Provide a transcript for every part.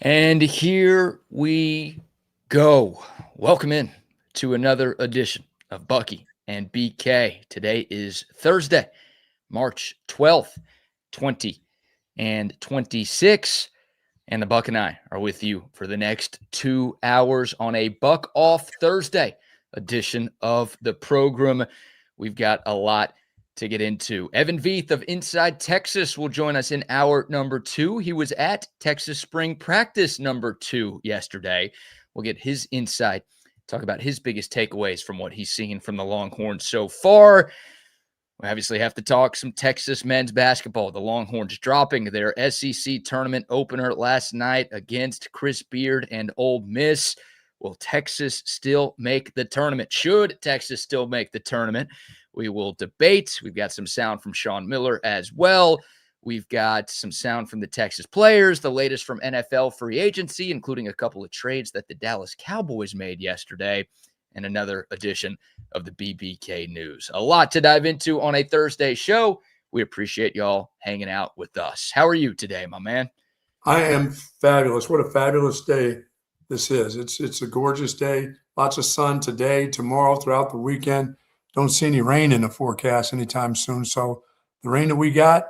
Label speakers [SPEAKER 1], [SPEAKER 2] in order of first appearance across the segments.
[SPEAKER 1] And here we go. Welcome in to another edition of Bucky and BK. Today is Thursday, March 12th, 2026. And the Buck and I are with you for the next 2 hours on a Buck Off Thursday edition of the program. We've got a lot to get into. Evan Veith of Inside Texas will join us in hour number 2. He was at Texas Spring Practice number 2 yesterday. We'll get his insight, talk about his biggest takeaways from what he's seen from the Longhorns so far. We obviously have to talk some Texas men's basketball. The Longhorns dropping their SEC tournament opener last night against Chris Beard and Ole Miss. Will Texas still make the tournament? Should Texas still make the tournament? We will debate. We've got some sound from Shawn Miller as well. We've got some sound from the Texas players, the latest from NFL free agency, including a couple of trades that the Dallas Cowboys made yesterday, and another edition of the BBK News. A lot to dive into on a Thursday show. We appreciate y'all hanging out with us. How are you today, my man?
[SPEAKER 2] I am fabulous. What a fabulous day this is. It's a gorgeous day. Lots of sun today, tomorrow, throughout the weekend. Don't see any rain in the forecast anytime soon. So the rain that we got,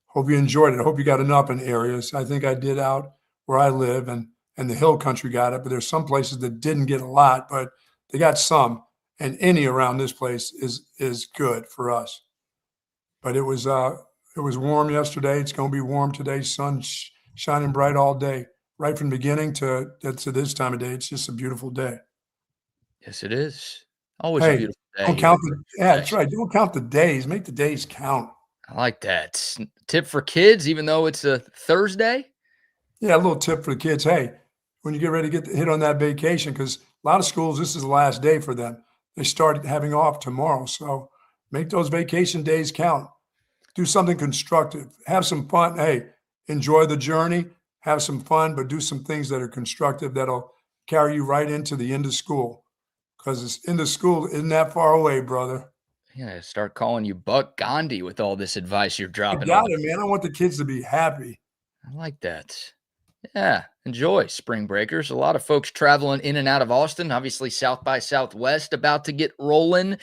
[SPEAKER 2] hope you enjoyed it. I hope you got enough in areas. I think I did out where I live, and the hill country got it. But there's some places that didn't get a lot, but they got some. And any around this place is good for us. But it was warm yesterday. It's going to be warm today. Sun shining bright all day, right from the beginning to this time of day. It's just a beautiful day.
[SPEAKER 1] Yes, it is. Always a beautiful day.
[SPEAKER 2] Don't count that's right. Don't count the days. Make the days count.
[SPEAKER 1] I like that. Tip for kids, even though it's a Thursday?
[SPEAKER 2] Yeah, a little tip for the kids. Hey, when you get ready to hit on that vacation, because a lot of schools, this is the last day for them. They start having off tomorrow. So make those vacation days count. Do something constructive. Have some fun. Hey, enjoy the journey. Have some fun, but do some things that are constructive that'll carry you right into the end of school. Because it's end of school isn't that far away, brother.
[SPEAKER 1] Yeah, start calling you Buck Gandhi with all this advice you're dropping.
[SPEAKER 2] I got it, man. I want the kids to be happy.
[SPEAKER 1] I like that. Yeah, enjoy spring breakers. A lot of folks traveling in and out of Austin. Obviously, South by Southwest about to get rolling.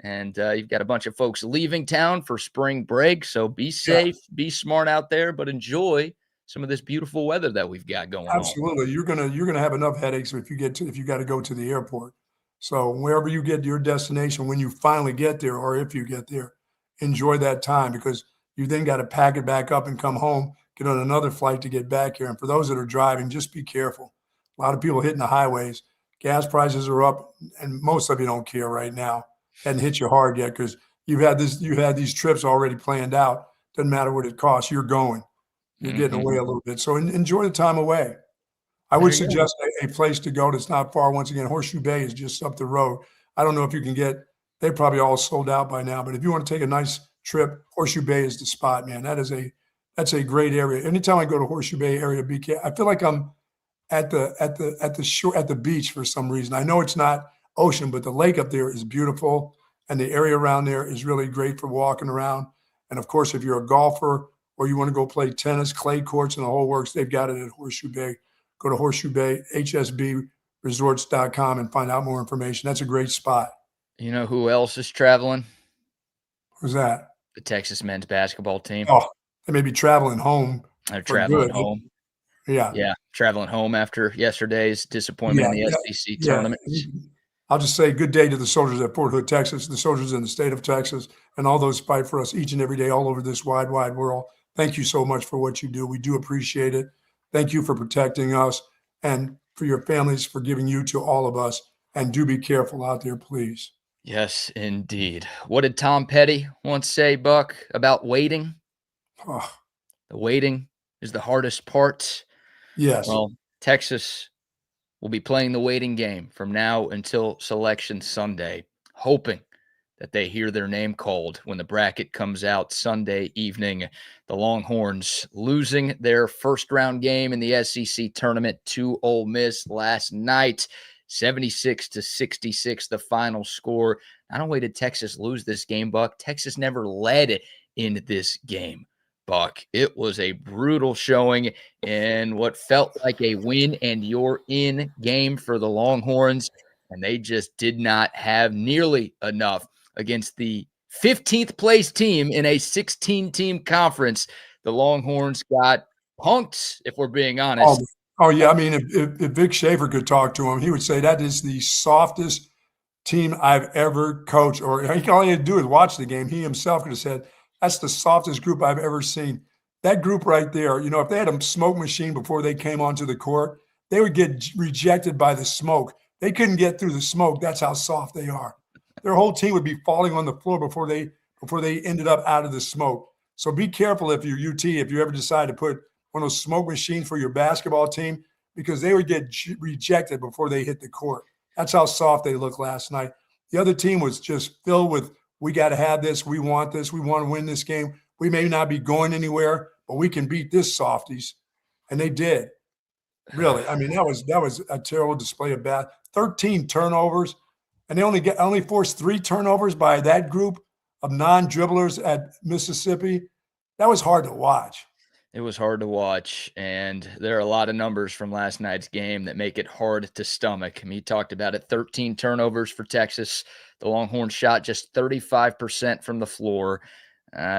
[SPEAKER 1] And you've got a bunch of folks leaving town for spring break. So be safe, be smart out there, but enjoy some of this beautiful weather that we've got going on.
[SPEAKER 2] Absolutely. You're gonna have enough headaches if you got to go to the airport. So wherever you get to your destination, when you finally get there, or if you get there, enjoy that time, because you then got to pack it back up and come home, get on another flight to get back here. And for those that are driving, just be careful. A lot of people hitting the highways. Gas prices are up, and most of you don't care right now. Hadn't hit you hard yet because you've had these trips already planned out. Doesn't matter what it costs. You're going. You're getting away a little bit. So enjoy the time away. I would suggest a place to go that's not far. Once again, Horseshoe Bay is just up the road. I don't know if you can they probably all sold out by now, but if you want to take a nice trip, Horseshoe Bay is the spot, man. That's a great area. Anytime I go to Horseshoe Bay area, BK, I feel like I'm at the shore, at the beach for some reason. I know it's not ocean, but the lake up there is beautiful, and the area around there is really great for walking around. And of course, if you're a golfer or you want to go play tennis, clay courts and the whole works, they've got it at Horseshoe Bay. Go to Horseshoe Bay, hsbresorts.com, and find out more information. That's a great spot.
[SPEAKER 1] You know who else is traveling?
[SPEAKER 2] Who's that?
[SPEAKER 1] The Texas men's basketball team.
[SPEAKER 2] Oh, they may be traveling home.
[SPEAKER 1] They're traveling home.
[SPEAKER 2] Yeah,
[SPEAKER 1] traveling home after yesterday's disappointment in the SEC tournament.
[SPEAKER 2] I'll just say good day to the soldiers at Fort Hood, Texas, the soldiers in the state of Texas, and all those fight for us each and every day all over this wide, wide world. Thank you so much for what you do. We do appreciate it. Thank you for protecting us, and for your families, for giving you to all of us. And do be careful out there, please.
[SPEAKER 1] Yes, indeed. What did Tom Petty once say, Buck, about waiting?
[SPEAKER 2] Oh.
[SPEAKER 1] The waiting is the hardest part.
[SPEAKER 2] Yes.
[SPEAKER 1] Well, Texas will be playing the waiting game from now until Selection Sunday, hoping that they hear their name called when the bracket comes out Sunday evening. The Longhorns losing their first-round game in the SEC tournament to Ole Miss last night, 76-66, the final score. Not only did Texas lose this game, Buck, Texas never led in this game. Buck. It was a brutal showing in what felt like a win and you're in game for the Longhorns, and they just did not have nearly enough against the 15th place team in a 16-team conference. The Longhorns got punked, if we're being honest.
[SPEAKER 2] Oh yeah. I mean, if Vic Schaefer could talk to him, he would say that is the softest team I've ever coached, or he all he had to do is watch the game. He himself could have said, that's the softest group I've ever seen. That group right there, if they had a smoke machine before they came onto the court, they would get rejected by the smoke. They couldn't get through the smoke. That's how soft they are. Their whole team would be falling on the floor before they ended up out of the smoke. So be careful if you're UT, if you ever decide to put one of those smoke machines for your basketball team, because they would get rejected before they hit the court. That's how soft they looked last night. The other team was just filled with, we got to have this. We want this. We want to win this game. We may not be going anywhere, but we can beat this softies. And they did. Really. I mean, that was a terrible display of bad. 13 turnovers. And they only forced 3 turnovers by that group of non-dribblers at Mississippi. That was hard to watch.
[SPEAKER 1] It was hard to watch, and there are a lot of numbers from last night's game that make it hard to stomach. I mean, he talked about it, 13 turnovers for Texas. The Longhorns shot just 35% from the floor.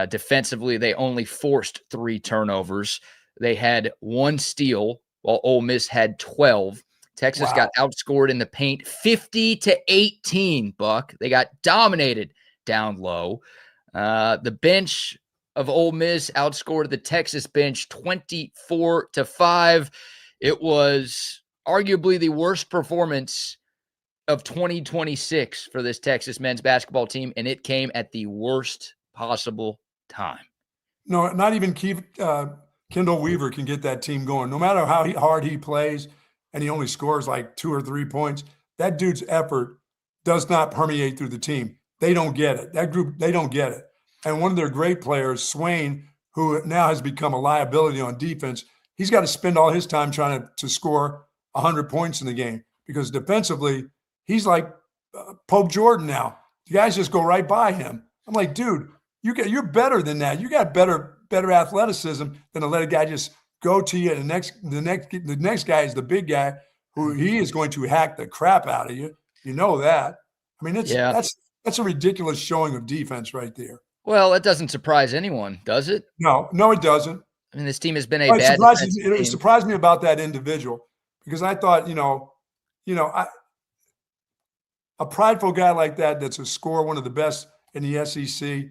[SPEAKER 1] Defensively, they only forced 3 turnovers. They had 1 steal, while Ole Miss had 12. Texas got outscored in the paint 50-18, Buck. They got dominated down low. The bench of Ole Miss outscored the Texas bench 24-5. It was arguably the worst performance of 2026 for this Texas men's basketball team, and it came at the worst possible time.
[SPEAKER 2] No, not even Kendall Weaver can get that team going. No matter how hard he plays, and he only scores like 2 or 3 points, that dude's effort does not permeate through the team. They don't get it. That group, they don't get it. And one of their great players, Swain, who now has become a liability on defense, he's got to spend all his time trying to score 100 points in the game, because defensively, he's like Pope Jordan now. The guys just go right by him. I'm like, dude, you're better than that. You got better athleticism than to let a guy just go to you. And the next guy is the big guy who he is going to hack the crap out of you. You know that. I mean, that's a ridiculous showing of defense right there.
[SPEAKER 1] Well, it doesn't surprise anyone, does it?
[SPEAKER 2] No, it doesn't.
[SPEAKER 1] I mean, this team has been a bad defensive team.
[SPEAKER 2] It surprised me about that individual, because I thought, a prideful guy like that, that's a scorer, one of the best in the SEC,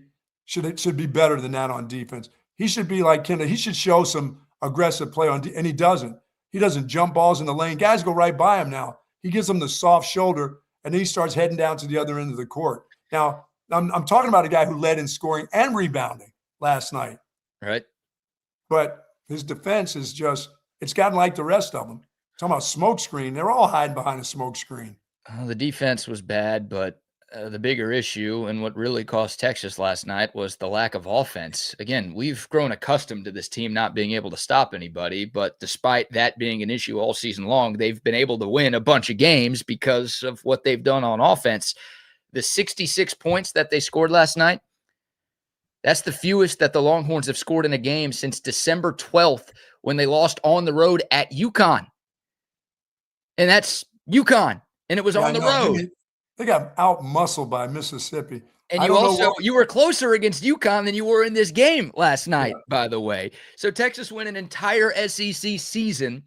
[SPEAKER 2] should be better than that on defense. He should be like Kendall. He should show some aggressive play and he doesn't. He doesn't jump balls in the lane. Guys go right by him now. He gives them the soft shoulder, and then he starts heading down to the other end of the court. Now, I'm talking about a guy who led in scoring and rebounding last night.
[SPEAKER 1] Right.
[SPEAKER 2] But his defense is just, it's gotten like the rest of them. Talking about smoke screen. They're all hiding behind a smoke screen.
[SPEAKER 1] The defense was bad, but the bigger issue and what really cost Texas last night was the lack of offense. Again, we've grown accustomed to this team not being able to stop anybody, but despite that being an issue all season long, they've been able to win a bunch of games because of what they've done on offense. The 66 points that they scored last night, that's the fewest that the Longhorns have scored in a game since December 12th, when they lost on the road at UConn. And that's UConn, and it was on the road.
[SPEAKER 2] They got out-muscled by Mississippi.
[SPEAKER 1] And you were closer against UConn than you were in this game last night, by the way. So Texas went an entire SEC season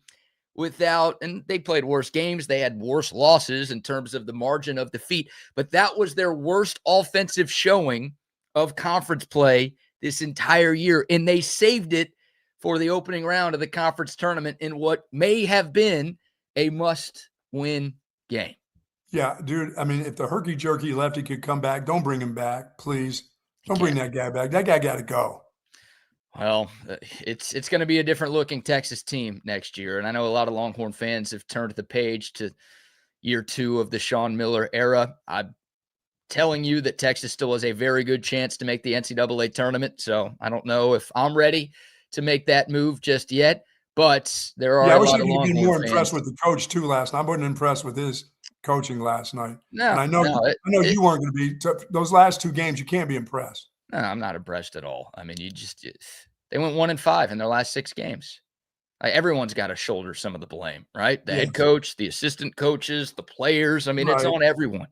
[SPEAKER 1] without, and they played worse games. They had worse losses in terms of the margin of defeat, but that was their worst offensive showing of conference play this entire year. And they saved it for the opening round of the conference tournament in what may have been a must-win game.
[SPEAKER 2] Yeah, dude. I mean, if the herky-jerky lefty could come back, don't bring him back, please. Don't bring that guy back. That guy got to go.
[SPEAKER 1] Well, it's going to be a different-looking Texas team next year, and I know a lot of Longhorn fans have turned the page to year 2 of the Shawn Miller era. I'm telling you that Texas still has a very good chance to make the NCAA tournament, so I don't know if I'm ready to make that move just yet, but there are a lot of Longhorn fans. I wish you'd been more
[SPEAKER 2] impressed with the coach, too, last night. I wasn't impressed with his coaching last night.
[SPEAKER 1] No,
[SPEAKER 2] and I know you weren't going to be. Those last 2 games, you can't be impressed.
[SPEAKER 1] No, I'm not impressed at all. I mean, They went 1-5 in their last 6 games. Everyone's got to shoulder some of the blame, right? The head coach, the assistant coaches, the players. I mean, it's on everyone.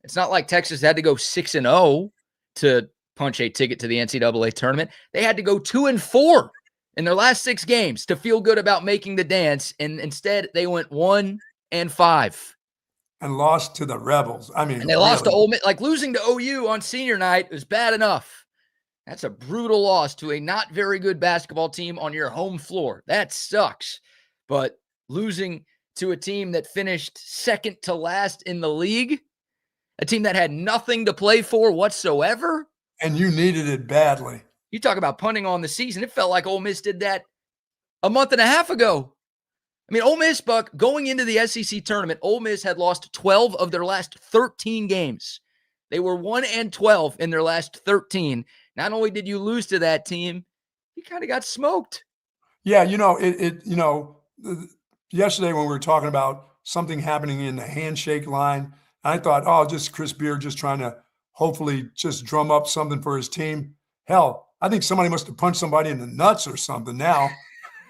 [SPEAKER 1] It's not like Texas had to go 6-0 to punch a ticket to the NCAA tournament. They had to go 2-4 in their last 6 games to feel good about making the dance. And instead, they went 1-5.
[SPEAKER 2] And lost to the Rebels. I mean,
[SPEAKER 1] and they lost to Ole Miss. Like losing to OU on senior night was bad enough. That's a brutal loss to a not very good basketball team on your home floor. That sucks. But losing to a team that finished second to last in the league, a team that had nothing to play for whatsoever.
[SPEAKER 2] And you needed it badly.
[SPEAKER 1] You talk about punting on the season. It felt like Ole Miss did that a month and a half ago. I mean, Ole Miss, Buck, going into the SEC tournament, Ole Miss had lost 12 of their last 13 games. They were 1-12 in their last 13. Not only did you lose to that team, you kind of got smoked.
[SPEAKER 2] Yeah, yesterday when we were talking about something happening in the handshake line, I thought, oh, just Chris Beard just trying to hopefully just drum up something for his team. Hell, I think somebody must have punched somebody in the nuts or something now.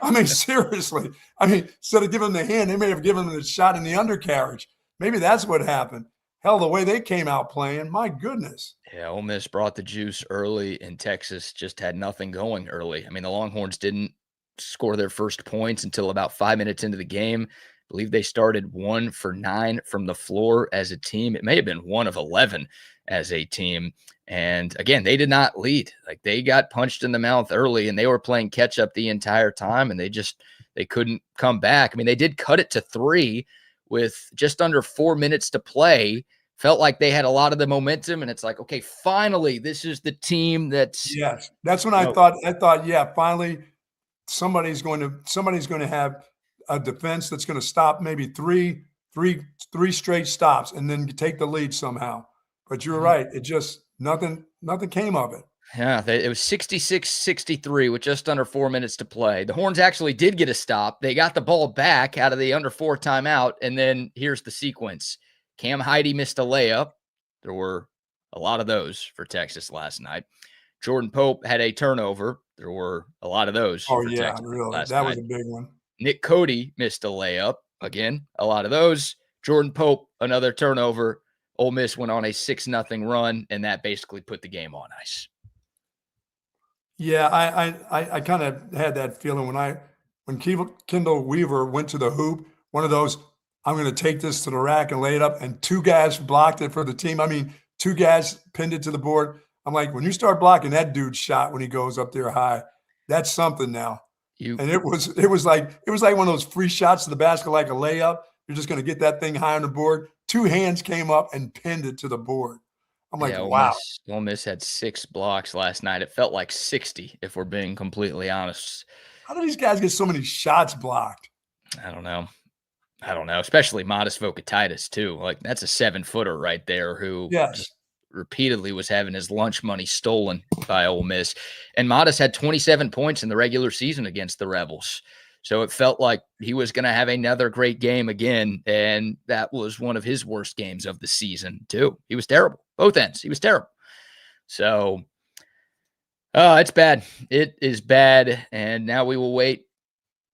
[SPEAKER 2] I mean, seriously. I mean, instead of giving them the hand, they may have given them a shot in the undercarriage. Maybe that's what happened. Hell, the way they came out playing, my goodness.
[SPEAKER 1] Yeah, Ole Miss brought the juice early, and Texas just had nothing going early. I mean, the Longhorns didn't score their first points until about 5 minutes into the game. I believe they started 1 for 9 from the floor as a team. It may have been 1 of 11 as a team. And again, they did not lead. Like, they got punched in the mouth early, and they were playing catch up the entire time, and they couldn't come back. I mean, they did cut it to 3 with just under 4 minutes to play. Felt like they had a lot of the momentum, and it's like, okay, finally, this is the team that's.
[SPEAKER 2] Yes, that's when I thought, yeah, finally, somebody's going to have a defense that's going to stop maybe three straight stops and then take the lead somehow. But you're right, it just nothing came of it.
[SPEAKER 1] Yeah, it was 66-63 with just under 4 minutes to play. The Horns actually did get a stop. They got the ball back out of the under 4 timeout, and then here's the sequence. Cam Heide missed a layup. There were a lot of those for Texas last night. Jordan Pope had a turnover. There were a lot of those.
[SPEAKER 2] Oh, yeah, really. That was a big one.
[SPEAKER 1] Nick Cody missed a layup. Again, a lot of those. Jordan Pope, another turnover. Ole Miss went on a 6-0 run, and that basically put the game on ice.
[SPEAKER 2] Yeah, I kind of had that feeling when Kendall Weaver went to the hoop, one of those, I'm going to take this to the rack and lay it up, and 2 guys blocked it for the team. I mean, 2 guys pinned it to the board. I'm like, when you start blocking that dude's shot when he goes up there high, that's something now. And it was like one of those free shots to the basket, like a layup. You're just going to get that thing high on the board. 2 hands came up and pinned it to the board. I'm like, wow.
[SPEAKER 1] Ole Miss had 6 blocks last night. It felt like 60, if we're being completely honest.
[SPEAKER 2] How do these guys get so many shots blocked?
[SPEAKER 1] I don't know. Especially Modest Vocatitis, too. Like, that's a 7-footer right there who repeatedly was having his lunch money stolen by Ole Miss. And Modest had 27 points in the regular season against the Rebels. So it felt like he was going to have another great game again, and that was one of his worst games of the season, too. He was terrible. Both ends. He was terrible. So it's bad. It is bad, and now we will wait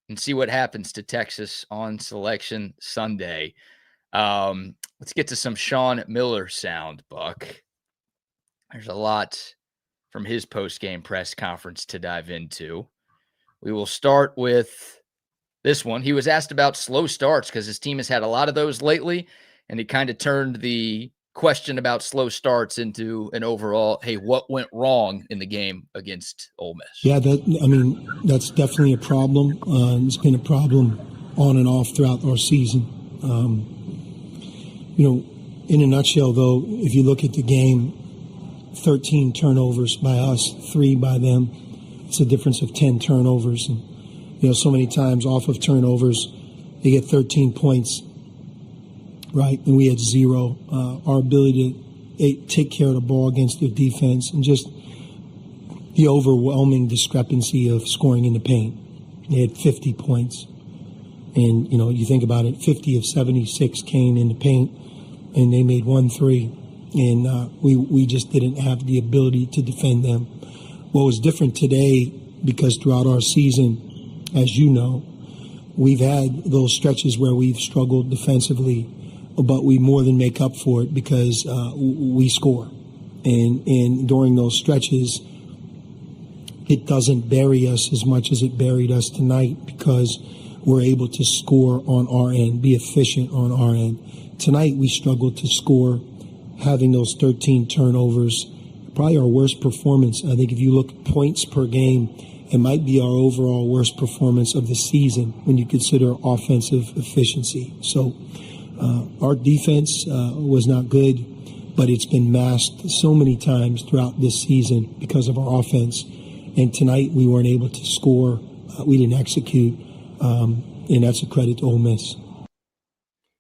[SPEAKER 1] and see what happens to Texas on Selection Sunday. Let's get to some Shawn Miller sound, Buck. There's a lot from his post-game press conference to dive into. We will start with this one. He was asked about slow starts because his team has had a lot of those lately, and he kind of turned the question about slow starts into an overall, hey, what went wrong in the game against Ole Miss?
[SPEAKER 3] Yeah, that's definitely a problem. It's been a problem on and off throughout our season. In a nutshell, though, if you look at the game, 13 turnovers by us, 3 by them. It's a difference of 10 turnovers. And, so many times off of turnovers, they get 13 points, right? And we had 0. Our ability to take care of the ball against their defense and just the overwhelming discrepancy of scoring in the paint. They had 50 points. And, you think about it, 50 of 76 came in the paint, and they made 1 3. And we just didn't have the ability to defend them. What was different today because throughout our season, as you know, we've had those stretches where we've struggled defensively, but we more than make up for it because we score. And during those stretches, it doesn't bury us as much as it buried us tonight because we're able to score on our end, be efficient on our end. Tonight, we struggled to score, having those 13 turnovers, probably our worst performance. I think if you look at points per game, it might be our overall worst performance of the season when you consider offensive efficiency. So our defense was not good, but it's been masked so many times throughout this season because of our offense. And tonight we weren't able to score. We didn't execute, and that's a credit to Ole Miss.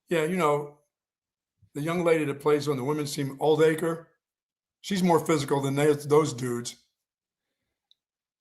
[SPEAKER 2] Yeah, you know, the young lady that plays on the women's team, Oldacre, she's more physical than those dudes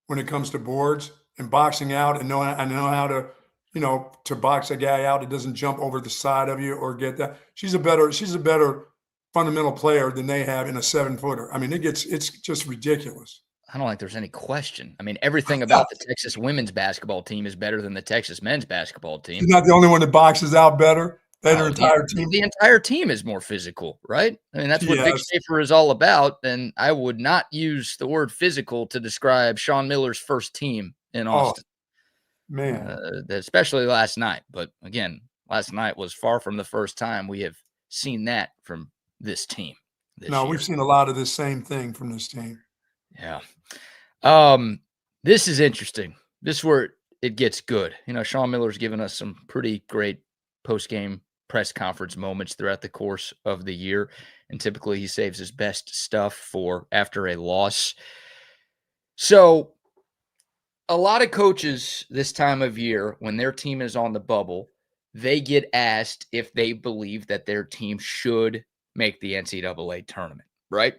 [SPEAKER 2] when it comes to boards and boxing out and know how to, you know, to box a guy out. It doesn't jump over the side of you or get that. She's a better fundamental player than they have in a 7-footer. I mean, it's just ridiculous.
[SPEAKER 1] I don't think there's any question. I mean, everything about the Texas women's basketball team is better than the Texas men's basketball team.
[SPEAKER 2] She's not the only one that boxes out better. Their entire team.
[SPEAKER 1] The entire team is more physical, right? I mean, that's what Big Safer is all about. And I would not use the word physical to describe Shawn Miller's first team in Austin.
[SPEAKER 2] Oh, man.
[SPEAKER 1] Especially last night. But again, last night was far from the first time we have seen that from this team.
[SPEAKER 2] We've seen a lot of this same thing from this team.
[SPEAKER 1] Yeah. This is interesting. This is where it gets good. You know, Shawn Miller's given us some pretty great post-game press conference moments throughout the course of the year. And typically he saves his best stuff for after a loss. So a lot of coaches this time of year, when their team is on the bubble, they get asked if they believe that their team should make the NCAA tournament, right?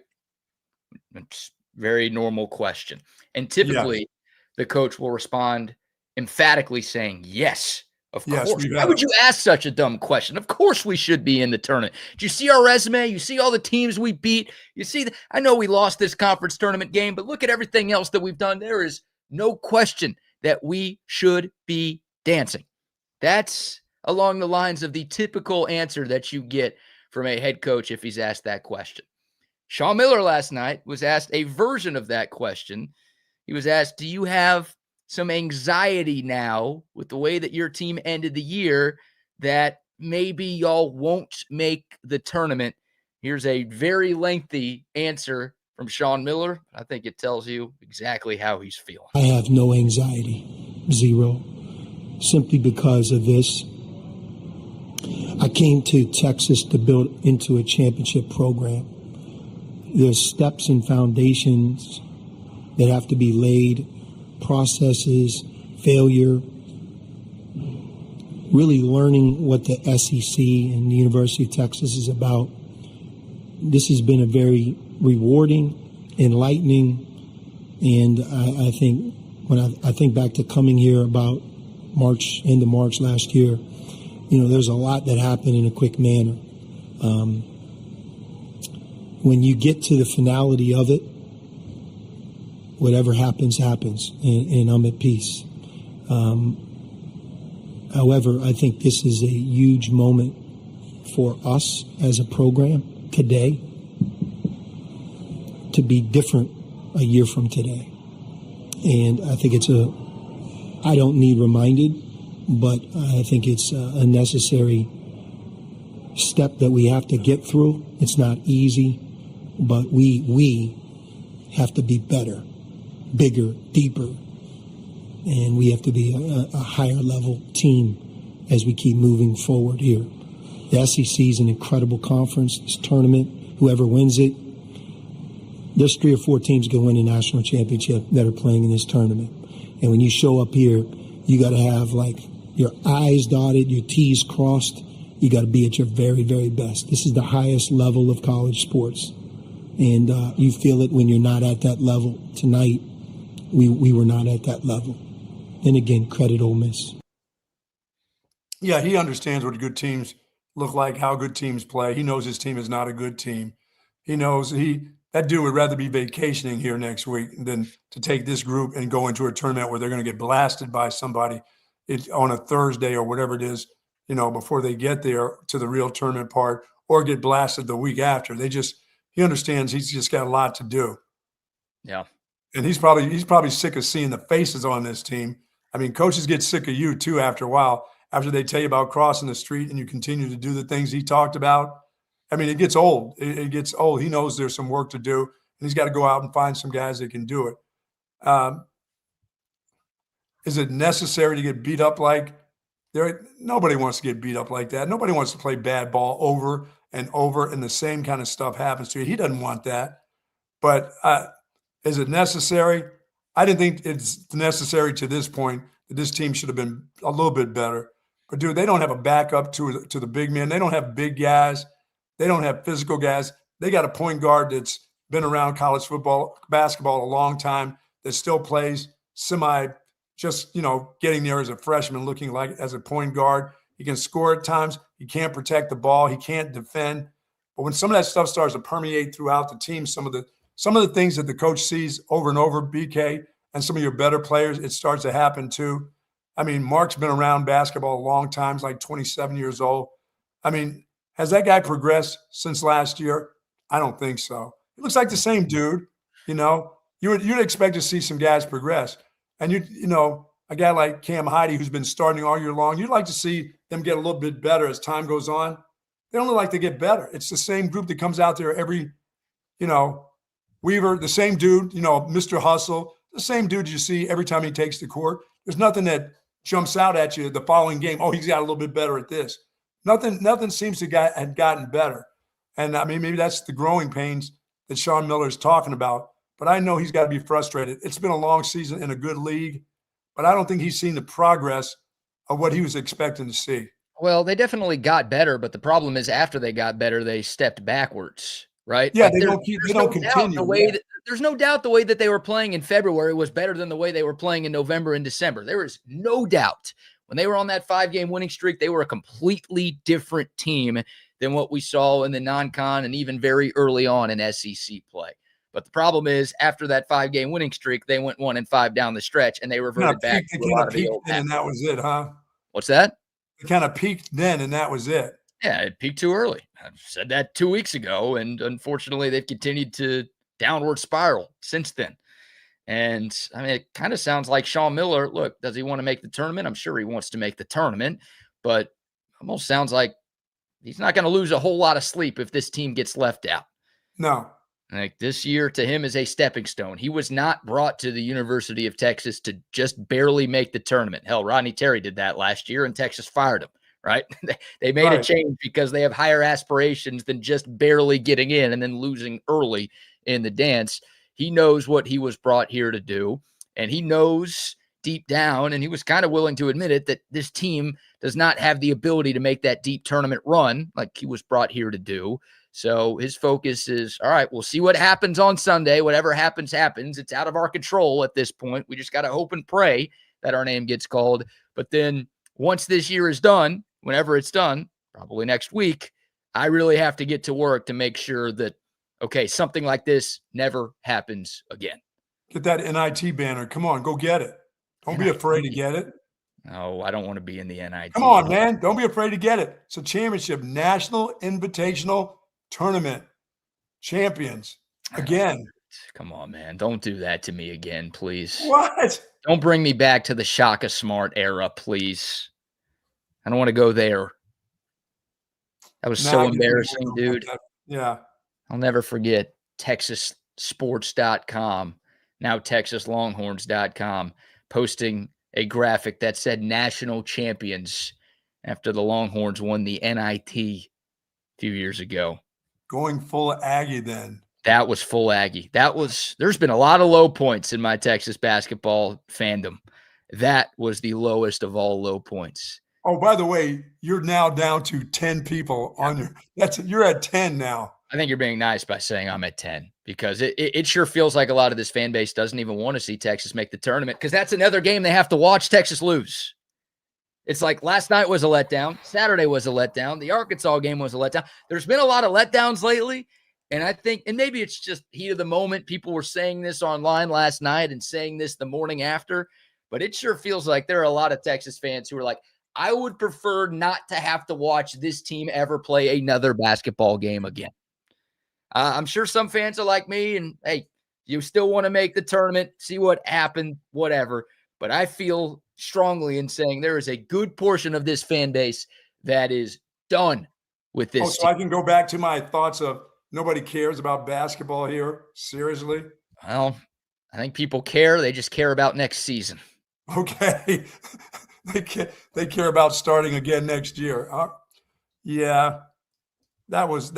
[SPEAKER 1] It's a very normal question. And typically the coach will respond emphatically saying, yes, of course. Why would you ask such a dumb question? Of course we should be in the tournament. Do you see our resume? You see all the teams we beat? You see, I know we lost this conference tournament game, but look at everything else that we've done. There is no question that we should be dancing. That's along the lines of the typical answer that you get from a head coach if he's asked that question. Shawn Miller last night was asked a version of that question. He was asked, do you have some anxiety now with the way that your team ended the year that maybe y'all won't make the tournament? Here's a very lengthy answer from Shawn Miller. I think it tells you exactly how he's feeling.
[SPEAKER 3] I have no anxiety, zero, simply because of this. I came to Texas to build into a championship program. There's steps and foundations that have to be laid, processes, failure, really learning what the SEC and the University of Texas is about. This has been a very rewarding, enlightening, and I think when I think back to coming here about end of March last year, you know, there's a lot that happened in a quick manner. When you get to the finality of it, whatever happens, happens, and I'm at peace. However, I think this is a huge moment for us as a program today to be different a year from today. And I think I don't need reminded, but I think it's a necessary step that we have to get through. It's not easy, but we have to be better, bigger, deeper, and we have to be a higher level team as we keep moving forward here. The SEC is an incredible conference, this tournament, whoever wins it, there's 3 or 4 teams going to win a national championship that are playing in this tournament. And when you show up here, you got to have like your I's dotted, your T's crossed. You got to be at your very, very best. This is the highest level of college sports. And you feel it when you're not at that level. Tonight, we were not at that level. And again, credit Ole Miss.
[SPEAKER 2] Yeah, he understands what good teams look like, how good teams play. He knows his team is not a good team. He knows that dude would rather be vacationing here next week than to take this group and go into a tournament where they're going to get blasted by somebody on a Thursday or whatever it is, before they get there to the real tournament part, or get blasted the week after. He understands he's just got a lot to do.
[SPEAKER 1] Yeah.
[SPEAKER 2] And he's probably sick of seeing the faces on this team. I mean, coaches get sick of you too after a while, after they tell you about crossing the street and you continue to do the things he talked about. I mean, it gets old. It gets old. He knows there's some work to do, and he's got to go out and find some guys that can do it. Is it necessary to get beat up like there? Nobody wants to get beat up like that. Nobody wants to play bad ball over and over, and the same kind of stuff happens to you. He doesn't want that. But is it necessary? I didn't think it's necessary to this point that this team should have been a little bit better. But, dude, they don't have a backup to the big men. They don't have big guys. They don't have physical guys. They got a point guard that's been around college basketball a long time, that still plays getting there as a freshman, looking like as a point guard. He can score at times. He can't protect the ball. He can't defend. But when some of that stuff starts to permeate throughout the team, some of the things that the coach sees over and over, BK, and some of your better players, it starts to happen too. I mean, Mark's been around basketball a long time. He's like 27 years old. I mean, has that guy progressed since last year? I don't think so. He looks like the same dude. You'd expect to see some guys progress. And a guy like Cam Heide, who's been starting all year long, you'd like to see them get a little bit better as time goes on. They don't look like they get better. It's the same group that comes out there every, Weaver, the same dude, Mr. Hustle, the same dude you see every time he takes the court. There's nothing that jumps out at you the following game. Oh, he's got a little bit better at this. Nothing seems to have gotten better. And I mean, maybe that's the growing pains that Shawn Miller is talking about. But I know he's got to be frustrated. It's been a long season in a good league, but I don't think he's seen the progress of what he was expecting to see.
[SPEAKER 1] Well, they definitely got better, but the problem is after they got better, they stepped backwards, right?
[SPEAKER 2] Yeah,
[SPEAKER 1] like
[SPEAKER 2] they don't continue.
[SPEAKER 1] There's no doubt the way that they were playing in February was better than the way they were playing in November and December. There is no doubt. When they were on that 5-game winning streak, they were a completely different team than what we saw in the non-con and even very early on in SEC play. But the problem is, after that 5-game winning streak, they went 1-5 down the stretch, and they reverted back to a lot of the old
[SPEAKER 2] and that was it, huh?
[SPEAKER 1] What's that?
[SPEAKER 2] It kind of peaked then, and that was it.
[SPEAKER 1] Yeah, it peaked too early. I said that 2 weeks ago, and unfortunately, they've continued to downward spiral since then. And, I mean, it kind of sounds like Shawn Miller, look, does he want to make the tournament? I'm sure he wants to make the tournament, but almost sounds like he's not going to lose a whole lot of sleep if this team gets left out.
[SPEAKER 2] No.
[SPEAKER 1] Like, this year to him is a stepping stone. He was not brought to the University of Texas to just barely make the tournament. Hell, Rodney Terry did that last year, and Texas fired him, right? They made a change because they have higher aspirations than just barely getting in and then losing early in the dance. He knows what he was brought here to do, and he knows deep down, and he was kind of willing to admit it, that this team does not have the ability to make that deep tournament run like he was brought here to do. So his focus is, all right, we'll see what happens on Sunday. Whatever happens, happens. It's out of our control at this point. We just got to hope and pray that our name gets called. But then once this year is done, whenever it's done, probably next week, I really have to get to work to make sure that, okay, something like this never happens again.
[SPEAKER 2] Get that NIT banner. Come on, go get it. Don't be afraid to get it.
[SPEAKER 1] No, I don't want to be in the NIT.
[SPEAKER 2] Come on, man. Don't be afraid to get it. It's a championship, National Invitational Tournament champions again.
[SPEAKER 1] Come on, man. Don't do that to me again, please.
[SPEAKER 2] What?
[SPEAKER 1] Don't bring me back to the Shaka Smart era, please. I don't want to go there. That was so embarrassing, dude.
[SPEAKER 2] Yeah.
[SPEAKER 1] I'll never forget TexasSports.com, now TexasLonghorns.com, posting a graphic that said national champions after the Longhorns won the NIT a few years ago.
[SPEAKER 2] Going full Aggie then.
[SPEAKER 1] That was full Aggie. There's been a lot of low points in my Texas basketball fandom. That was the lowest of all low points.
[SPEAKER 2] Oh, by the way, you're now down to 10 people on you're at 10 now.
[SPEAKER 1] I think you're being nice by saying I'm at 10 because it sure feels like a lot of this fan base doesn't even want to see Texas make the tournament because that's another game they have to watch Texas lose. It's like last night was a letdown. Saturday was a letdown. The Arkansas game was a letdown. There's been a lot of letdowns lately, And I think, and maybe it's just heat of the moment. People were saying this online last night and saying this the morning after, but it sure feels like there are a lot of Texas fans who are like, I would prefer not to have to watch this team ever play another basketball game again. I'm sure some fans are like me, and hey, you still want to make the tournament, see what happened, whatever. But I feel strongly in saying there is a good portion of this fan base that is done with this.
[SPEAKER 2] So I can go back to my thoughts of nobody cares about basketball here. Seriously?
[SPEAKER 1] Well, I think people care. They just care about next season.
[SPEAKER 2] Okay. They care about starting again next year. Yeah. That was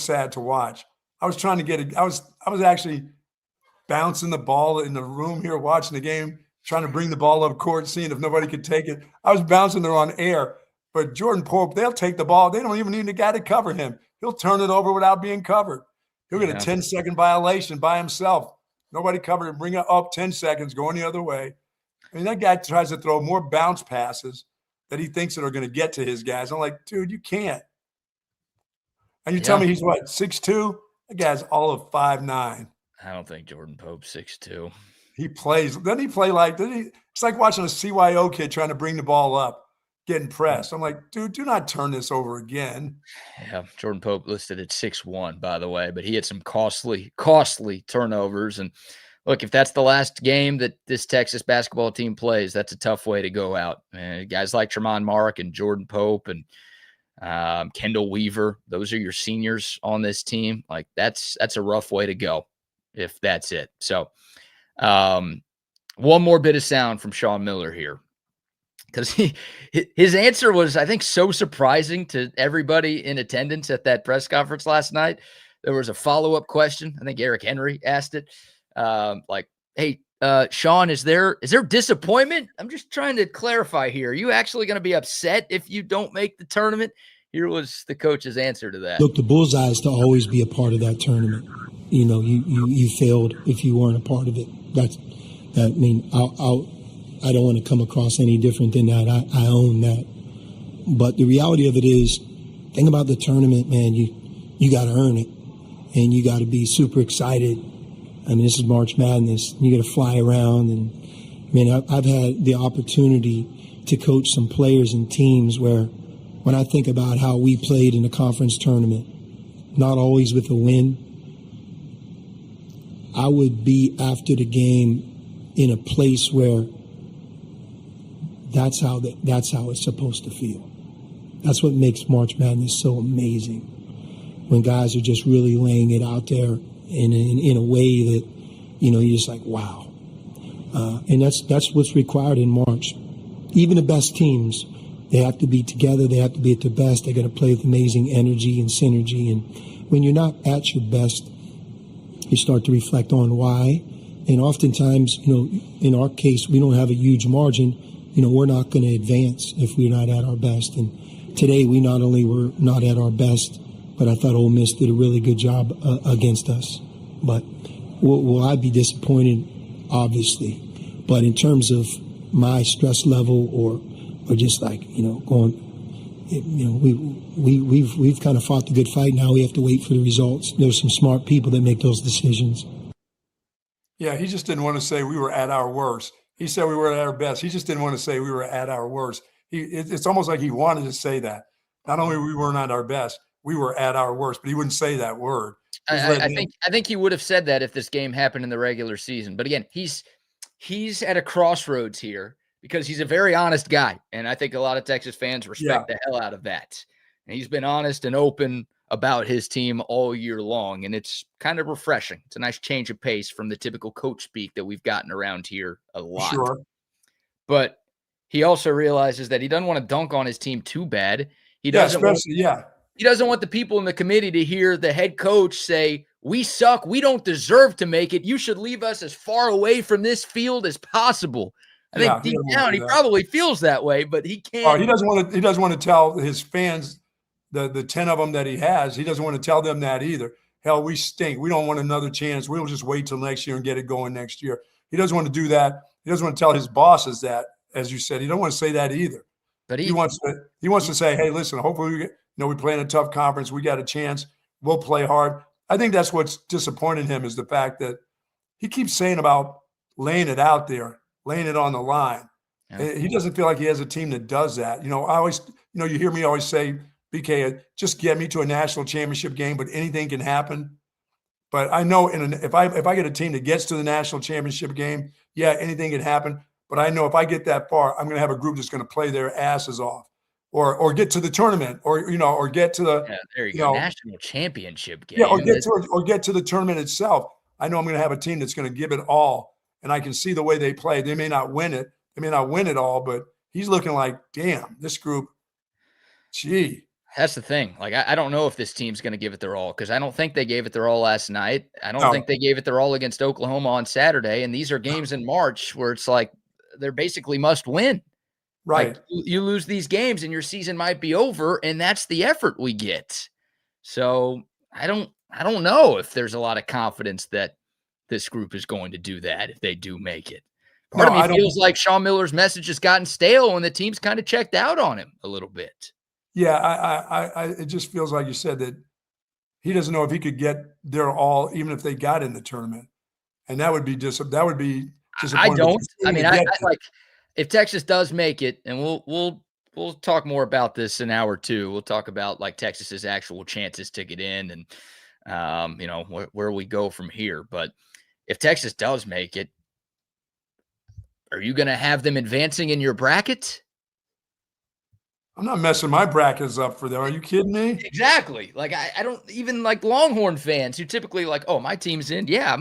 [SPEAKER 2] sad to watch. I was trying to get it. I was actually bouncing the ball in the room here, watching the game, trying to bring the ball up court, seeing if nobody could take it. I was bouncing it on air, but Jordan Pope, they'll take the ball. They don't even need a guy to cover him. He'll turn it over without being covered. He'll get a 10-second violation by himself. Nobody covered him. Bring it up 10 seconds, going the other way. I mean, that guy tries to throw more bounce passes that he thinks that are going to get to his guys. I'm like, dude, you can't. And you tell me he's what, 6'2"? That guy's all of 5'9".
[SPEAKER 1] I don't think Jordan Pope's 6'2".
[SPEAKER 2] He plays. Doesn't he play like – it's like watching a CYO kid trying to bring the ball up, getting pressed. I'm like, dude, do not turn this over again.
[SPEAKER 1] Yeah, Jordan Pope listed at 6'1", by the way, but he had some costly turnovers. And look, if that's the last game that this Texas basketball team plays, that's a tough way to go out. And guys like Tremont Mark and Jordan Pope and Kendall Weaver, those are your seniors on this team. Like that's a rough way to go if that's it. So one more bit of sound from Shawn Miller here, because his answer was, I think, so surprising to everybody in attendance at that press conference last night. There was a follow-up question. I think Eric Henry asked it. Like, hey, Shawn, is there disappointment? I'm just trying to clarify here. Are you actually going to be upset if you don't make the tournament? Here was the coach's answer to that.
[SPEAKER 3] Look, the bullseye is to always be a part of that tournament. You know, you failed if you weren't a part of it. I mean, I don't want to come across any different than that. I own that. But the reality of it is, think about the tournament, man. You got to earn it, and you got to be super excited. I mean, this is March Madness. You got to fly around, and I mean, I've had the opportunity to coach some players and teams where, when I think about how we played in a conference tournament, not always with a win, I would be after the game in a place where that's how it's supposed to feel. That's what makes March Madness so amazing, when guys are just really laying it out there in a way that, you know, you're just like, wow. And that's what's required in March. Even the best teams, they have to be together. They have to be at their best. They're going to play with amazing energy and synergy. And when you're not at your best, you start to reflect on why. And oftentimes, you know, in our case, we don't have a huge margin. You know, we're not going to advance if we're not at our best. And today, we not only were not at our best, but I thought Ole Miss did a really good job against us. But will I be disappointed? Obviously. But in terms of my stress level or just like, you know, going, you know, we've kind of fought the good fight. Now we have to wait for the results. There's some smart people that make those decisions.
[SPEAKER 2] Yeah, he just didn't want to say we were at our worst. He said we were at our best. He just didn't want to say we were at our worst. It's almost like he wanted to say that. Not only we weren't at our best, we were at our worst, but he wouldn't say that word.
[SPEAKER 1] I think he would have said that if this game happened in the regular season. But again, he's at a crossroads here because he's a very honest guy, and I think a lot of Texas fans respect the hell out of that. And he's been honest and open about his team all year long, and it's kind of refreshing. It's a nice change of pace from the typical coach speak that we've gotten around here a lot.
[SPEAKER 2] Sure.
[SPEAKER 1] But he also realizes that he doesn't want to dunk on his team too bad. He doesn't He doesn't want the people in the committee to hear the head coach say, we suck, we don't deserve to make it, you should leave us as far away from this field as possible. I think deep down he probably feels that way, but he can't.
[SPEAKER 2] Oh, he doesn't want to tell his fans, the 10 of them that he has, he doesn't want to tell them that either. Hell, we stink. We don't want another chance. We'll just wait till next year and get it going next year. He doesn't want to do that. He doesn't want to tell his bosses that, as you said. He don't want to say that either. But he wants to say, hey, listen, hopefully we play in a tough conference. We got a chance. We'll play hard. I think that's what's disappointing him is the fact that he keeps saying about laying it out there, laying it on the line.
[SPEAKER 1] Yeah.
[SPEAKER 2] And he doesn't feel like he has a team that does that. I always, you hear me always say, BK, just get me to a national championship game, but anything can happen. But I know if I get a team that gets to the national championship game, yeah, anything can happen. But I know if I get that far, I'm going to have a group that's going to play their asses off, or get to the tournament, or get to the
[SPEAKER 1] there you go, national championship game.
[SPEAKER 2] Yeah, or get to the tournament itself. I know I'm going to have a team that's going to give it all, and I can see the way they play. They may not win it, they may not win it all, but he's looking like, damn, this group. Gee.
[SPEAKER 1] That's the thing. Like, I don't know if this team's going to give it their all because I don't think they gave it their all last night. I don't think they gave it their all against Oklahoma on Saturday. And these are games in March where it's like they're basically must win.
[SPEAKER 2] Right.
[SPEAKER 1] Like, you lose these games and your season might be over, and that's the effort we get. So I don't know if there's a lot of confidence that this group is going to do that if they do make it. Part of me feels like Shawn Miller's message has gotten stale and the team's kind of checked out on him a little bit.
[SPEAKER 2] Yeah, it just feels like you said that he doesn't know if he could get their all, even if they got in the tournament, and that would be disappointing.
[SPEAKER 1] I don't. I mean, I like if Texas does make it, and we'll talk more about this in hour two. We'll talk about like Texas's actual chances to get in, and where we go from here. But if Texas does make it, are you going to have them advancing in your bracket?
[SPEAKER 2] I'm not messing my brackets up for them. Are you kidding me?
[SPEAKER 1] Exactly. Like, I don't even like Longhorn fans who typically like, oh, my team's in. Yeah,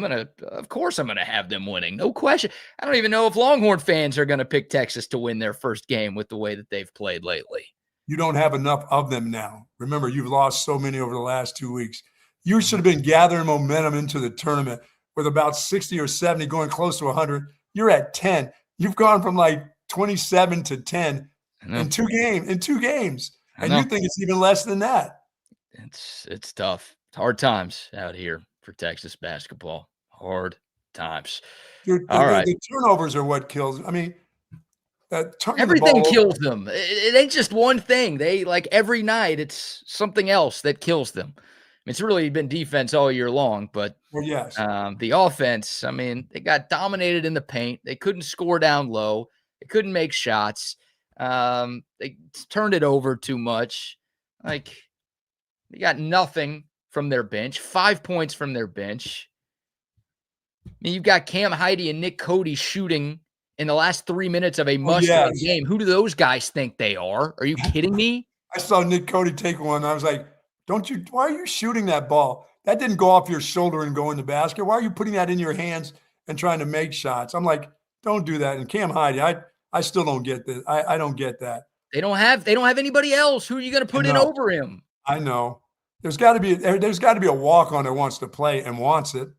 [SPEAKER 1] of course I'm going to have them winning. No question. I don't even know if Longhorn fans are going to pick Texas to win their first game with the way that they've played lately.
[SPEAKER 2] You don't have enough of them now. Remember, you've lost so many over the last 2 weeks. You should have been gathering momentum into the tournament with about 60 or 70 going close to 100. You're at 10. You've gone from like 27 to 10. In two games. And you think it's even less than that.
[SPEAKER 1] It's tough. It's hard times out here for Texas basketball. Hard times.
[SPEAKER 2] All right. The turnovers are what kills. I mean,
[SPEAKER 1] everything kills them. It ain't just one thing. They like every night it's something else that kills them. I mean, it's really been defense all year long, but
[SPEAKER 2] yes.
[SPEAKER 1] The offense, I mean, they got dominated in the paint. They couldn't score down low. They couldn't make shots. They turned it over too much. Like, they got nothing from their bench, 5 points from their bench. I mean, you've got Cam Heide and Nick Cody shooting in the last 3 minutes of a must-win game. Who do those guys think they are? Are you kidding me?
[SPEAKER 2] I saw Nick Cody take one. I was like, why are you shooting that ball? That didn't go off your shoulder and go in the basket. Why are you putting that in your hands and trying to make shots? I'm like, don't do that. And Cam Heide, I still don't get this. I don't get that.
[SPEAKER 1] They don't have anybody else. Who are you going to put in over him?
[SPEAKER 2] I know. There's got to be a walk-on that wants to play and wants it.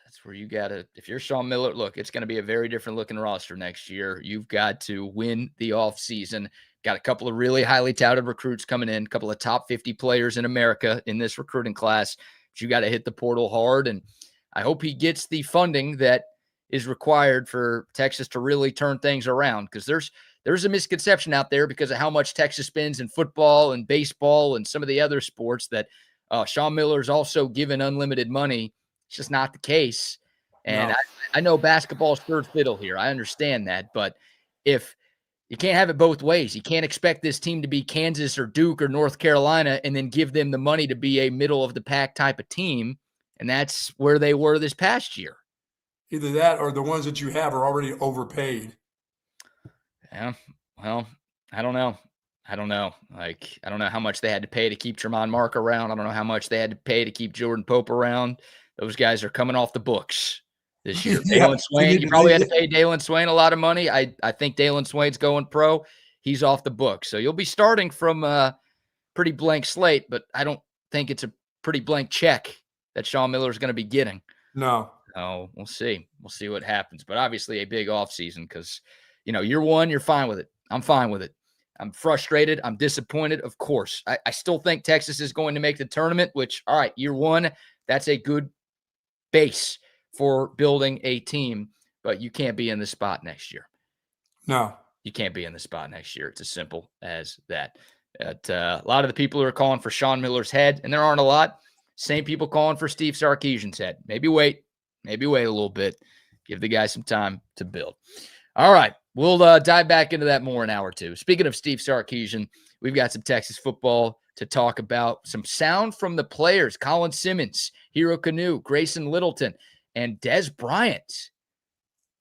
[SPEAKER 1] That's where you got to, if you're Shawn Miller, look, it's going to be a very different looking roster next year. You've got to win the offseason. Got a couple of really highly touted recruits coming in, a couple of top 50 players in America in this recruiting class. But you got to hit the portal hard. And I hope he gets the funding that is required for Texas to really turn things around, because there's a misconception out there because of how much Texas spends in football and baseball and some of the other sports that Shawn Miller's also given unlimited money. It's just not the case. And no. I know basketball's third fiddle here. I understand that. But if you can't have it both ways, you can't expect this team to be Kansas or Duke or North Carolina and then give them the money to be a middle of the pack type of team. And that's where they were this past year.
[SPEAKER 2] Either that or the ones that you have are already overpaid.
[SPEAKER 1] Yeah. Well, I don't know. Like, I don't know how much they had to pay to keep Tremont Mark around. I don't know how much they had to pay to keep Jordan Pope around. Those guys are coming off the books this year. Dalen Swain, you probably had to pay Dalen Swain a lot of money. I think Dalen Swain's going pro. He's off the books. So you'll be starting from a pretty blank slate, but I don't think it's a pretty blank check that Shawn Miller is going to be getting.
[SPEAKER 2] No.
[SPEAKER 1] Oh, we'll see. We'll see what happens. But obviously a big offseason because, year one, you're fine with it. I'm fine with it. I'm frustrated. I'm disappointed. Of course. I still think Texas is going to make the tournament, which, all right, year one, that's a good base for building a team. But you can't be in the spot next year.
[SPEAKER 2] No.
[SPEAKER 1] You can't be in the spot next year. It's as simple as that. A lot of the people who are calling for Shawn Miller's head, and there aren't a lot, Same people calling for Steve Sarkisian's head. Maybe wait a little bit. Give the guy some time to build. All right. We'll dive back into that more in hour 2. Speaking of Steve Sarkisian, we've got some Texas football to talk about. Some sound from the players. Colin Simmons, Hero Canoe, Grayson Littleton, and Des Bryant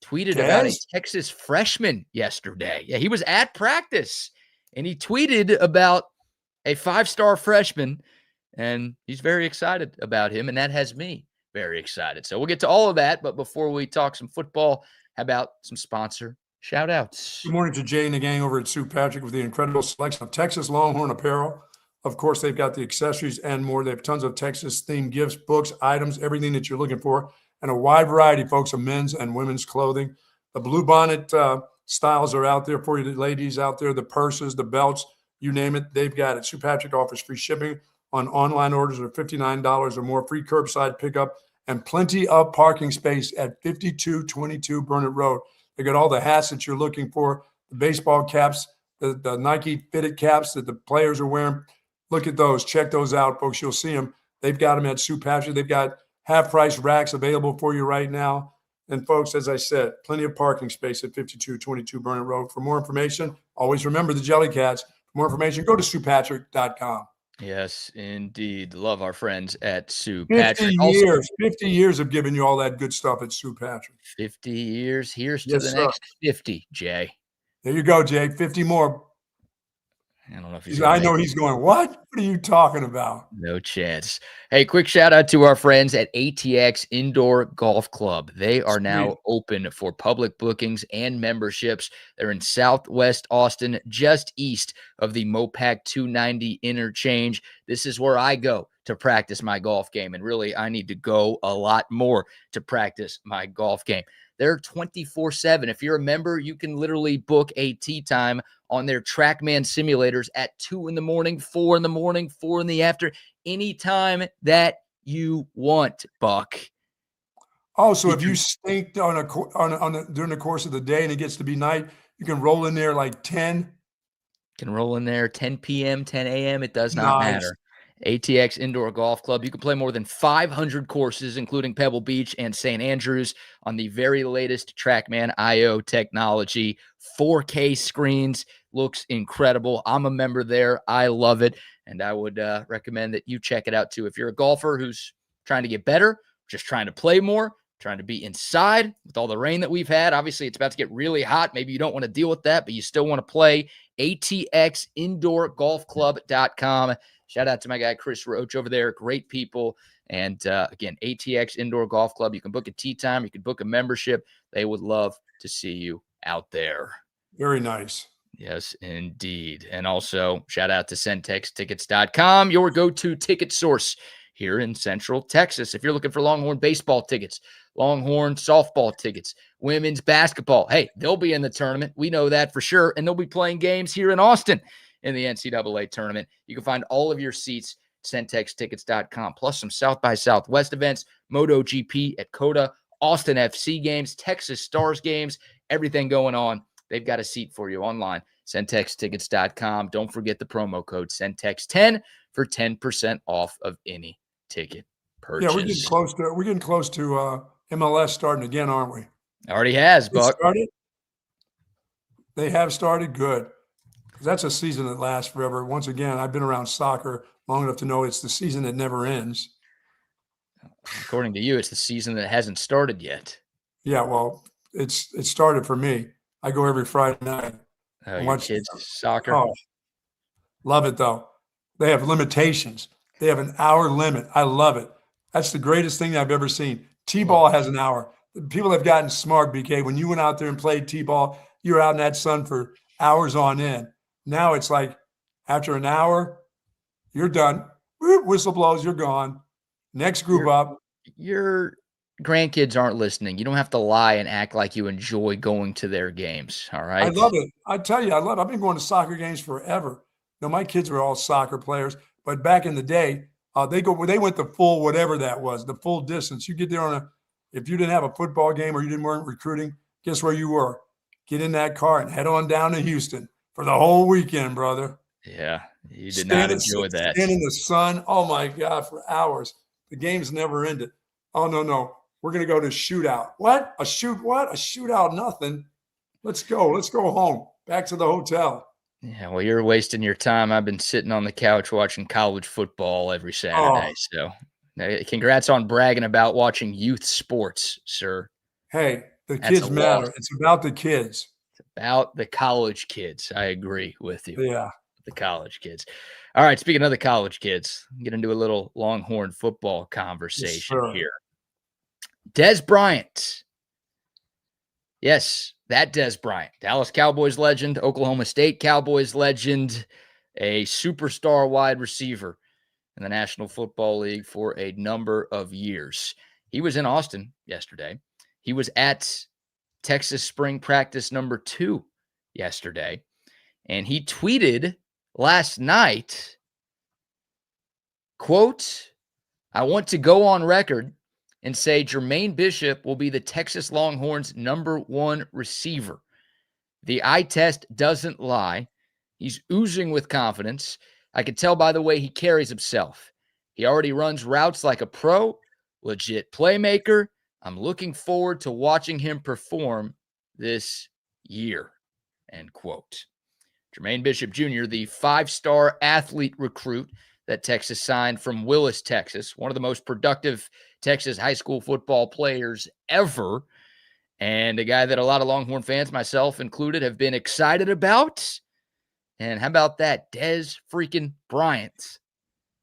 [SPEAKER 1] tweeted about a Texas freshman yesterday. Yeah, he was at practice, and he tweeted about a 5-star freshman, and he's very excited about him, and that has me very excited. So we'll get to all of that, but before we talk some football, how about some sponsor shout-outs?
[SPEAKER 2] Good morning to Jay and the gang over at Sioux Patrick with the incredible selection of Texas Longhorn apparel. Of course, they've got the accessories and more. They have tons of Texas-themed gifts, books, items, everything that you're looking for, and a wide variety, folks, of men's and women's clothing. The blue bonnet styles are out there for you, the ladies out there, the purses, the belts, you name it, they've got it. Sioux Patrick offers free shipping on online orders of $59 or more, free curbside pickup, and plenty of parking space at 5222 Burnett Road. They got all the hats that you're looking for, the baseball caps, the Nike fitted caps that the players are wearing. Look at those. Check those out, folks. You'll see them. They've got them at Sioux Patrick. They've got half-price racks available for you right now. And, folks, as I said, plenty of parking space at 5222 Burnett Road. For more information, always remember the Jellycats. For more information, go to SiouxPatrick.com.
[SPEAKER 1] Yes, indeed. Love our friends at Sioux Patrick.
[SPEAKER 2] 50 years of giving you all that good stuff at Sioux Patrick.
[SPEAKER 1] 50 years. Here's to the next 50, Jay.
[SPEAKER 2] There you go, Jay. 50 more.
[SPEAKER 1] I don't know if he's
[SPEAKER 2] he's going, what? What are you talking about?
[SPEAKER 1] No chance. Hey, quick shout out to our friends at ATX Indoor Golf Club. They are now open for public bookings and memberships. They're in Southwest Austin, just east of the Mopac 290 interchange. This is where I go to practice my golf game. And really, I need to go a lot more to practice my golf game. They're 24/7. If you're a member, you can literally book a tee time on their TrackMan simulators at 2 in the morning, 4 in the morning, 4 in the afternoon, anytime that you want, Buck.
[SPEAKER 2] Oh, so if you stink during the course of the day and it gets to be night, you can roll in there like 10?
[SPEAKER 1] Can roll in there 10 p.m., 10 a.m. It does not matter. ATX Indoor Golf Club. You can play more than 500 courses, including Pebble Beach and St. Andrews, on the very latest TrackMan IO technology. 4K screens. Looks incredible. I'm a member there. I love it. And I would recommend that you check it out too. If you're a golfer who's trying to get better, just trying to play more, trying to be inside with all the rain that we've had. Obviously, it's about to get really hot. Maybe you don't want to deal with that, but you still want to play. ATXIndoorGolfClub.com. Shout out to my guy, Chris Roach over there. Great people. And again, ATX Indoor Golf Club. You can book a tee time. You can book a membership. They would love to see you out there.
[SPEAKER 2] Very nice.
[SPEAKER 1] Yes, indeed. And also, shout out to CentexTickets.com, your go-to ticket source here in Central Texas. If you're looking for Longhorn baseball tickets, Longhorn softball tickets, women's basketball, hey, they'll be in the tournament. We know that for sure. And they'll be playing games here in Austin in the NCAA tournament. You can find all of your seats at CentexTickets.com, plus some South by Southwest events, MotoGP at COTA, Austin FC games, Texas Stars games, everything going on. They've got a seat for you online, CentexTickets.com. Don't forget the promo code CENTEX10 for 10% off of any ticket purchase.
[SPEAKER 2] Yeah, we're getting close to MLS starting again, aren't we?
[SPEAKER 1] Already has, Buck.
[SPEAKER 2] They have started. Good. That's a season that lasts forever. Once again, I've been around soccer long enough to know it's the season that never ends.
[SPEAKER 1] According to you, it's the season that hasn't started yet.
[SPEAKER 2] Yeah, well, it started for me. I go every Friday night.
[SPEAKER 1] Watch kids soccer.
[SPEAKER 2] Oh, love it, though. They have limitations. They have an hour limit. I love it. That's the greatest thing I've ever seen. T-ball has an hour. People have gotten smart, BK. When you went out there and played T-ball, you were out in that sun for hours on end. Now it's like after an hour, you're done. Whistle blows, you're gone. Next group up.
[SPEAKER 1] Your grandkids aren't listening. You don't have to lie and act like you enjoy going to their games, all right?
[SPEAKER 2] I love it. I tell you, I love it. I've been going to soccer games forever. No, my kids were all soccer players, but back in the day, they went the full whatever that was, the full distance. You get there if you didn't have a football game or you weren't recruiting, guess where you were? Get in that car and head on down to Houston for the whole weekend, brother.
[SPEAKER 1] Yeah, you did not enjoy that.
[SPEAKER 2] Stand in the sun, oh my God, for hours. The game's never ended. Oh, no. We're going to go to shootout. What? A shootout, nothing. Let's go. Let's go home. Back to the hotel.
[SPEAKER 1] Yeah, well, you're wasting your time. I've been sitting on the couch watching college football every Saturday. So congrats on bragging about watching youth sports, sir.
[SPEAKER 2] Hey, the kids matter. It's about the kids.
[SPEAKER 1] It's about the college kids. I agree with you.
[SPEAKER 2] Yeah.
[SPEAKER 1] The college kids. All right, speaking of the college kids, get into a little Longhorn football conversation here. Dez Bryant. Yes, that Dez Bryant. Dallas Cowboys legend, Oklahoma State Cowboys legend, a superstar wide receiver in the National Football League for a number of years. He was in Austin yesterday. He was at Texas spring practice number 2 yesterday. And he tweeted last night, quote, "I want to go on record and say Jermaine Bishop will be the Texas Longhorns' #1 receiver. The eye test doesn't lie. He's oozing with confidence. I can tell by the way he carries himself. He already runs routes like a pro, legit playmaker. I'm looking forward to watching him perform this year," end quote. Jermaine Bishop Jr., the 5-star athlete recruit that Texas signed from Willis, Texas, one of the most productive Texas high school football players ever, and a guy that a lot of Longhorn fans, myself included, have been excited about. And how about that? Dez freaking Bryant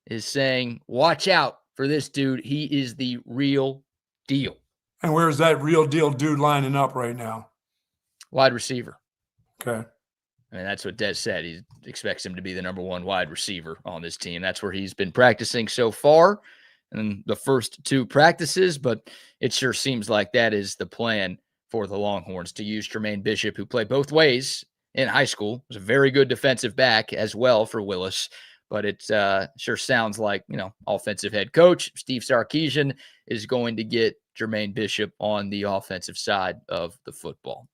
[SPEAKER 1] is saying, watch out for this dude. He is the real deal.
[SPEAKER 2] And where's that real deal dude lining up right now?
[SPEAKER 1] Wide receiver.
[SPEAKER 2] Okay.
[SPEAKER 1] I mean, that's what Dez said. He expects him to be the #1 wide receiver on this team. That's where he's been practicing so far in the first 2 practices, but it sure seems like that is the plan for the Longhorns, to use Jermaine Bishop, who played both ways in high school. Was a very good defensive back as well for Willis, but it sure sounds like, offensive head coach Steve Sarkisian is going to get Jermaine Bishop on the offensive side of the football.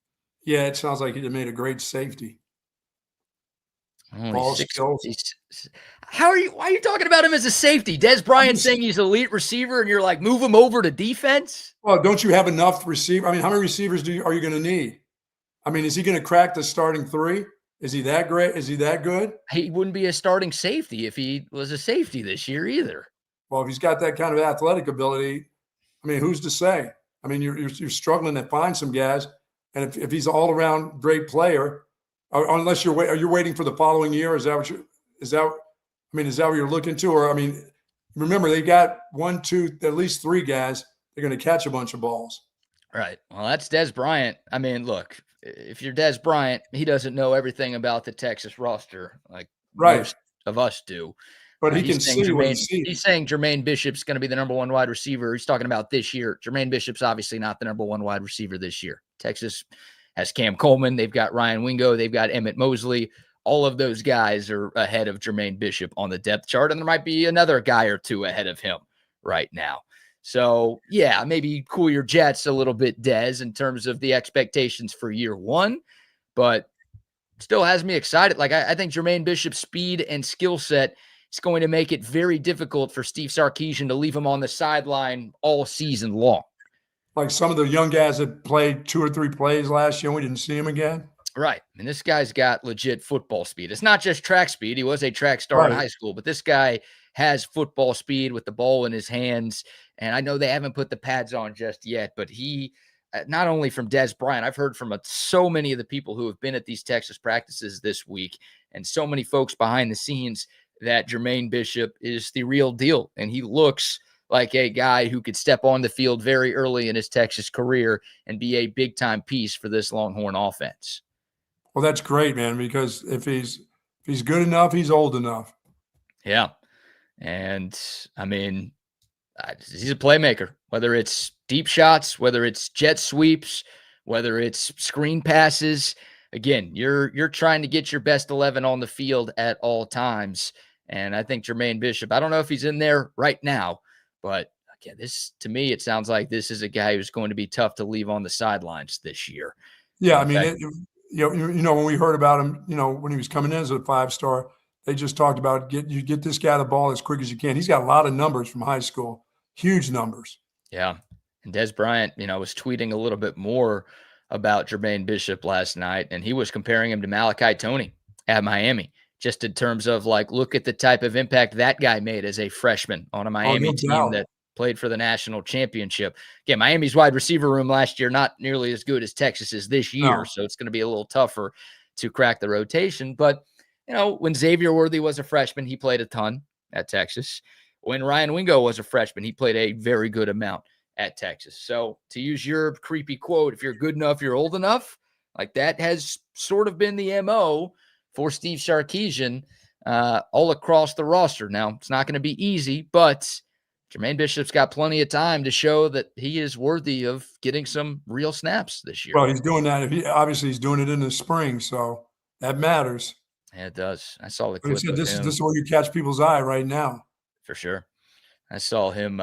[SPEAKER 2] Yeah, it sounds like he made a great safety. Ball skills.
[SPEAKER 1] Why are you talking about him as a safety? Dez Bryant saying he's an elite receiver, and you're like, move him over to defense?
[SPEAKER 2] Well, don't you have enough receiver? I mean, how many receivers are you going to need? I mean, is he going to crack the starting 3? Is he that great? Is he that good?
[SPEAKER 1] He wouldn't be a starting safety if he was a safety this year either.
[SPEAKER 2] Well, if he's got that kind of athletic ability, I mean, who's to say? I mean, you're struggling to find some guys, and if he's an all-around great player, unless are you waiting for the following year? Is that what you're looking to? Or, I mean, remember, they got 1, 2, at least 3 guys. They're going to catch a bunch of balls.
[SPEAKER 1] Right. Well, that's Dez Bryant. I mean, look, if you're Dez Bryant, he doesn't know everything about the Texas roster like most of us do.
[SPEAKER 2] But he can see what he sees.
[SPEAKER 1] He's saying Jermaine Bishop's going to be the #1 wide receiver. He's talking about this year. Jermaine Bishop's obviously not the #1 wide receiver this year. Texas has Cam Coleman. They've got Ryan Wingo. They've got Emmett Mosley. All of those guys are ahead of Jermaine Bishop on the depth chart, and there might be another guy or 2 ahead of him right now. So, yeah, maybe cool your jets a little bit, Dez, in terms of the expectations for year 1, but still has me excited. Like, I think Jermaine Bishop's speed and skill set is going to make it very difficult for Steve Sarkisian to leave him on the sideline all season long.
[SPEAKER 2] Like some of the young guys that played 2 or 3 plays last year, we didn't see him again.
[SPEAKER 1] Right. And this guy's got legit football speed. It's not just track speed. He was a track star in high school, but this guy has football speed with the ball in his hands. And I know they haven't put the pads on just yet, but he, not only from Dez Bryant, I've heard from so many of the people who have been at these Texas practices this week and so many folks behind the scenes that Jermaine Bishop is the real deal. And he looks like a guy who could step on the field very early in his Texas career and be a big-time piece for this Longhorn offense.
[SPEAKER 2] Well, that's great, man, because if he's good enough, he's old enough.
[SPEAKER 1] Yeah. And, I mean, he's a playmaker, whether it's deep shots, whether it's jet sweeps, whether it's screen passes. Again, you're trying to get your best 11 on the field at all times. And I think Jermaine Bishop, I don't know if he's in there right now, but again, to me, it sounds like this is a guy who's going to be tough to leave on the sidelines this year.
[SPEAKER 2] Yeah, I mean, when we heard about him, when he was coming in as a 5-star, they just talked about get this guy the ball as quick as you can. He's got a lot of numbers from high school. huge numbers.
[SPEAKER 1] Yeah. And Des Bryant, was tweeting a little bit more about Jermaine Bishop last night, and he was comparing him to Malachi Toney at Miami, just in terms of look at the type of impact that guy made as a freshman on a Miami team that played for the national championship. Again, Miami's wide receiver room last year, not nearly as good as Texas's this year, so it's going to be a little tougher to crack the rotation. But, when Xavier Worthy was a freshman, he played a ton at Texas. When Ryan Wingo was a freshman, he played a very good amount at Texas. So to use your creepy quote, if you're good enough, you're old enough, that has sort of been the MO for Steve Sarkisian all across the roster. Now, it's not going to be easy, but Jermaine Bishop's got plenty of time to show that he is worthy of getting some real snaps this year.
[SPEAKER 2] Well, he's doing that. Obviously, he's doing it in the spring, so that matters.
[SPEAKER 1] Yeah, it does. I saw the clip of
[SPEAKER 2] this
[SPEAKER 1] him.
[SPEAKER 2] is where you catch people's eye right now.
[SPEAKER 1] For sure. I saw him,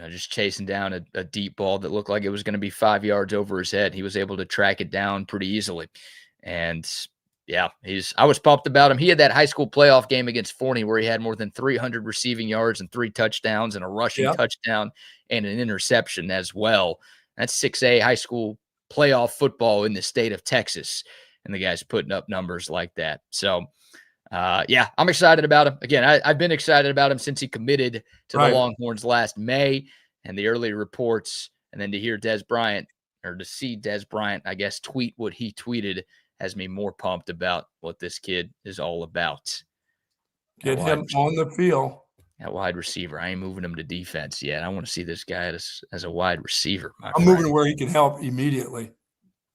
[SPEAKER 1] just chasing down a deep ball that looked like it was going to be 5 yards over his head. He was able to track it down pretty easily. And yeah, I was pumped about him. He had that high school playoff game against Forney where he had more than 300 receiving yards and 3 touchdowns and a rushing touchdown and an interception as well. That's 6A high school playoff football in the state of Texas. And the guy's putting up numbers like that. So, I'm excited about him. Again, I've been excited about him since he committed to the Longhorns last May, and the early reports, and then to hear Des Bryant, or to see Des Bryant, I guess, tweet what he tweeted has me more pumped about what this kid is all about.
[SPEAKER 2] Get him on the field.
[SPEAKER 1] At wide receiver. I ain't moving him to defense yet. I want to see this guy as a wide receiver.
[SPEAKER 2] I'm moving where he can help immediately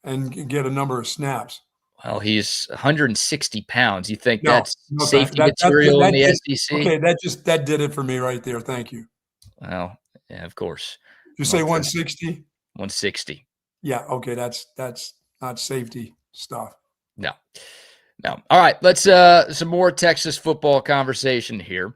[SPEAKER 2] and get a number of snaps.
[SPEAKER 1] Well, he's 160 pounds. You think that's safety material in the SEC?
[SPEAKER 2] Okay, that did it for me right there. Thank you.
[SPEAKER 1] Well, yeah, of course.
[SPEAKER 2] You say 160?
[SPEAKER 1] 160.
[SPEAKER 2] Yeah, okay, that's not safety stuff.
[SPEAKER 1] No. All right, let's some more Texas football conversation here.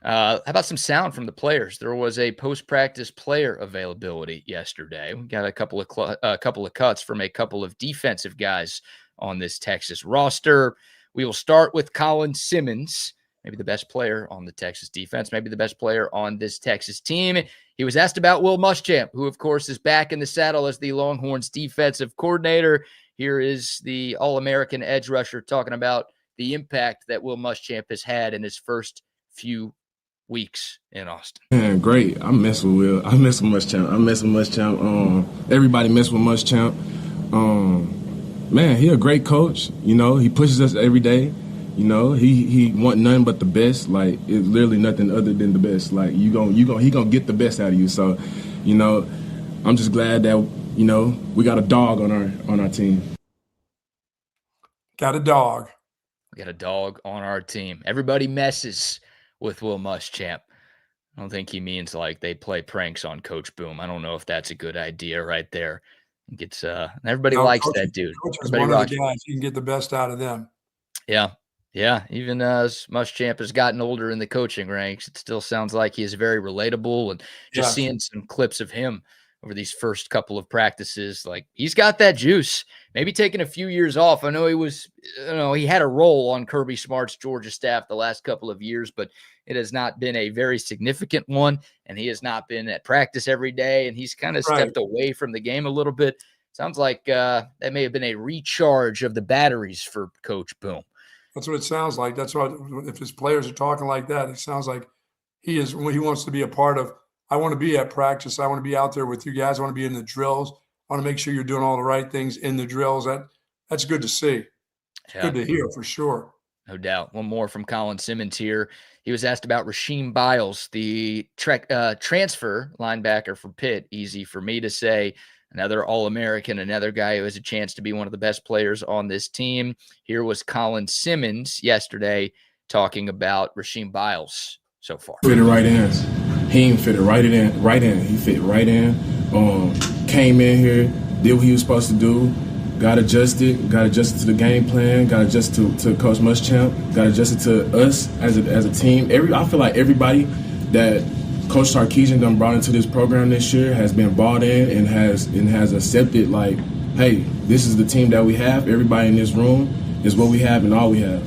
[SPEAKER 1] How about some sound from the players? There was a post-practice player availability yesterday. We got a couple of cuts from a couple of defensive guys on this Texas roster. We will start with Colin Simmons, maybe the best player on the Texas defense, maybe the best player on this Texas team. He was asked about Will Muschamp, who, of course, is back in the saddle as the Longhorns defensive coordinator. Here is the All-American edge rusher talking about the impact that Will Muschamp has had in his first few weeks in Austin.
[SPEAKER 4] Man, great. I mess with Will. I mess with Muschamp. Everybody mess with Muschamp. Man, he a great coach. He pushes us every day. He want nothing but the best. It's literally nothing other than the best. He gonna get the best out of you. So, I'm just glad that we got a dog on our team.
[SPEAKER 2] Got a dog.
[SPEAKER 1] We got a dog on our team. Everybody messes with Will Muschamp. I don't think he means they play pranks on Coach Boom. I don't know if that's a good idea right there. Gets everybody likes that dude.
[SPEAKER 2] Coach is one of the guys. You can get the best out of them.
[SPEAKER 1] Yeah. Even as Muschamp has gotten older in the coaching ranks, it still sounds like he is very relatable. And just seeing some clips of him over these first couple of practices, he's got that juice. Maybe taking a few years off. I know he had a role on Kirby Smart's Georgia staff the last couple of years, but it has not been a very significant one, and he has not been at practice every day, and he's kind of stepped away from the game a little bit. Sounds like that may have been a recharge of the batteries for Coach Boom.
[SPEAKER 2] That's what it sounds like. That's what, if his players are talking like that, it sounds like he wants to be a part of. I want to be at practice. I want to be out there with you guys. I want to be in the drills. I want to make sure you're doing all the right things in the drills. That's good to see. It's good to hear for sure.
[SPEAKER 1] No doubt. One more from Colin Simmons here. He was asked about Rasheem Biles, the transfer linebacker for Pitt. Easy for me to say. Another All-American, another guy who has a chance to be one of the best players on this team. Here was Colin Simmons yesterday talking about Rasheem Biles so far.
[SPEAKER 4] Fit it right in. He ain't fit it right in. He fit right in. Came in here, did what he was supposed to do. Got adjusted to the game plan, got adjusted to Coach Muschamp, got adjusted to us as a team. I feel like everybody that Coach Sarkisian done brought into this program this year has been bought in and has accepted, hey, this is the team that we have. Everybody in this room is what we have and all we have.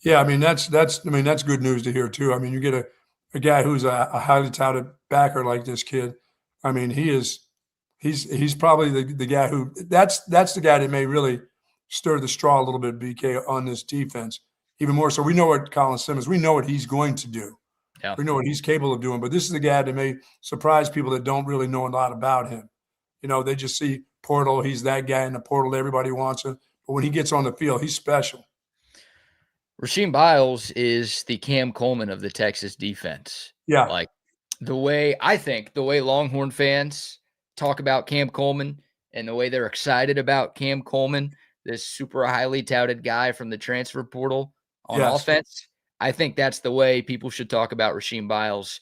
[SPEAKER 2] Yeah, that's good news to hear too. You get a guy who's a highly touted backer like this kid. I mean, he's probably the guy who that's the guy that may really stir the straw a little bit, BK, on this defense. Even more so, we know what Colin Simmons, we know what he's going to do.
[SPEAKER 1] Yeah.
[SPEAKER 2] We know what he's capable of doing, but this is the guy that may surprise people that don't really know a lot about him. You know, they just see portal. He's that guy in the portal. Everybody wants him. But when he gets on the field, he's special.
[SPEAKER 1] Rasheem Biles is the Cam Coleman of the Texas defense.
[SPEAKER 2] Yeah.
[SPEAKER 1] Like the way Longhorn fans talk about Cam Coleman and the way they're excited about Cam Coleman, this super highly touted guy from the transfer portal on offense, I think that's the way people should talk about Rasheem Biles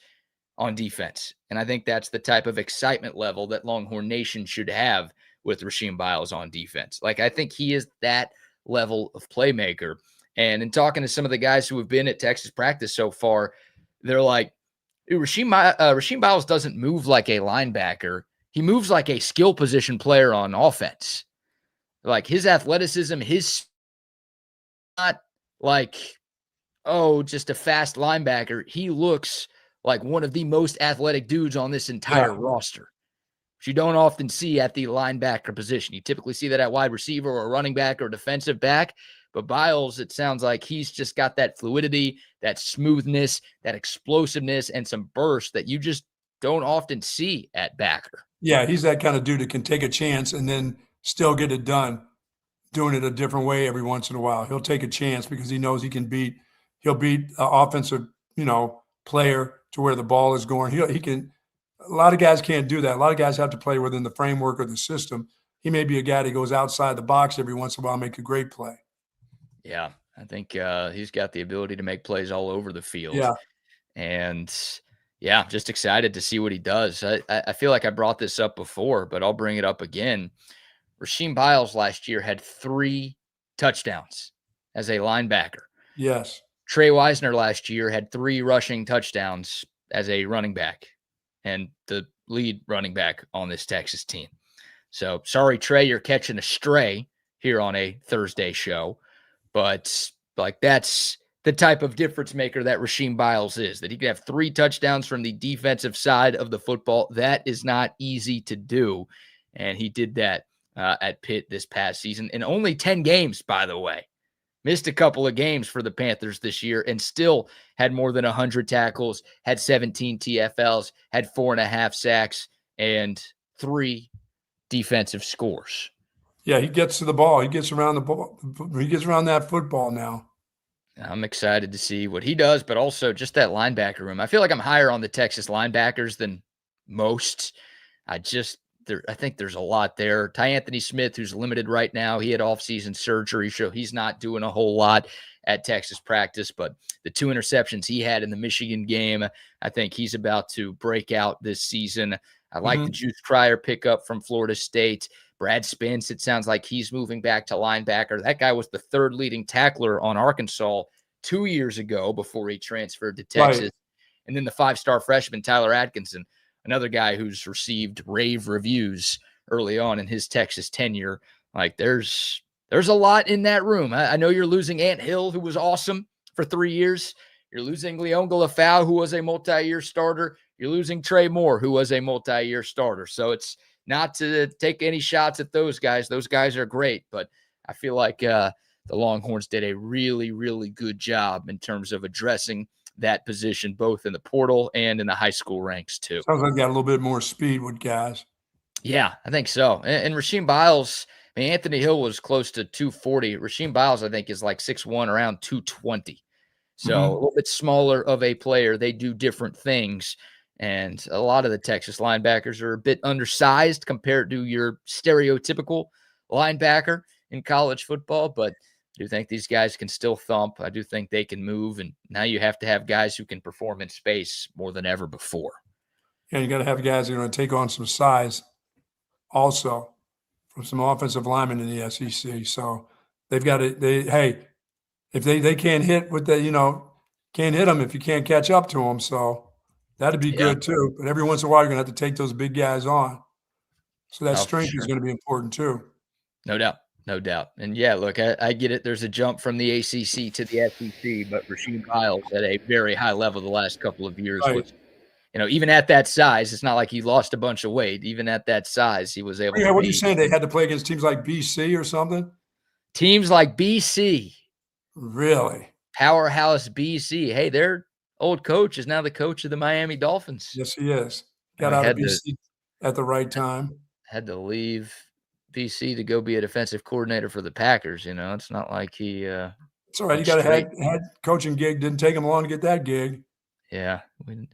[SPEAKER 1] on defense. And I think that's the type of excitement level that Longhorn Nation should have with Rasheem Biles on defense. Like, I think he is that level of playmaker. And in talking to some of the guys who have been at Texas practice so far, they're like, Rasheem Biles doesn't move like a linebacker. He moves like a skill position player on offense. Like, his athleticism, his not like, oh, just a fast linebacker. He looks like one of the most athletic dudes on this entire roster, which you don't often see at the linebacker position. You typically see that at wide receiver or running back or defensive back. But Biles, it sounds like he's just got that fluidity, that smoothness, that explosiveness, and some burst that you just don't often see at backer.
[SPEAKER 2] Yeah, he's that kind of dude that can take a chance and then still get it done, doing it a different way every once in a while. He'll take a chance because he knows he'll beat an offensive, player to where the ball is going. He can. A lot of guys can't do that. A lot of guys have to play within the framework of the system. He may be a guy that goes outside the box every once in a while and make a great play.
[SPEAKER 1] Yeah, I think he's got the ability to make plays all over the field.
[SPEAKER 2] Yeah.
[SPEAKER 1] And, yeah, just excited to see what he does. I feel like I brought this up before, but I'll bring it up again. Rasheem Biles last year had 3 touchdowns as a linebacker.
[SPEAKER 2] Yes.
[SPEAKER 1] Trey Wisner last year had 3 rushing touchdowns as a running back and the lead running back on this Texas team. So, sorry, Trey, you're catching a stray here on a Thursday show. But, like, that's the type of difference maker that Rasheem Biles is, that he can have 3 touchdowns from the defensive side of the football. That is not easy to do. And he did that at Pitt this past season in only 10 games, by the way. Missed a couple of games for the Panthers this year and still had more than 100 tackles, had 17 TFLs, had 4.5 sacks, and 3 defensive scores.
[SPEAKER 2] Yeah, he gets to the ball. He gets around the ball. He gets around that football now.
[SPEAKER 1] I'm excited to see what he does, but also just that linebacker room. I feel like I'm higher on the Texas linebackers than most. I think there's a lot there. Ty Anthony Smith, who's limited right now, he had offseason surgery, so he's not doing a whole lot at Texas practice. But the 2 interceptions he had in the Michigan game, I think he's about to break out this season. I like the Juice Cryer pickup from Florida State. Brad Spence, it sounds like he's moving back to linebacker. That guy was the 3rd leading tackler on Arkansas 2 years ago before he transferred to Texas. Right. And then the 5-star freshman, Tyler Atkinson, another guy who's received rave reviews early on in his Texas tenure. Like, there's a lot in that room. I know you're losing Ant Hill, who was awesome for 3 years. You're losing Leon Galafau, who was a multi-year starter. You're losing Trey Moore, who was a multi-year starter. So it's not to take any shots at those guys. Those guys are great, but I feel like the Longhorns did a really, really good job in terms of addressing that position, both in the portal and in the high school ranks too.
[SPEAKER 2] Sounds like got a little bit more speed with guys.
[SPEAKER 1] Yeah, I think so. And Rasheem Biles, I mean, Anthony Hill was close to 240. Rasheem Biles, I think, is like 6'1", around 220. So a little bit smaller of a player. They do different things. And a lot of the Texas linebackers are a bit undersized compared to your stereotypical linebacker in college football. But I do think these guys can still thump. I do think they can move. And now you have to have guys who can perform in space more than ever before.
[SPEAKER 2] Yeah, you got to have guys that are going to take on some size also from some offensive linemen in the SEC. So they've got to, if they can't hit with the, can't hit them if you can't catch up to them. So that'd be good too. But every once in a while, you're going to have to take those big guys on. So that strength is going to be important too.
[SPEAKER 1] No doubt. No doubt. And yeah, look, I get it. There's a jump from the ACC to the SEC, but Rasheed Miles at a very high level the last couple of years
[SPEAKER 2] Right.
[SPEAKER 1] was, even at that size, it's not like he lost a bunch of weight. Even at that size, he was able to
[SPEAKER 2] What are you
[SPEAKER 1] be.
[SPEAKER 2] saying? They had to play against teams like BC or something?
[SPEAKER 1] Teams like BC.
[SPEAKER 2] Really?
[SPEAKER 1] Powerhouse BC. Hey, their old coach is now the coach of the Miami Dolphins.
[SPEAKER 2] Yes, he is. Got out of BC at the right time.
[SPEAKER 1] Had to leave BC to go be a defensive coordinator for the Packers. It's not like he.
[SPEAKER 2] It's all right. You got a head coaching gig. Didn't take him long to get that gig.
[SPEAKER 1] Yeah,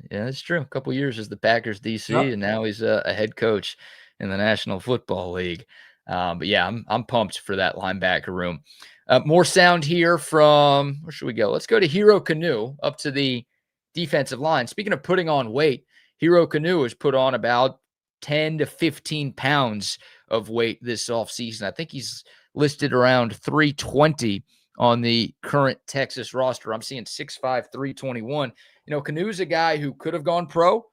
[SPEAKER 1] it's true. A couple years as the Packers DC,
[SPEAKER 2] Yep.
[SPEAKER 1] and now he's a head coach in the National Football League. But yeah, I'm pumped for that linebacker room. More sound here from, where should we go? Let's go to Hero Canoe up to the defensive line. Speaking of putting on weight, Hero Canoe has put on about 10 to 15 pounds of weight this offseason. I think he's listed around 320 on the current Texas roster. I'm seeing 6'5", 321. Canoe's a guy who could have gone pro.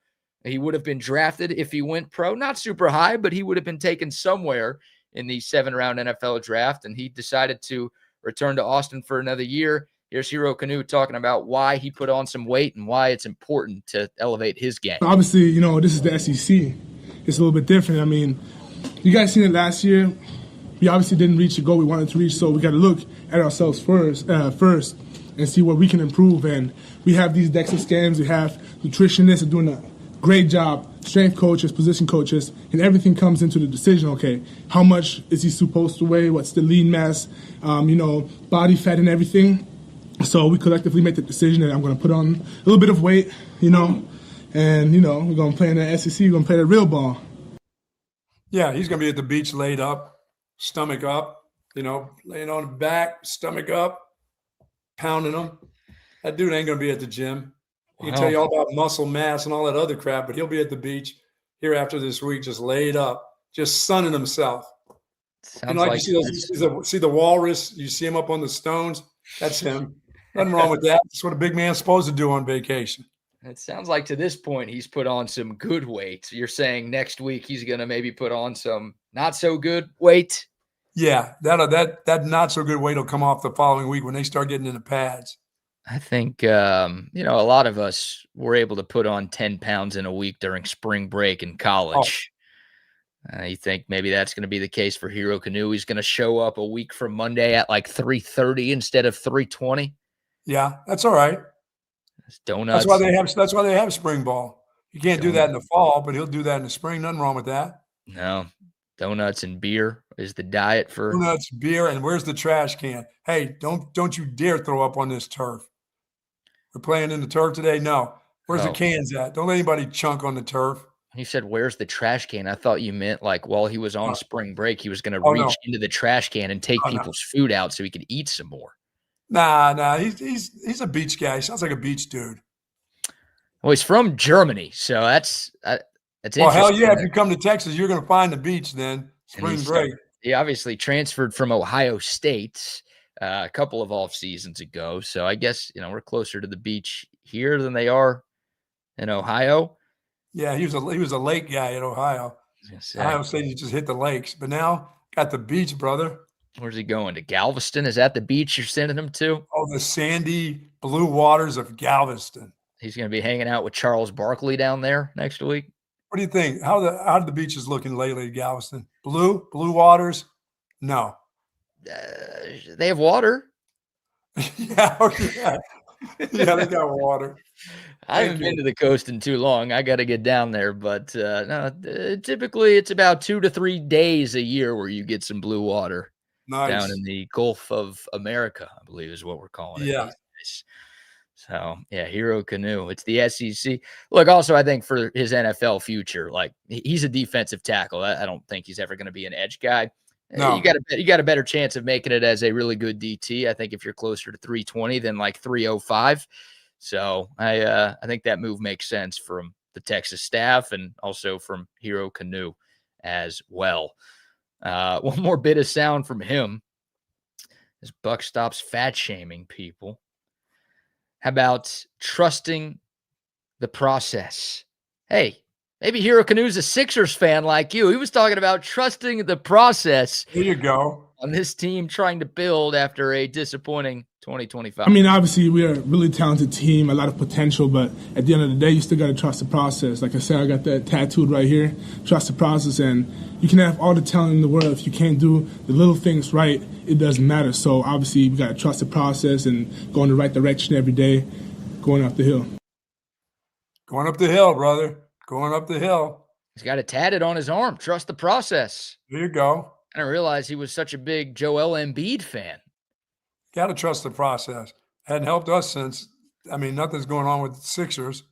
[SPEAKER 1] He would have been drafted if he went pro. Not super high, but he would have been taken somewhere in the 7-round NFL draft, and he decided to return to Austin for another year. Here's Hero Canoe talking about why he put on some weight and why it's important to elevate his game.
[SPEAKER 5] Obviously, this is the SEC. It's a little bit different. I mean, you guys seen it last year. We obviously didn't reach the goal we wanted to reach, so we got to look at ourselves first and see what we can improve. And we have these DEXA scans. We have nutritionists are doing a great job, strength coaches, position coaches, and everything comes into the decision. Okay, how much is he supposed to weigh? What's the lean mass? Body fat and everything. So we collectively make the decision that I'm going to put on a little bit of weight, and we're going to play in the SEC. We're going to play the real ball.
[SPEAKER 2] Yeah, he's going to be at the beach laid up, stomach up, laying on the back, stomach up, pounding them. That dude ain't going to be at the gym. He can tell you all about muscle mass and all that other crap, but he'll be at the beach here after this week, just laid up, just sunning himself. You see the walrus, you see him up on the stones. That's him. Nothing wrong with that. That's what a big man's supposed to do on vacation.
[SPEAKER 1] It sounds like to this point he's put on some good weight. You're saying next week he's going to maybe put on some not so good weight?
[SPEAKER 2] Yeah, that not so good weight will come off the following week when they start getting into pads.
[SPEAKER 1] I think, a lot of us were able to put on 10 pounds in a week during spring break in college. You think maybe that's going to be the case for Hero Canoe? He's going to show up a week from Monday at like 330 instead of 320?
[SPEAKER 2] Yeah, that's all right.
[SPEAKER 1] Donuts.
[SPEAKER 2] That's why they have spring ball. You can't do that in the fall, but he'll do that in the spring. Nothing wrong with that.
[SPEAKER 1] No. Donuts and beer is the diet for
[SPEAKER 2] donuts, beer, and where's the trash can? Hey, don't you dare throw up on this turf. We're playing in the turf today? No. Where's the cans at? Don't let anybody chunk on the turf.
[SPEAKER 1] He said, where's the trash can? I thought you meant like while he was on spring break, he was going to reach into the trash can and take people's food out so he could eat some more.
[SPEAKER 2] Nah. He's a beach guy. He sounds like a beach dude.
[SPEAKER 1] Well, he's from Germany, so that's interesting.
[SPEAKER 2] Well, hell yeah. If you come to Texas, you're going to find the beach then. Spring break.
[SPEAKER 1] He obviously transferred from Ohio State a couple of off seasons ago. So I guess, we're closer to the beach here than they are in Ohio.
[SPEAKER 2] Yeah, he was a lake guy at Ohio. Ohio State, you just hit the lakes. But now got the beach, brother.
[SPEAKER 1] Where's he going? To Galveston? Is that the beach you're sending him to?
[SPEAKER 2] Oh, the sandy blue waters of Galveston.
[SPEAKER 1] He's going to be hanging out with Charles Barkley down there next week.
[SPEAKER 2] What do you think? How the beaches looking lately at Galveston? Blue waters? No.
[SPEAKER 1] They have water.
[SPEAKER 2] Yeah, they got water.
[SPEAKER 1] I haven't been to the coast in too long. I got to get down there, but no. Typically, it's about 2 to 3 days a year where you get some blue water.
[SPEAKER 2] Nice.
[SPEAKER 1] Down in the Gulf of America, I believe is what we're calling it.
[SPEAKER 2] Yeah.
[SPEAKER 1] So, yeah, Hero Canoe. It's the SEC. Look, also, I think for his NFL future, like he's a defensive tackle. I don't think he's ever going to be an edge guy. No. You got a better chance of making it as a really good DT. I think if you're closer to 320 than like 305. So I think that move makes sense from the Texas staff and also from Hero Canoe as well. One more bit of sound from him as Buck stops fat shaming people. How about trusting the process? Hey, maybe Hero Canoe's a Sixers fan like you. He was talking about trusting the process.
[SPEAKER 2] There you go.
[SPEAKER 1] on this team trying to build after a disappointing 2025?
[SPEAKER 5] I mean, obviously, we are a really talented team, a lot of potential, but at the end of the day, you still got to trust the process. Like I said, I got that tattooed right here, trust the process, and you can have all the talent in the world. If you can't do the little things right, it doesn't matter. So obviously, we got to trust the process and go in the right direction every day, going up the hill.
[SPEAKER 2] Going up the hill, brother. Going up the hill.
[SPEAKER 1] He's got it tatted on his arm. Trust the process.
[SPEAKER 2] There you go.
[SPEAKER 1] I didn't realize he was such a big Joel Embiid fan.
[SPEAKER 2] Got to trust the process. Hadn't helped us since. I mean, nothing's going on with the Sixers.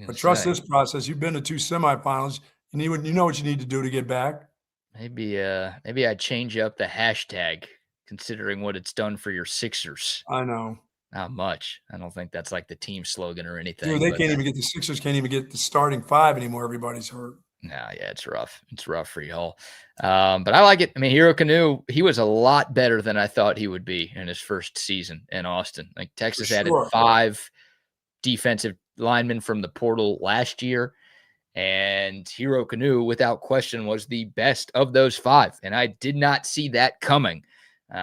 [SPEAKER 2] But trust this process. You've been to 2 semifinals. You know what you need to do to get back.
[SPEAKER 1] Maybe I'd change up the hashtag considering what it's done for your Sixers.
[SPEAKER 2] I know.
[SPEAKER 1] Not much. I don't think that's like the team slogan or anything.
[SPEAKER 2] Dude, the Sixers can't even get the starting 5 anymore. Everybody's hurt.
[SPEAKER 1] Nah, yeah, it's rough. It's rough for y'all. But I like it. I mean, Hero Canoe, he was a lot better than I thought he would be in his first season in Austin. Like Texas added 5 defensive linemen from the portal last year. And Hero Canoe, without question, was the best of those 5. And I did not see that coming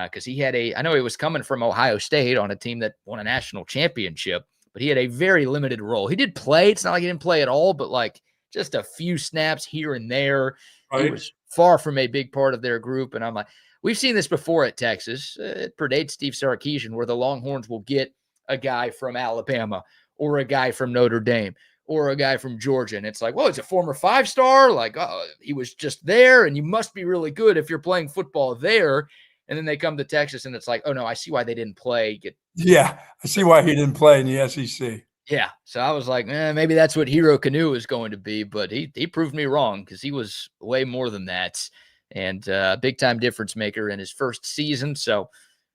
[SPEAKER 1] because he had I know he was coming from Ohio State on a team that won a national championship, but he had a very limited role. He did play. It's not like he didn't play at all, but like just a few snaps here and there. Right. He was far from a big part of their group. And I'm like, we've seen this before at Texas. It predates Steve Sarkisian, where the Longhorns will get a guy from Alabama or a guy from Notre Dame or a guy from Georgia. And it's like, well, he's a former 5-star. Like, oh, he was just there, and you must be really good if you're playing football there. And then they come to Texas, and it's like, oh, no, I see why they didn't play.
[SPEAKER 2] Yeah, I see why he didn't play in the SEC.
[SPEAKER 1] Yeah, so I was like, maybe that's what Hero Canoe is going to be, but he proved me wrong because he was way more than that, and big-time difference maker in his first season. So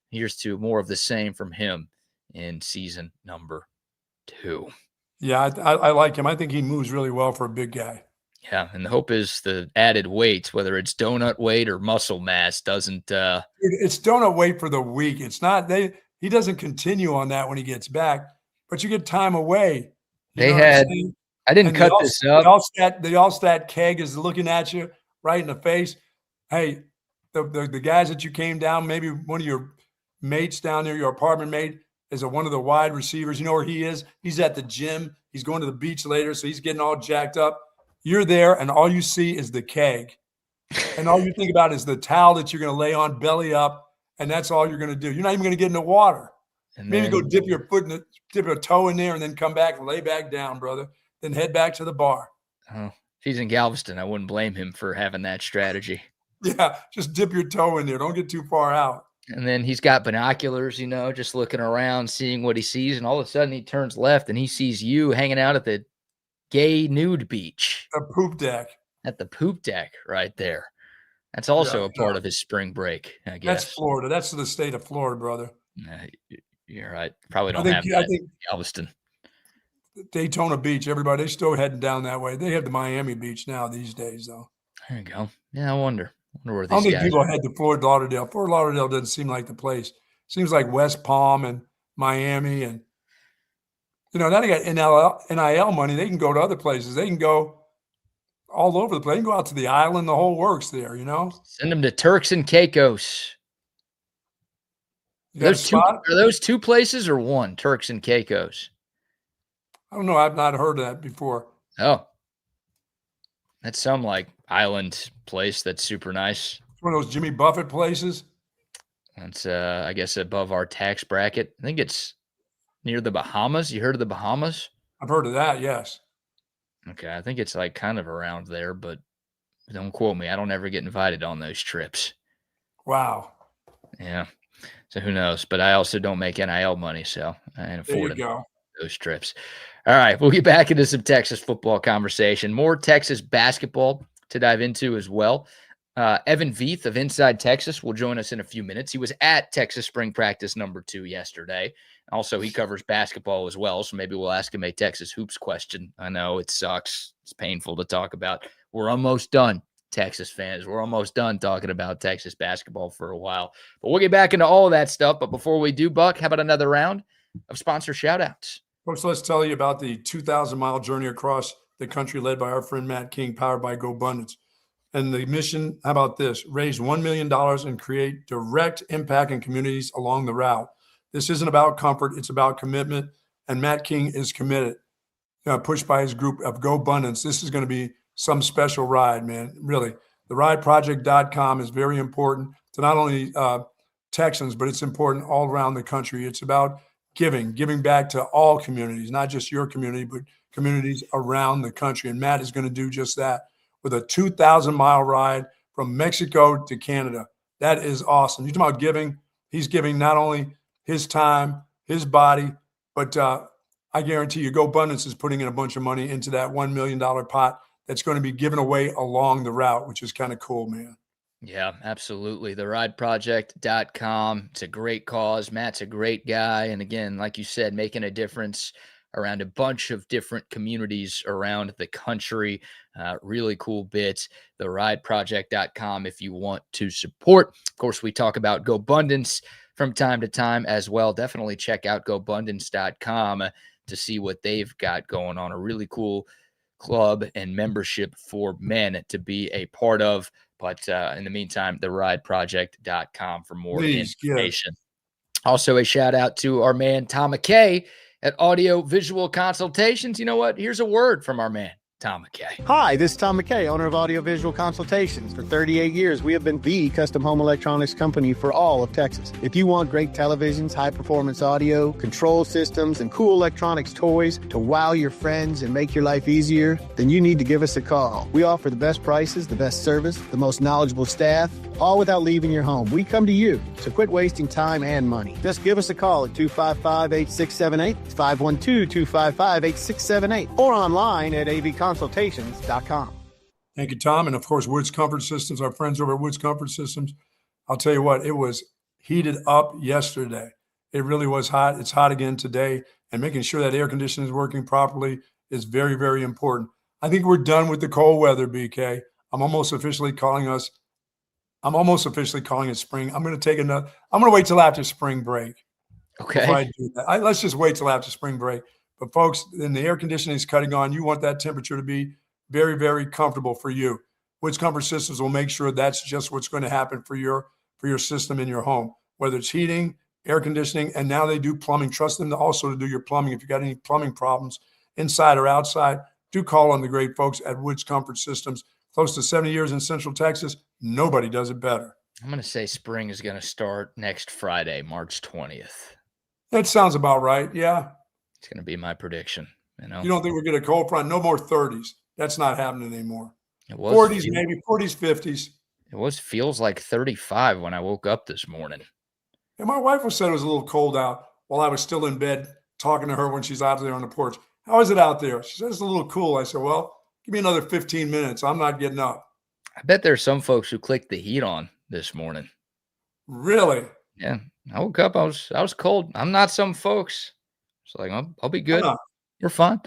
[SPEAKER 1] here's to more of the same from him in season number 2.
[SPEAKER 2] Yeah, I like him. I think he moves really well for a big guy.
[SPEAKER 1] Yeah, and the hope is the added weight, whether it's donut weight or muscle mass, doesn't
[SPEAKER 2] it's donut weight for the week. It's not he doesn't continue on that when he gets back, but you get time away.
[SPEAKER 1] I didn't cut this up.
[SPEAKER 2] The Altstadt keg is looking at you right in the face. Hey, the guys that you came down, maybe one of your mates down there, your apartment mate, is one of the wide receivers. You know where he is? He's at the gym. He's going to the beach later, so he's getting all jacked up. You're there, and all you see is the keg. And all you think about is the towel that you're going to lay on belly up, and that's all you're going to do. You're not even going to get in the water. And maybe go dip your toe in there and then come back and lay back down, brother. Then head back to the bar.
[SPEAKER 1] Oh, if he's in Galveston, I wouldn't blame him for having that strategy.
[SPEAKER 2] Yeah, just dip your toe in there. Don't get too far out.
[SPEAKER 1] And then he's got binoculars, just looking around, seeing what he sees. And all of a sudden he turns left and he sees you hanging out at the gay nude beach.
[SPEAKER 2] The poop deck.
[SPEAKER 1] At the poop deck right there. That's also a part of his spring break, I guess.
[SPEAKER 2] That's Florida. That's the state of Florida, brother.
[SPEAKER 1] You're right. Probably don't have that in Galveston.
[SPEAKER 2] Daytona Beach, everybody, they're still heading down that way. They have the Miami Beach now these days, though.
[SPEAKER 1] There you go. Yeah, I wonder where these guys
[SPEAKER 2] I don't think people head to Fort Lauderdale. Fort Lauderdale doesn't seem like the place. Seems like West Palm and Miami. And, now they got NIL money. They can go to other places. They can go all over the place. They can go out to the island. The whole works there,
[SPEAKER 1] Send them to Turks and Caicos. Are those 2 places or one, Turks and Caicos?
[SPEAKER 2] I don't know. I've not heard of that before.
[SPEAKER 1] Oh. That's some island place that's super nice.
[SPEAKER 2] It's one of those Jimmy Buffett places.
[SPEAKER 1] That's I guess above our tax bracket. I think it's near the Bahamas. You heard of the Bahamas?
[SPEAKER 2] I've heard of that, yes.
[SPEAKER 1] Okay, I think it's kind of around there, but don't quote me. I don't ever get invited on those trips.
[SPEAKER 2] Wow.
[SPEAKER 1] Yeah. So who knows? But I also don't make NIL money, so I ain't affording those trips. All right, we'll get back into some Texas football conversation. More Texas basketball to dive into as well. Evan Veith of Inside Texas will join us in a few minutes. He was at Texas Spring Practice number 2 yesterday. Also, he covers basketball as well, so maybe we'll ask him a Texas hoops question. I know it sucks. It's painful to talk about. We're almost done, Texas fans. We're almost done talking about Texas basketball for a while. But we'll get back into all of that stuff. But before we do, Buck, how about another round of sponsor shout-outs?
[SPEAKER 2] Folks, let's tell you about the 2,000-mile journey across the country led by our friend Matt King, powered by Gobundance. And the mission, how about this? Raise $1 million and create direct impact in communities along the route. This isn't about comfort. It's about commitment. And Matt King is committed, pushed by his group of Gobundance. This is going to be some special ride, man. Really. The rideproject.com is very important to not only Texans, but it's important all around the country. It's about giving back to all communities, not just your community, but communities around the country. And Matt is going to do just that with a 2,000-mile ride from Mexico to Canada. That is awesome. You're talking about giving. He's giving not only his time, his body, but I guarantee you Gobundance is putting in a bunch of money into that $1 million pot that's going to be given away along the route, which is kind of cool, man.
[SPEAKER 1] Yeah, absolutely. The rideproject.com. It's a great cause. Matt's a great guy. And again, like you said, making a difference around a bunch of different communities around the country. Really cool bits. The rideproject.com if you want to support. Of course, we talk about Gobundance from time to time as well. Definitely check out Gobundance.com to see what they've got going on. A really cool club and membership for men to be a part of. But in the meantime, the rideproject.com for more information. Also, a shout out to our man, Tom McKay at Audio Visual Consultations. You know what? Here's a word from our man, Tom McKay.
[SPEAKER 6] Hi, this is Tom McKay, owner of Audio Visual Consultations. For 38 years, we have been the custom home electronics company for all of Texas. If you want great televisions, high-performance audio, control systems, and cool electronics toys to wow your friends and make your life easier, then you need to give us a call. We offer the best prices, the best service, the most knowledgeable staff, all without leaving your home. We come to you, so quit wasting time and money. Just give us a call at 255-8678, 512-255-8678, or online at avconsultations.com.
[SPEAKER 2] Thank you, Tom. And of course, Woods Comfort Systems, our friends over at Woods Comfort Systems. I'll tell you what, it was heated up yesterday. It really was hot. It's hot again today. And making sure that air conditioning is working properly is very, very important. I think we're done with the cold weather, BK. I'm almost officially calling it spring. I'm going to wait till after spring break.
[SPEAKER 1] Okay.
[SPEAKER 2] Before I do that. Let's just wait till after spring break. But folks, then the air conditioning is cutting on. You want that temperature to be very, very comfortable for you. Woods Comfort Systems will make sure that's just what's going to happen for your system in your home, whether it's heating, air conditioning, and now they do plumbing. Trust them to do your plumbing. If you got any plumbing problems inside or outside, do call on the great folks at Woods Comfort Systems. Close to 70 years in Central Texas. Nobody does it better.
[SPEAKER 1] I'm going to say spring is going to start next Friday, March 20th.
[SPEAKER 2] That sounds about right. Yeah.
[SPEAKER 1] It's going to be my prediction.
[SPEAKER 2] You don't think we're getting a cold front? No more 30s. That's not happening anymore.
[SPEAKER 1] It was
[SPEAKER 2] 40s, maybe 40s, 50s.
[SPEAKER 1] It feels like 35 when I woke up this morning.
[SPEAKER 2] And my wife said it was a little cold out while I was still in bed talking to her when she's out there on the porch. How is it out there? She said it's a little cool. I said, well, give me another 15 minutes. I'm not getting up.
[SPEAKER 1] I bet there's some folks who clicked the heat on this morning.
[SPEAKER 2] Really?
[SPEAKER 1] Yeah. I woke up. I was cold. I'm not some folks. It's like, I'll be good. You're fine.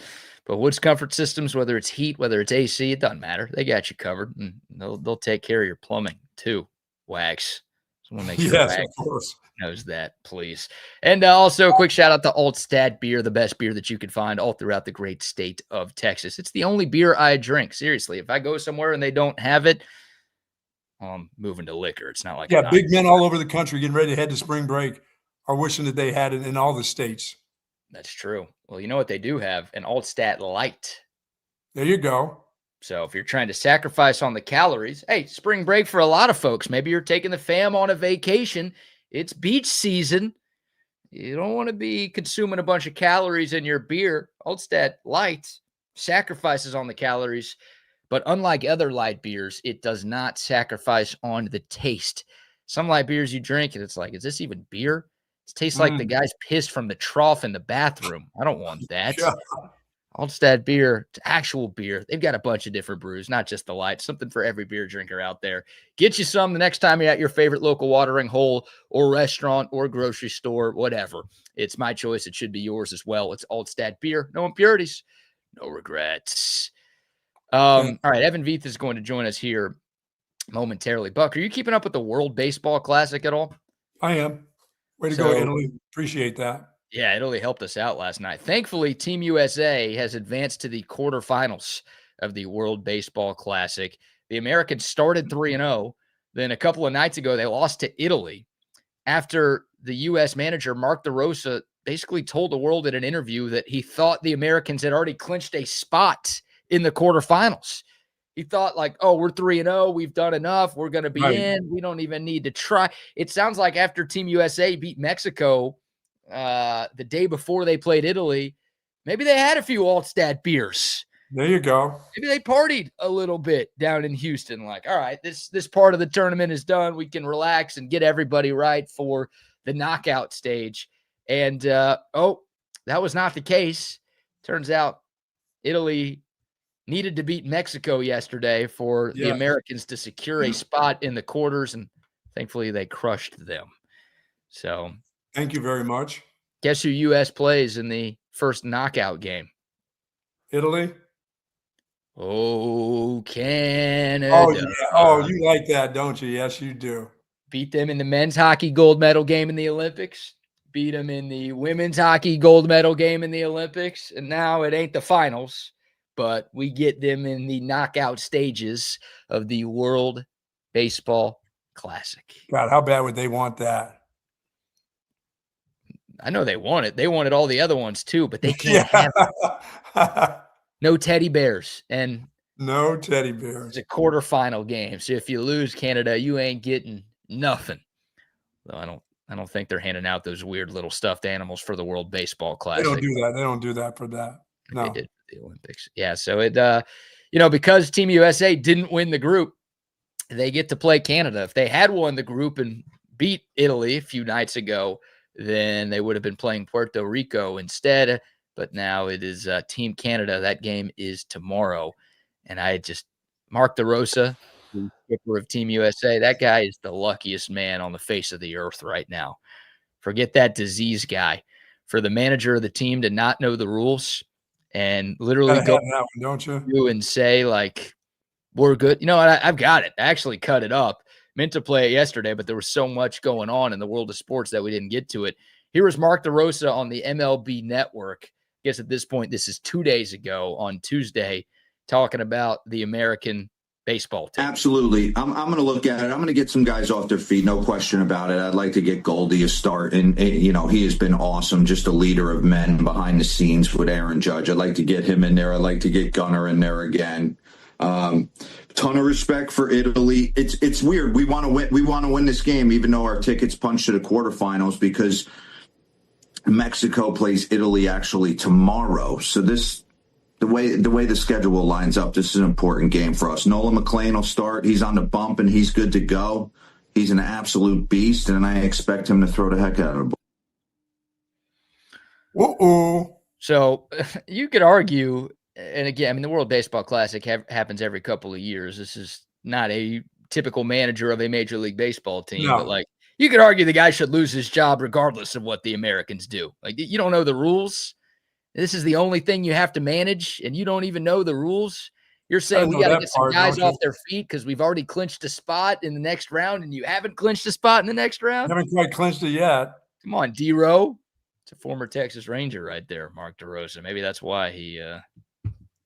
[SPEAKER 1] But Woods Comfort Systems, whether it's heat, whether it's AC, it doesn't matter. They got you covered. And they'll take care of your plumbing too. Wags. Someone make sure
[SPEAKER 2] Wags
[SPEAKER 1] of course knows that, please. And also a quick shout out to Altstadt Beer, the best beer that you can find all throughout the great state of Texas. It's the only beer I drink. Seriously, if I go somewhere and they don't have it, I'm moving to liquor. It's not like
[SPEAKER 2] big men all over the country getting ready to head to spring break are wishing that they had it in all the states.
[SPEAKER 1] That's true. Well, you know what they do have? An Altstadt Light.
[SPEAKER 2] There you go.
[SPEAKER 1] So if you're trying to sacrifice on the calories, hey, spring break for a lot of folks. Maybe you're taking the fam on a vacation. It's beach season. You don't want to be consuming a bunch of calories in your beer. Altstadt Light sacrifices on the calories, but unlike other light beers, it does not sacrifice on the taste. Some light beers you drink, and it's like, is this even beer? It tastes like the guy's pissed from the trough in the bathroom. I don't want that. Yeah. Altstadt Beer, actual beer. They've got a bunch of different brews, not just the light. Something for every beer drinker out there. Get you some the next time you're at your favorite local watering hole or restaurant or grocery store, whatever. It's my choice. It should be yours as well. It's Altstadt Beer. No impurities, no regrets. All right, Evan Veith is going to join us here momentarily. Buck, are you keeping up with the World Baseball Classic at all?
[SPEAKER 2] I am. Way to go, Italy. Appreciate that.
[SPEAKER 1] Yeah, Italy helped us out last night. Thankfully, Team USA has advanced to the quarterfinals of the World Baseball Classic. The Americans started 3-0. Then a couple of nights ago, they lost to Italy after the U.S. manager, Mark DeRosa, basically told the world in an interview that he thought the Americans had already clinched a spot in the quarterfinals. He thought like, oh, we're 3-0. We've done enough. We're going to be in. We don't even need to try. It sounds like after Team USA beat Mexico the day before they played Italy, maybe they had a few Altstadt beers.
[SPEAKER 2] There you go.
[SPEAKER 1] Maybe they partied a little bit down in Houston. Like, all right, this part of the tournament is done. We can relax and get everybody right for the knockout stage. And, that was not the case. Turns out Italy needed to beat Mexico yesterday for the Americans to secure a spot in the quarters, and thankfully they crushed them. So
[SPEAKER 2] thank you very much.
[SPEAKER 1] Guess who U.S. plays in the first knockout game?
[SPEAKER 2] Italy.
[SPEAKER 1] Oh, Canada.
[SPEAKER 2] Oh, yeah. Oh, you like that, don't you? Yes, you do.
[SPEAKER 1] Beat them in the men's hockey gold medal game in the Olympics. Beat them in the women's hockey gold medal game in the Olympics. And now it ain't the finals, but we get them in the knockout stages of the World Baseball Classic.
[SPEAKER 2] God, how bad would they want that?
[SPEAKER 1] I know they want it. They wanted all the other ones too, but they can't have it. No teddy bears. And
[SPEAKER 2] no teddy bears.
[SPEAKER 1] It's a quarterfinal game. So if you lose Canada, you ain't getting nothing. Though I don't think they're handing out those weird little stuffed animals for the World Baseball Classic.
[SPEAKER 2] They don't do that. They don't do that for that. No.
[SPEAKER 1] They did for the Olympics. Yeah. So it, because Team USA didn't win the group, they get to play Canada. If they had won the group and beat Italy a few nights ago, then they would have been playing Puerto Rico instead. But now it is Team Canada. That game is tomorrow. And Mark DeRosa, the skipper of Team USA, that guy is the luckiest man on the face of the earth right now. Forget that disease guy. For the manager of the team to not know the rules and literally go
[SPEAKER 2] that one, don't you?
[SPEAKER 1] And say, like, we're good. You know what? I've got it. I actually cut it up. Meant to play it yesterday, but there was so much going on in the world of sports that we didn't get to it. Here was Mark DeRosa on the MLB Network. I guess at this point, this is 2 days ago on Tuesday, talking about the American baseball team.
[SPEAKER 7] Absolutely. I'm going to look at it. I'm going to get some guys off their feet. No question about it. I'd like to get Goldie a start. And he has been awesome. Just a leader of men behind the scenes with Aaron Judge. I'd like to get him in there. I'd like to get Gunnar in there again. Ton of respect for Italy. It's weird. We want to win. We want to win this game, even though our tickets punched to the quarterfinals, because Mexico plays Italy actually tomorrow. So the way the schedule lines up, this is an important game for us. Nolan McLean will start. He's on the bump and he's good to go. He's an absolute beast, and I expect him to throw the heck out of the ball.
[SPEAKER 2] Uh-oh.
[SPEAKER 1] So you could argue, and again, the World Baseball Classic happens every couple of years. This is not a typical manager of a Major League Baseball team, but you could argue the guy should lose his job regardless of what the Americans do. Like, you don't know the rules. This is the only thing you have to manage, and you don't even know the rules. You're saying we got to get some guys off their feet because we've already clinched a spot in the next round, and you haven't clinched a spot in the next round?
[SPEAKER 2] Haven't quite clinched it yet.
[SPEAKER 1] Come on, D-Row. It's a former Texas Ranger right there, Mark DeRosa. Maybe that's why he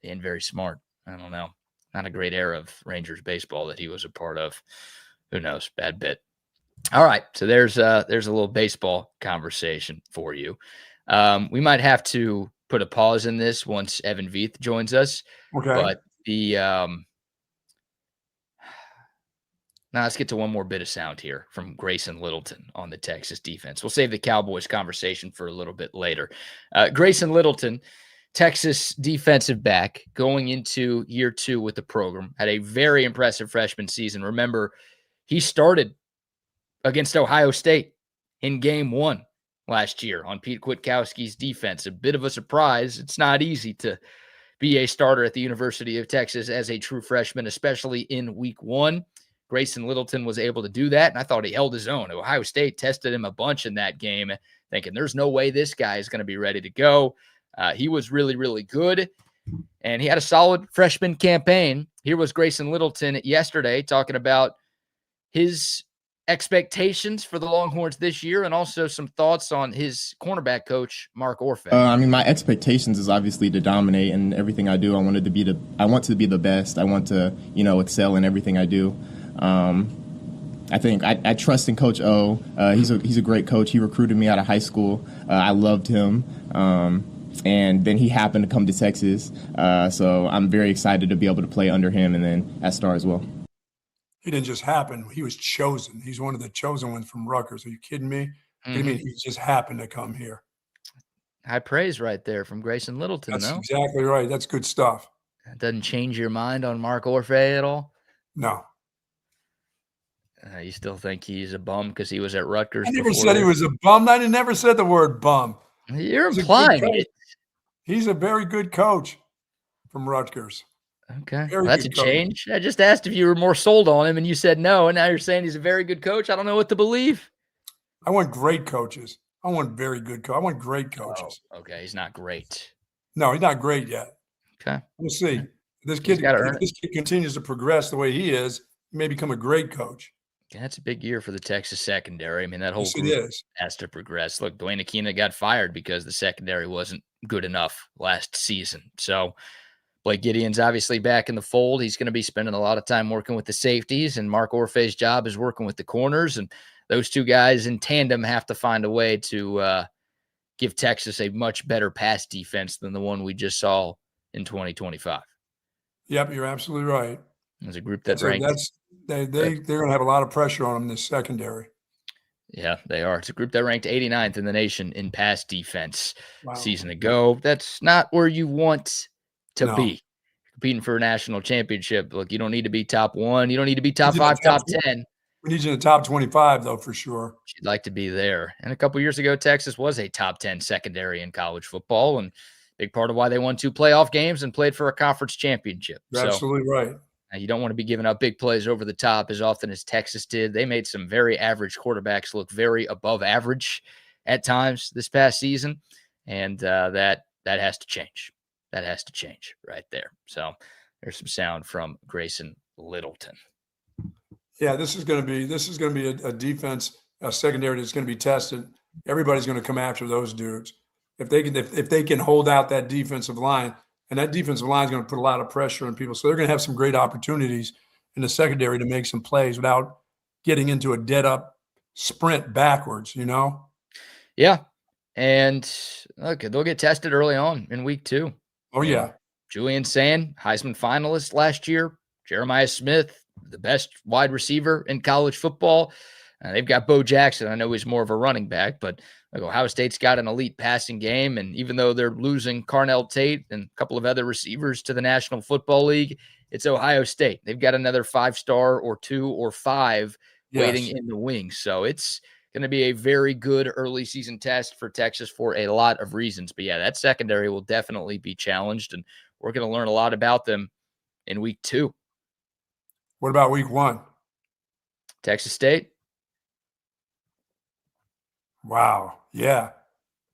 [SPEAKER 1] ain't very smart. I don't know. Not a great era of Rangers baseball that he was a part of. Who knows? Bad bit. All right. So there's a little baseball conversation for you. We might have to put a pause in this once Evan Veith joins us.
[SPEAKER 2] Okay.
[SPEAKER 1] But now let's get to one more bit of sound here from Grayson Littleton on the Texas defense. We'll save the Cowboys conversation for a little bit later. Grayson Littleton, Texas defensive back, going into year 2 with the program, had a very impressive freshman season. Remember, he started against Ohio State in game 1 last year on Pete Kwiatkowski's defense. A bit of a surprise. It's not easy to be a starter at the University of Texas as a true freshman, especially in week 1. Grayson Littleton was able to do that, and I thought he held his own. Ohio State tested him a bunch in that game, thinking there's no way this guy is going to be ready to go. He was really, really good, and he had a solid freshman campaign. Here was Grayson Littleton yesterday talking about his expectations for the Longhorns this year, and also some thoughts on his cornerback coach, Mark Orfe.
[SPEAKER 8] I mean, my expectations is obviously to dominate in everything I do. I want to be the best. I want to, excel in everything I do. I think I trust in Coach O. He's a great coach. He recruited me out of high school. I loved him. And then he happened to come to Texas. So I'm very excited to be able to play under him and then at Star as well.
[SPEAKER 2] He didn't just happen. He was chosen. He's one of the chosen ones from Rutgers. Are you kidding me? He just happened to come here.
[SPEAKER 1] High praise right there from Grayson Littleton.
[SPEAKER 2] That's exactly right. That's good stuff.
[SPEAKER 1] That doesn't change your mind on Mark Orfe at all?
[SPEAKER 2] No.
[SPEAKER 1] You still think he's a bum because he was at Rutgers?
[SPEAKER 2] I never said he was a bum. I never said the word bum.
[SPEAKER 1] You're implying it.
[SPEAKER 2] He's a very good coach from Rutgers.
[SPEAKER 1] Okay, well, that's a change. I just asked if you were more sold on him, and you said no, and now you're saying he's a very good coach. I don't know what to believe.
[SPEAKER 2] I want great coaches. I want very good coaches. I want great coaches.
[SPEAKER 1] Oh, okay, he's not great.
[SPEAKER 2] No, he's not great yet.
[SPEAKER 1] Okay.
[SPEAKER 2] We'll see. This kid continues to progress the way he is, he may become a great coach.
[SPEAKER 1] Yeah, that's a big year for the Texas secondary. I mean, that whole group has to progress. Look, Dwayne Aquina got fired because the secondary wasn't good enough last season. So Blake Gideon's obviously back in the fold. He's going to be spending a lot of time working with the safeties, and Mark Orfe's job is working with the corners. And those two guys in tandem have to find a way to give Texas a much better pass defense than the one we just saw in 2025.
[SPEAKER 2] Yep, you're absolutely right.
[SPEAKER 1] There's a group that ranked.
[SPEAKER 2] They're going to have a lot of pressure on them in this secondary.
[SPEAKER 1] Yeah, they are. It's a group that ranked 89th in the nation in pass defense season ago. That's not where you want to be. Competing for a national championship. Look, you don't need to be top 1. You don't need to be top 5, top 10.
[SPEAKER 2] We need you in the top 25, though, for sure.
[SPEAKER 1] You'd like to be there. And a couple years ago, Texas was a top 10 secondary in college football, and big part of why they won 2 playoff games and played for a conference championship.
[SPEAKER 2] You're absolutely right.
[SPEAKER 1] You don't want to be giving up big plays over the top as often as Texas did. They made some very average quarterbacks look very above average at times this past season, and that has to change. That has to change right there. So there's some sound from Grayson Littleton.
[SPEAKER 2] Yeah, this is going to be a defense, a secondary that's going to be tested. Everybody's going to come after those dudes if they can hold out that defensive line. And that defensive line is going to put a lot of pressure on people. So they're going to have some great opportunities in the secondary to make some plays without getting into a dead-up sprint backwards,
[SPEAKER 1] Yeah. And look, they'll get tested early on in week 2.
[SPEAKER 2] Oh, yeah.
[SPEAKER 1] Julian Sand, Heisman finalist last year. Jeremiah Smith, the best wide receiver in college football. They've got Bo Jackson. I know he's more of a running back, but Ohio State's got an elite passing game. And even though they're losing Carnell Tate and a couple of other receivers to the National Football League, it's Ohio State. They've got another 5-star or 2 or 5 waiting in the wings. So it's going to be a very good early season test for Texas for a lot of reasons. But yeah, that secondary will definitely be challenged, and we're going to learn a lot about them in week 2.
[SPEAKER 2] What about week 1?
[SPEAKER 1] Texas State.
[SPEAKER 2] Wow. Yeah.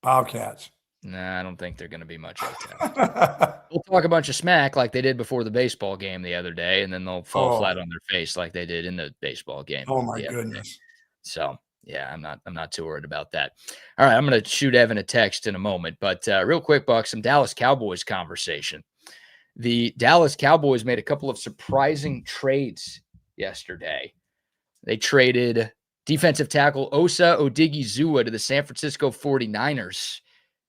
[SPEAKER 2] Bobcats.
[SPEAKER 1] Nah, I don't think they're going to be much of a test. We'll talk a bunch of smack like they did before the baseball game the other day, and then they'll fall flat on their face like they did in the baseball game.
[SPEAKER 2] Oh, my goodness.
[SPEAKER 1] So, yeah, I'm not too worried about that. All right, I'm going to shoot Evan a text in a moment, but real quick, Buck, some Dallas Cowboys conversation. The Dallas Cowboys made a couple of surprising trades yesterday. They traded defensive tackle Osa Odigizua to the San Francisco 49ers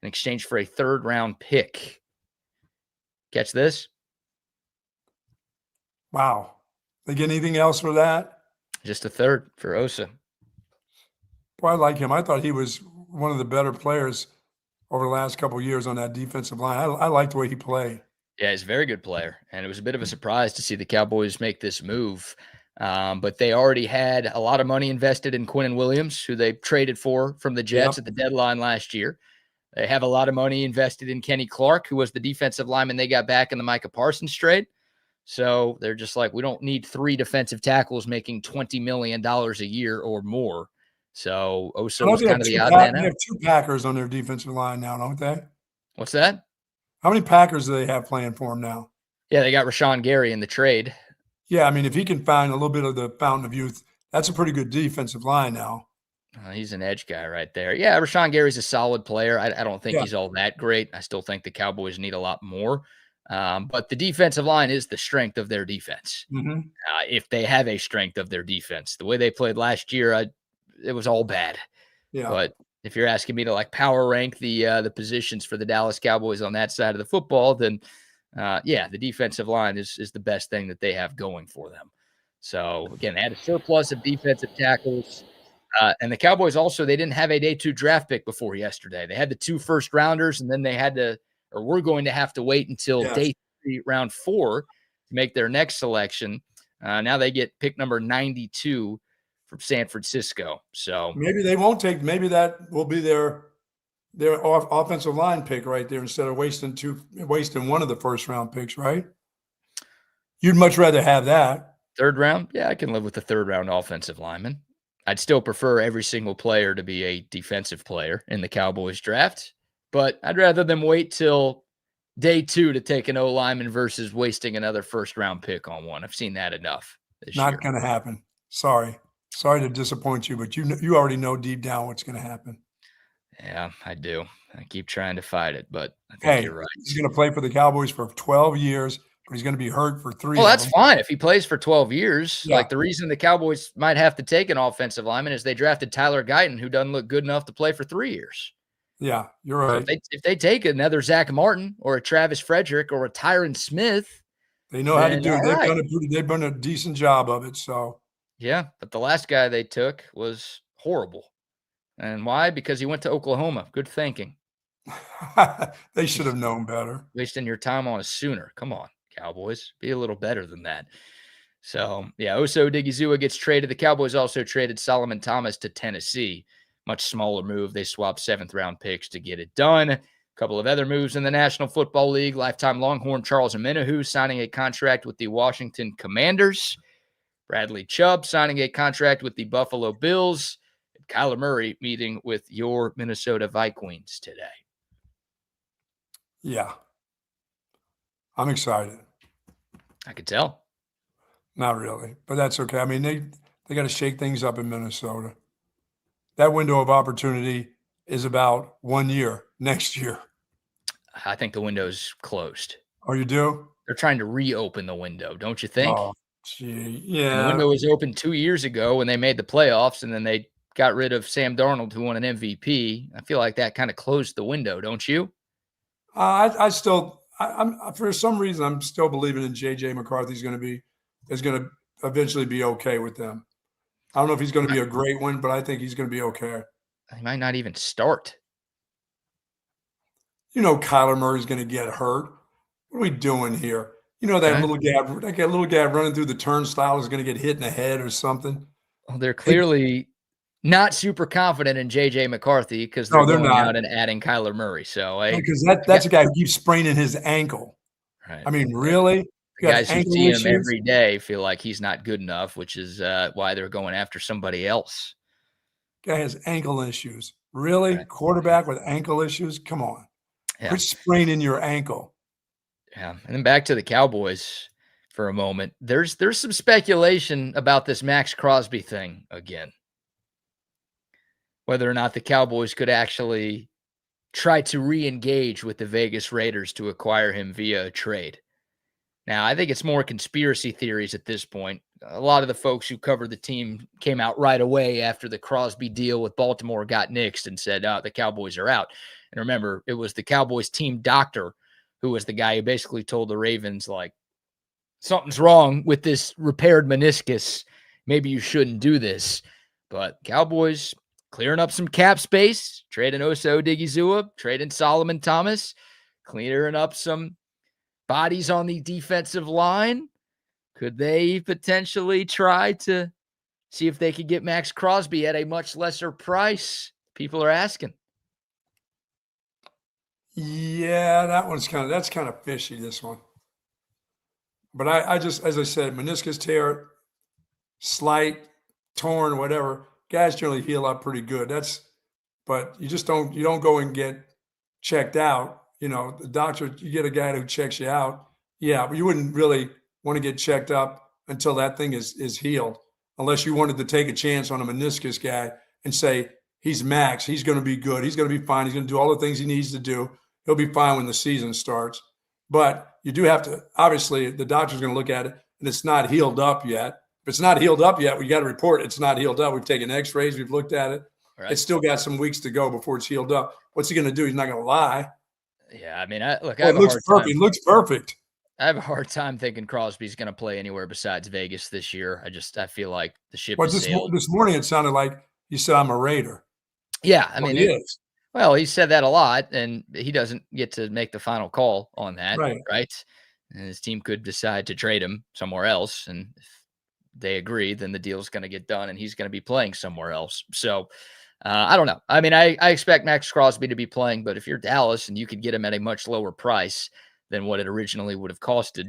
[SPEAKER 1] in exchange for a 3rd-round pick. Catch this?
[SPEAKER 2] Wow. They get anything else for that?
[SPEAKER 1] Just a 3rd for Osa.
[SPEAKER 2] Boy, I like him. I thought he was one of the better players over the last couple of years on that defensive line. I like the way he played.
[SPEAKER 1] Yeah, he's a very good player, and it was a bit of a surprise to see the Cowboys make this move. But they already had a lot of money invested in Quinnen Williams, who they traded for from the Jets at the deadline last year. They have a lot of money invested in Kenny Clark, who was the defensive lineman they got back in the Micah Parsons trade. So they're just like, we don't need 3 defensive tackles making $20 million a year or more. So Osa was kind of the odd man out.
[SPEAKER 2] They have 2 Packers on their defensive line now, don't they?
[SPEAKER 1] What's that?
[SPEAKER 2] How many Packers do they have playing for him now?
[SPEAKER 1] Yeah, they got Rashawn Gary in the trade.
[SPEAKER 2] Yeah, I mean, if he can find a little bit of the fountain of youth, That's a pretty good defensive line now.
[SPEAKER 1] He's an edge guy right there. Yeah, Rashawn Gary's a solid player. I don't think
[SPEAKER 2] Yeah.
[SPEAKER 1] he's all that great. I still think the Cowboys need a lot more. But the defensive line is the strength of their defense.
[SPEAKER 2] Mm-hmm.
[SPEAKER 1] If they have a strength of their defense, the way they played last year, it was all bad.
[SPEAKER 2] Yeah.
[SPEAKER 1] But if you're asking me to like power rank the positions for the Dallas Cowboys on that side of the football, then the defensive line is the best thing that they have going for them. So again, they had a surplus of defensive tackles. And the Cowboys also, they didn't have a day 2 draft pick before yesterday. They had the 2 first rounders, and then they had to, or we're going to have to wait until day 3, round 4 to make their next selection. Now they get pick number 92 from San Francisco. So
[SPEAKER 2] maybe they won't take, maybe that will be their offensive line pick right there instead of wasting one of the first round picks, right? You'd much rather have that.
[SPEAKER 1] 3rd round? Yeah, I can live with the 3rd round offensive lineman. I'd still prefer every single player to be a defensive player in the Cowboys draft, but I'd rather them wait till day 2 to take an O-lineman versus wasting another first-round pick on one. I've seen that enough this year.
[SPEAKER 2] Not going to happen. Sorry to disappoint you, but you already know deep down what's going to happen.
[SPEAKER 1] Yeah, I do. I keep trying to fight it, but I think you're right.
[SPEAKER 2] He's going to play for the Cowboys for 12 years. But he's going to be hurt for 3.
[SPEAKER 1] Well, that's fine if he plays for 12 years.
[SPEAKER 2] Yeah.
[SPEAKER 1] Like the reason the Cowboys might have to take an offensive lineman is they drafted Tyler Guyton, who doesn't look good enough to play for 3 years.
[SPEAKER 2] Yeah, you're right.
[SPEAKER 1] So if they take another Zach Martin or a Travis Frederick or a Tyron Smith,
[SPEAKER 2] they know how to do it. They've done a decent job of it. So
[SPEAKER 1] yeah, but the last guy they took was horrible. And why? Because he went to Oklahoma. Good thinking.
[SPEAKER 2] They should have known better.
[SPEAKER 1] Wasting your time on a Sooner. Come on, Cowboys. Be a little better than that. So, yeah, Oso Odigizua gets traded. The Cowboys also traded Solomon Thomas to Tennessee. Much smaller move. They swapped 7th-round picks to get it done. A couple of other moves in the National Football League. Lifetime Longhorn Charles Omenihu signing a contract with the Washington Commanders. Bradley Chubb signing a contract with the Buffalo Bills. And Kyler Murray meeting with your Minnesota Vikings today.
[SPEAKER 2] Yeah. I'm excited.
[SPEAKER 1] I could tell.
[SPEAKER 2] Not really, but that's okay. I mean, they got to shake things up in Minnesota. That window of opportunity is about 1 year, next year.
[SPEAKER 1] I think the window's closed.
[SPEAKER 2] Oh, you do?
[SPEAKER 1] They're trying to reopen the window, don't you think?
[SPEAKER 2] Oh, gee, yeah.
[SPEAKER 1] The window was open 2 years ago when they made the playoffs, and then they got rid of Sam Darnold, who won an MVP. I feel like that kind of closed the window, don't you?
[SPEAKER 2] I'm for some reason I'm still believing in JJ McCarthy's going to eventually be okay with them. I don't know if he's going to be a great one, but I think he's going to be okay.
[SPEAKER 1] He might not even start.
[SPEAKER 2] You know, Kyler Murray's going to get hurt. What are we doing here? You know, that little guy running through the turnstile is going to get hit in the head or something.
[SPEAKER 1] Well, they're clearly not super confident in JJ McCarthy because they're going out and adding Kyler Murray. So
[SPEAKER 2] because that's a guy who keeps spraining his ankle.
[SPEAKER 1] Right.
[SPEAKER 2] I mean, really?
[SPEAKER 1] The guys who see him every day feel like he's not good enough, which is why they're going after somebody else.
[SPEAKER 2] Guy has ankle issues. Really? Right. Quarterback with ankle issues? Come on. Yeah. Quit spraining your ankle.
[SPEAKER 1] Yeah. And then back to the Cowboys for a moment. There's some speculation about this Max Crosby thing again. Whether or not the Cowboys could actually try to re-engage with the Vegas Raiders to acquire him via a trade. Now, I think it's more conspiracy theories at this point. A lot of the folks who covered the team came out right away after the Crosby deal with Baltimore got nixed and said, the Cowboys are out. And remember, it was the Cowboys team doctor who was the guy who basically told the Ravens, like, something's wrong with this repaired meniscus. Maybe you shouldn't do this. But Cowboys clearing up some cap space, trading Oso Odigizua, trading Solomon Thomas, clearing up some bodies on the defensive line. Could they potentially try to see if they could get Max Crosby at a much lesser price? People are asking.
[SPEAKER 2] Yeah, that's kind of fishy, this one. But I just, as I said, meniscus tear, slight, torn, whatever. Guys generally heal up pretty good. But you don't go and get checked out. You know, the doctor, you get a guy who checks you out. Yeah, but you wouldn't really want to get checked up until that thing is healed. unless you wanted to take a chance on a meniscus guy and say, he's max, he's going to be good, he's going to be fine, he's going to do all the things he needs to do. He'll be fine when the season starts. But you do have to, obviously, the doctor's going to look at it, and it's not healed up yet. If it's not healed up yet, we got to report it's not healed up. We've taken x-rays, we've looked at it. Right. It's still got some weeks to go before it's healed up. What's he going to do? He's not going to lie.
[SPEAKER 1] Yeah, I mean, look,
[SPEAKER 2] it looks perfect. It looks perfect.
[SPEAKER 1] I have a hard time thinking Crosby's going to play anywhere besides Vegas this year. I feel like the ship is sailed.
[SPEAKER 2] This morning it sounded like he said, I'm a Raider.
[SPEAKER 1] Yeah, I mean, he is. Well, he said that a lot, and he doesn't get to make the final call on that, right? And his team could decide to trade him somewhere else, and if they agree, then the deal's going to get done, and he's going to be playing somewhere else. So, I don't know. I mean, I expect Max Crosby to be playing, but if you're Dallas and you could get him at a much lower price than what it originally would have costed,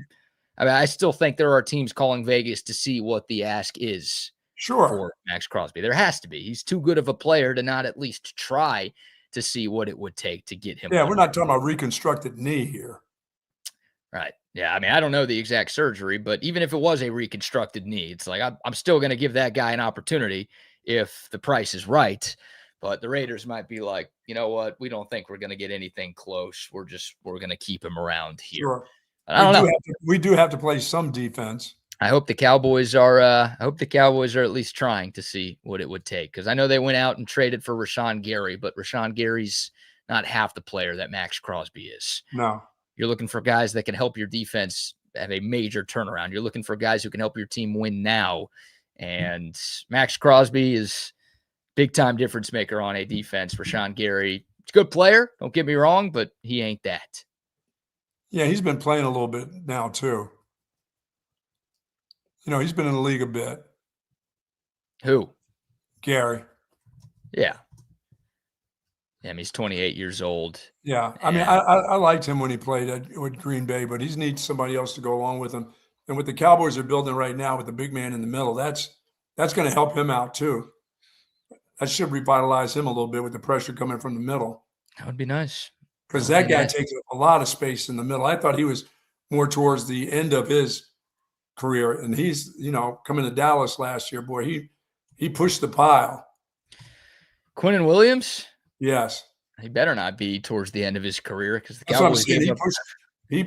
[SPEAKER 1] I mean, I still think there are teams calling Vegas to see what the ask is for Max Crosby. There has to be. He's too good of a player to not at least try to see what it would take to get him.
[SPEAKER 2] Yeah, we're not talking about reconstructed knee here.
[SPEAKER 1] Right. Yeah, I mean, I don't know the exact surgery, but even if it was a reconstructed knee, it's like I'm still going to give that guy an opportunity if the price is right. But the Raiders might be like, you know what? We don't think we're going to get anything close. We're going to keep him around here.
[SPEAKER 2] Sure.
[SPEAKER 1] I don't know.
[SPEAKER 2] We do have to play some defense.
[SPEAKER 1] I hope the Cowboys are at least trying to see what it would take, because I know they went out and traded for Rashawn Gary, but Rashawn Gary's not half the player that Max Crosby is.
[SPEAKER 2] No.
[SPEAKER 1] You're looking for guys that can help your defense have a major turnaround. You're looking for guys who can help your team win now. And Max Crosby is big-time difference maker on a defense. Rashawn Gary, he's a good player, don't get me wrong, but he ain't that.
[SPEAKER 2] Yeah, he's been playing a little bit now too. You know, he's been in the league a bit.
[SPEAKER 1] Who?
[SPEAKER 2] Gary.
[SPEAKER 1] Yeah. Yeah, I mean, he's 28 years old.
[SPEAKER 2] Yeah. I mean, I liked him when he played with Green Bay, but he needs somebody else to go along with him. And what the Cowboys are building right now with the big man in the middle, that's going to help him out too. That should revitalize him a little bit with the pressure coming from the middle.
[SPEAKER 1] That would be nice.
[SPEAKER 2] Because that guy takes a lot of space in the middle. I thought he was more towards the end of his career, and he's, you know, coming to Dallas last year, boy, he pushed the pile.
[SPEAKER 1] Quinnen Williams?
[SPEAKER 2] Yes.
[SPEAKER 1] He better not be towards the end of his career, because the
[SPEAKER 2] That's
[SPEAKER 1] Cowboys
[SPEAKER 2] what I'm saying. He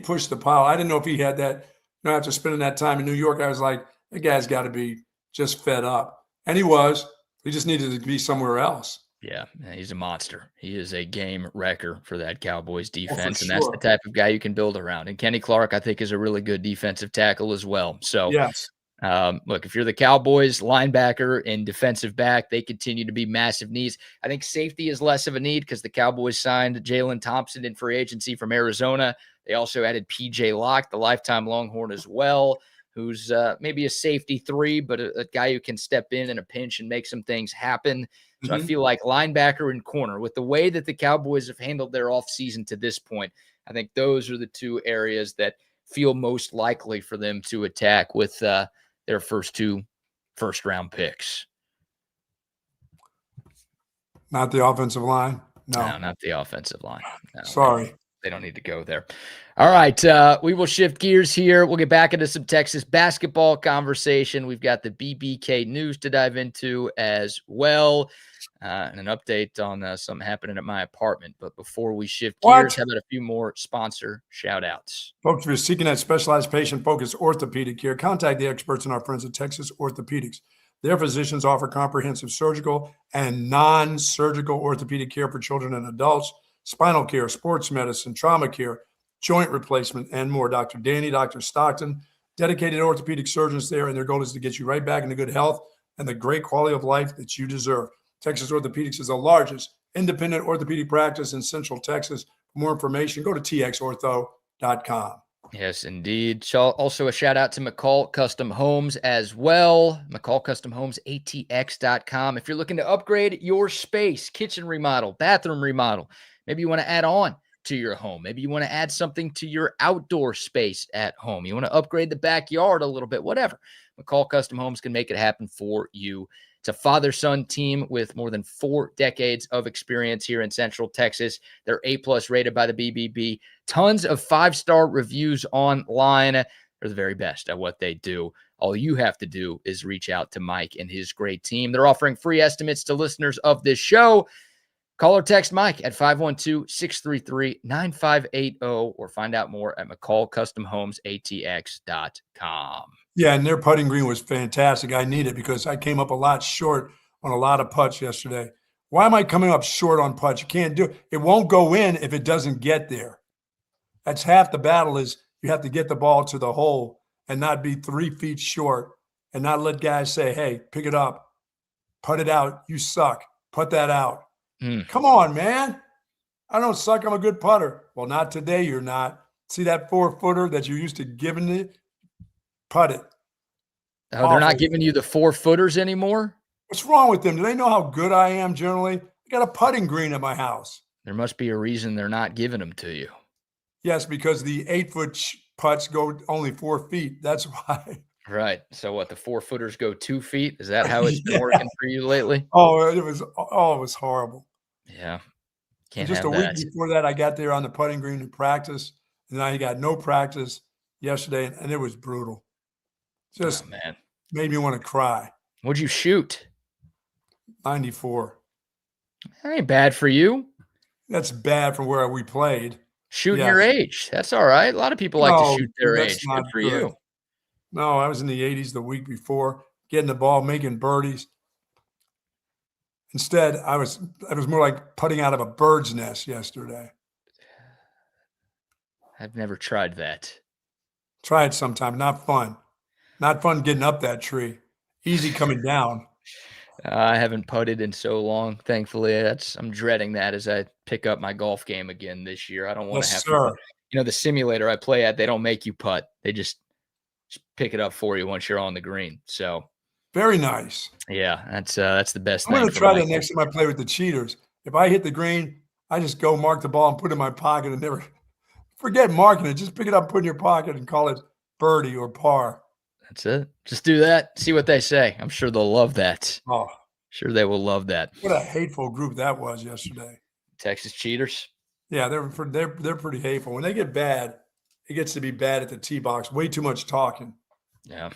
[SPEAKER 2] pushed the pile. I didn't know if he had that. You know, after spending that time in New York, I was like, that guy's got to be just fed up. And he was. He just needed to be somewhere else.
[SPEAKER 1] Yeah, he's a monster. He is a game wrecker for that Cowboys defense,
[SPEAKER 2] sure.
[SPEAKER 1] And that's the type of guy you can build around. And Kenny Clark, I think, is a really good defensive tackle as well. So,
[SPEAKER 2] yes.
[SPEAKER 1] Look, if you're the Cowboys, linebacker and defensive back, they continue to be massive needs. I think safety is less of a need because the Cowboys signed Jalen Thompson in free agency from Arizona. They also added P.J. Locke, the lifetime Longhorn as well, who's maybe a safety 3, but a guy who can step in a pinch and make some things happen. So I feel like linebacker and corner, with the way that the Cowboys have handled their offseason to this point, I think those are the two areas that feel most likely for them to attack with their first 2 first-round picks.
[SPEAKER 2] Not the offensive line?
[SPEAKER 1] No, not the offensive line. No,
[SPEAKER 2] sorry.
[SPEAKER 1] They don't need to go there. All right, we will shift gears here. We'll get back into some Texas basketball conversation. We've got the BBK news to dive into as well, and an update on something happening at my apartment. But before we shift gears, how about a few more sponsor shout-outs?
[SPEAKER 2] Folks, if you're seeking that specialized patient-focused orthopedic care, contact the experts and our friends at Texas Orthopedics. Their physicians offer comprehensive surgical and non-surgical orthopedic care for children and adults, spinal care, sports medicine, trauma care, joint replacement, and more. Dr. Danny, Dr. Stockton, dedicated orthopedic surgeons there, and their goal is to get you right back into good health and the great quality of life that you deserve. Texas Orthopedics is the largest independent orthopedic practice in Central Texas. For more information, go to txortho.com.
[SPEAKER 1] Yes, indeed. Also a shout out to McCall Custom Homes as well. McCall Custom Homes, ATX.com. If you're looking to upgrade your space, kitchen remodel, bathroom remodel, maybe you want to add on to your home. Maybe you want to add something to your outdoor space at home. You want to upgrade the backyard a little bit, whatever. McCall Custom Homes can make it happen for you. It's a father-son team with more than 4 decades of experience here in Central Texas. They're A+ rated by the BBB. Tons of 5-star reviews online. are the very best at what they do. All you have to do is reach out to Mike and his great team. They're offering free estimates to listeners of this show. Call or text Mike at 512-633-9580 or find out more at McCall.CustomHomesATX.com.
[SPEAKER 2] Yeah, and their putting green was fantastic. I need it because I came up a lot short on a lot of putts yesterday. Why am I coming up short on putts? You can't do it. It won't go in if it doesn't get there. That's half the battle is you have to get the ball to the hole and not be 3 feet short and not let guys say, hey, pick it up, put it out. You suck. Put that out. Come on, man. I don't suck. I'm a good putter. Well, not today. You're not. See that 4-footer that you're used to giving it? Putt it.
[SPEAKER 1] Oh, they're not giving you the 4-footers anymore?
[SPEAKER 2] What's wrong with them? Do they know how good I am generally? I got a putting green at my house.
[SPEAKER 1] There must be a reason they're not giving them to you.
[SPEAKER 2] Yes, because the 8-foot putts go only 4 feet. That's why.
[SPEAKER 1] Right. So what, the 4-footers go 2 feet? Is that how it's been working for you lately?
[SPEAKER 2] It was horrible.
[SPEAKER 1] Yeah. Can't
[SPEAKER 2] just
[SPEAKER 1] have
[SPEAKER 2] a
[SPEAKER 1] that.
[SPEAKER 2] week before that, I got there on the putting green to practice, and I got no practice yesterday, and it was brutal. Just
[SPEAKER 1] man,
[SPEAKER 2] made me want to cry.
[SPEAKER 1] What'd you shoot?
[SPEAKER 2] 94.
[SPEAKER 1] That ain't bad for you.
[SPEAKER 2] That's bad from where we played.
[SPEAKER 1] Shooting your age. That's all right. A lot of people like to shoot their age. Good for you.
[SPEAKER 2] No, I was in the 80s the week before, getting the ball, making birdies. Instead, I was more like putting out of a bird's nest yesterday.
[SPEAKER 1] I've never tried that.
[SPEAKER 2] Try it sometime. Not fun. Not fun getting up that tree. Easy coming down.
[SPEAKER 1] I haven't putted in so long. Thankfully, I'm dreading that as I pick up my golf game again this year. I don't want to have to. The simulator I play at, they don't make you putt. They just pick it up for you once you're on the green. So
[SPEAKER 2] very nice.
[SPEAKER 1] Yeah, that's the best
[SPEAKER 2] thing. I'm going to try that next time I play with the cheaters. If I hit the green, I just go mark the ball and put it in my pocket and never forget marking it. Just pick it up, put it in your pocket, and call it birdie or par.
[SPEAKER 1] That's it. Just do that. See what they say. I'm sure they'll love that.
[SPEAKER 2] Oh,
[SPEAKER 1] sure they will love that.
[SPEAKER 2] What a hateful group that was yesterday.
[SPEAKER 1] Texas cheaters.
[SPEAKER 2] Yeah, they're pretty hateful. When they get bad, it gets to be bad at the tee box. Way too much talking.
[SPEAKER 1] Yeah.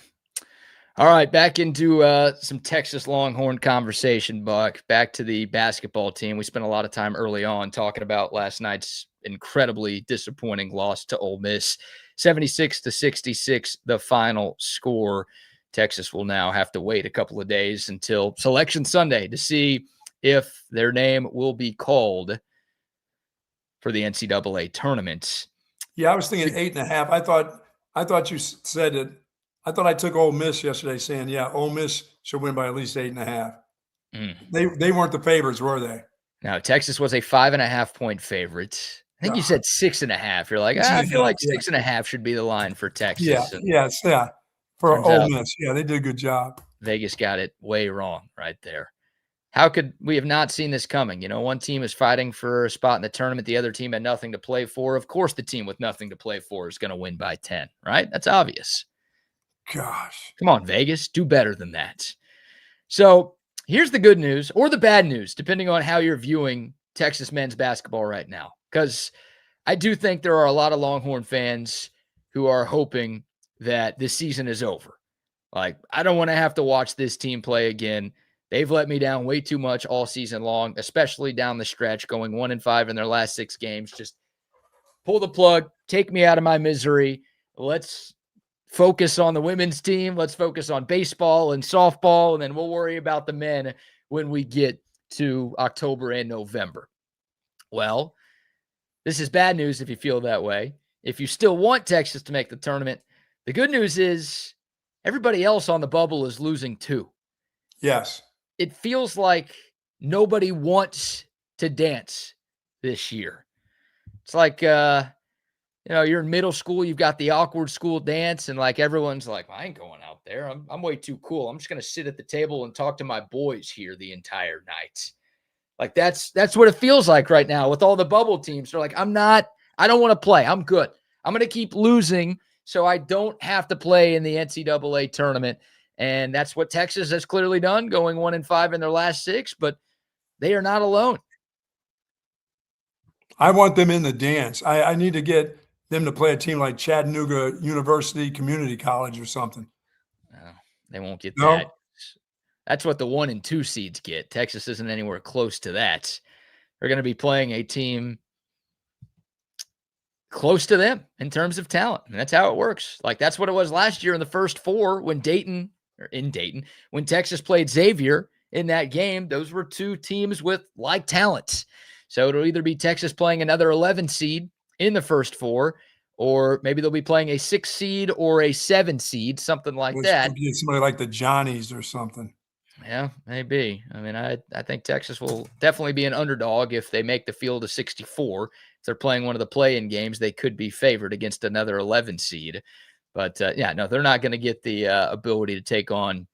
[SPEAKER 1] All right, back into some Texas Longhorn conversation, Buck. Back to the basketball team. We spent a lot of time early on talking about last night's incredibly disappointing loss to Ole Miss. 76-66, the final score. Texas will now have to wait a couple of days until Selection Sunday to see if their name will be called for the NCAA tournament.
[SPEAKER 2] Yeah, I was thinking 8.5. I thought you said it. I thought I took Ole Miss yesterday saying, yeah, Ole Miss should win by at least 8.5. They weren't the favorites, were they?
[SPEAKER 1] No, Texas was a 5.5-point favorite. I think you said 6.5. You're like, I feel like 6.5 should be the line for Texas.
[SPEAKER 2] Yeah. For Ole Miss. Yeah, they did a good job.
[SPEAKER 1] Vegas got it way wrong right there. How could we have not seen this coming? One team is fighting for a spot in the tournament. The other team had nothing to play for. Of course, the team with nothing to play for is going to win by 10, right? That's obvious.
[SPEAKER 2] Gosh.
[SPEAKER 1] Come on, Vegas. Do better than that. So here's the good news or the bad news, depending on how you're viewing Texas men's basketball right now. Because I do think there are a lot of Longhorn fans who are hoping that this season is over. Like, I don't want to have to watch this team play again. They've let me down way too much all season long, especially down the stretch, going 1-5 in their last 6 games. Just pull the plug, take me out of my misery. Let's focus on the women's team. Let's focus on baseball and softball, and then we'll worry about the men when we get to October and November. Well, this is bad news if you feel that way. If you still want Texas to make the tournament, the good news is everybody else on the bubble is losing too.
[SPEAKER 2] Yes.
[SPEAKER 1] It feels like nobody wants to dance this year. It's like, you're in middle school, you've got the awkward school dance, and like everyone's like, I ain't going out there. I'm way too cool. I'm just going to sit at the table and talk to my boys here the entire night. Like that's what it feels like right now with all the bubble teams. They're like, I don't want to play. I'm good. I'm going to keep losing so I don't have to play in the NCAA tournament. And that's what Texas has clearly done, going 1-5 in their last 6, but they are not alone.
[SPEAKER 2] I want them in the dance. I need to get them to play a team like Chattanooga University Community College or something.
[SPEAKER 1] No, they won't get
[SPEAKER 2] No?
[SPEAKER 1] that. That's what the 1 and 2 seeds get. Texas isn't anywhere close to that. They're going to be playing a team close to them in terms of talent. And that's how it works. Like, that's what it was last year in the first 4 when when Texas played Xavier in that game. Those were 2 teams with like talents. So it'll either be Texas playing another 11 seed in the first 4, or maybe they'll be playing a 6 seed or a 7 seed, something like that.
[SPEAKER 2] Somebody like the Johnnies or something.
[SPEAKER 1] Yeah, maybe. I mean, I think Texas will definitely be an underdog if they make the field of 64. If they're playing one of the play-in games, they could be favored against another 11 seed. But, yeah, no, they're not going to get the ability to take on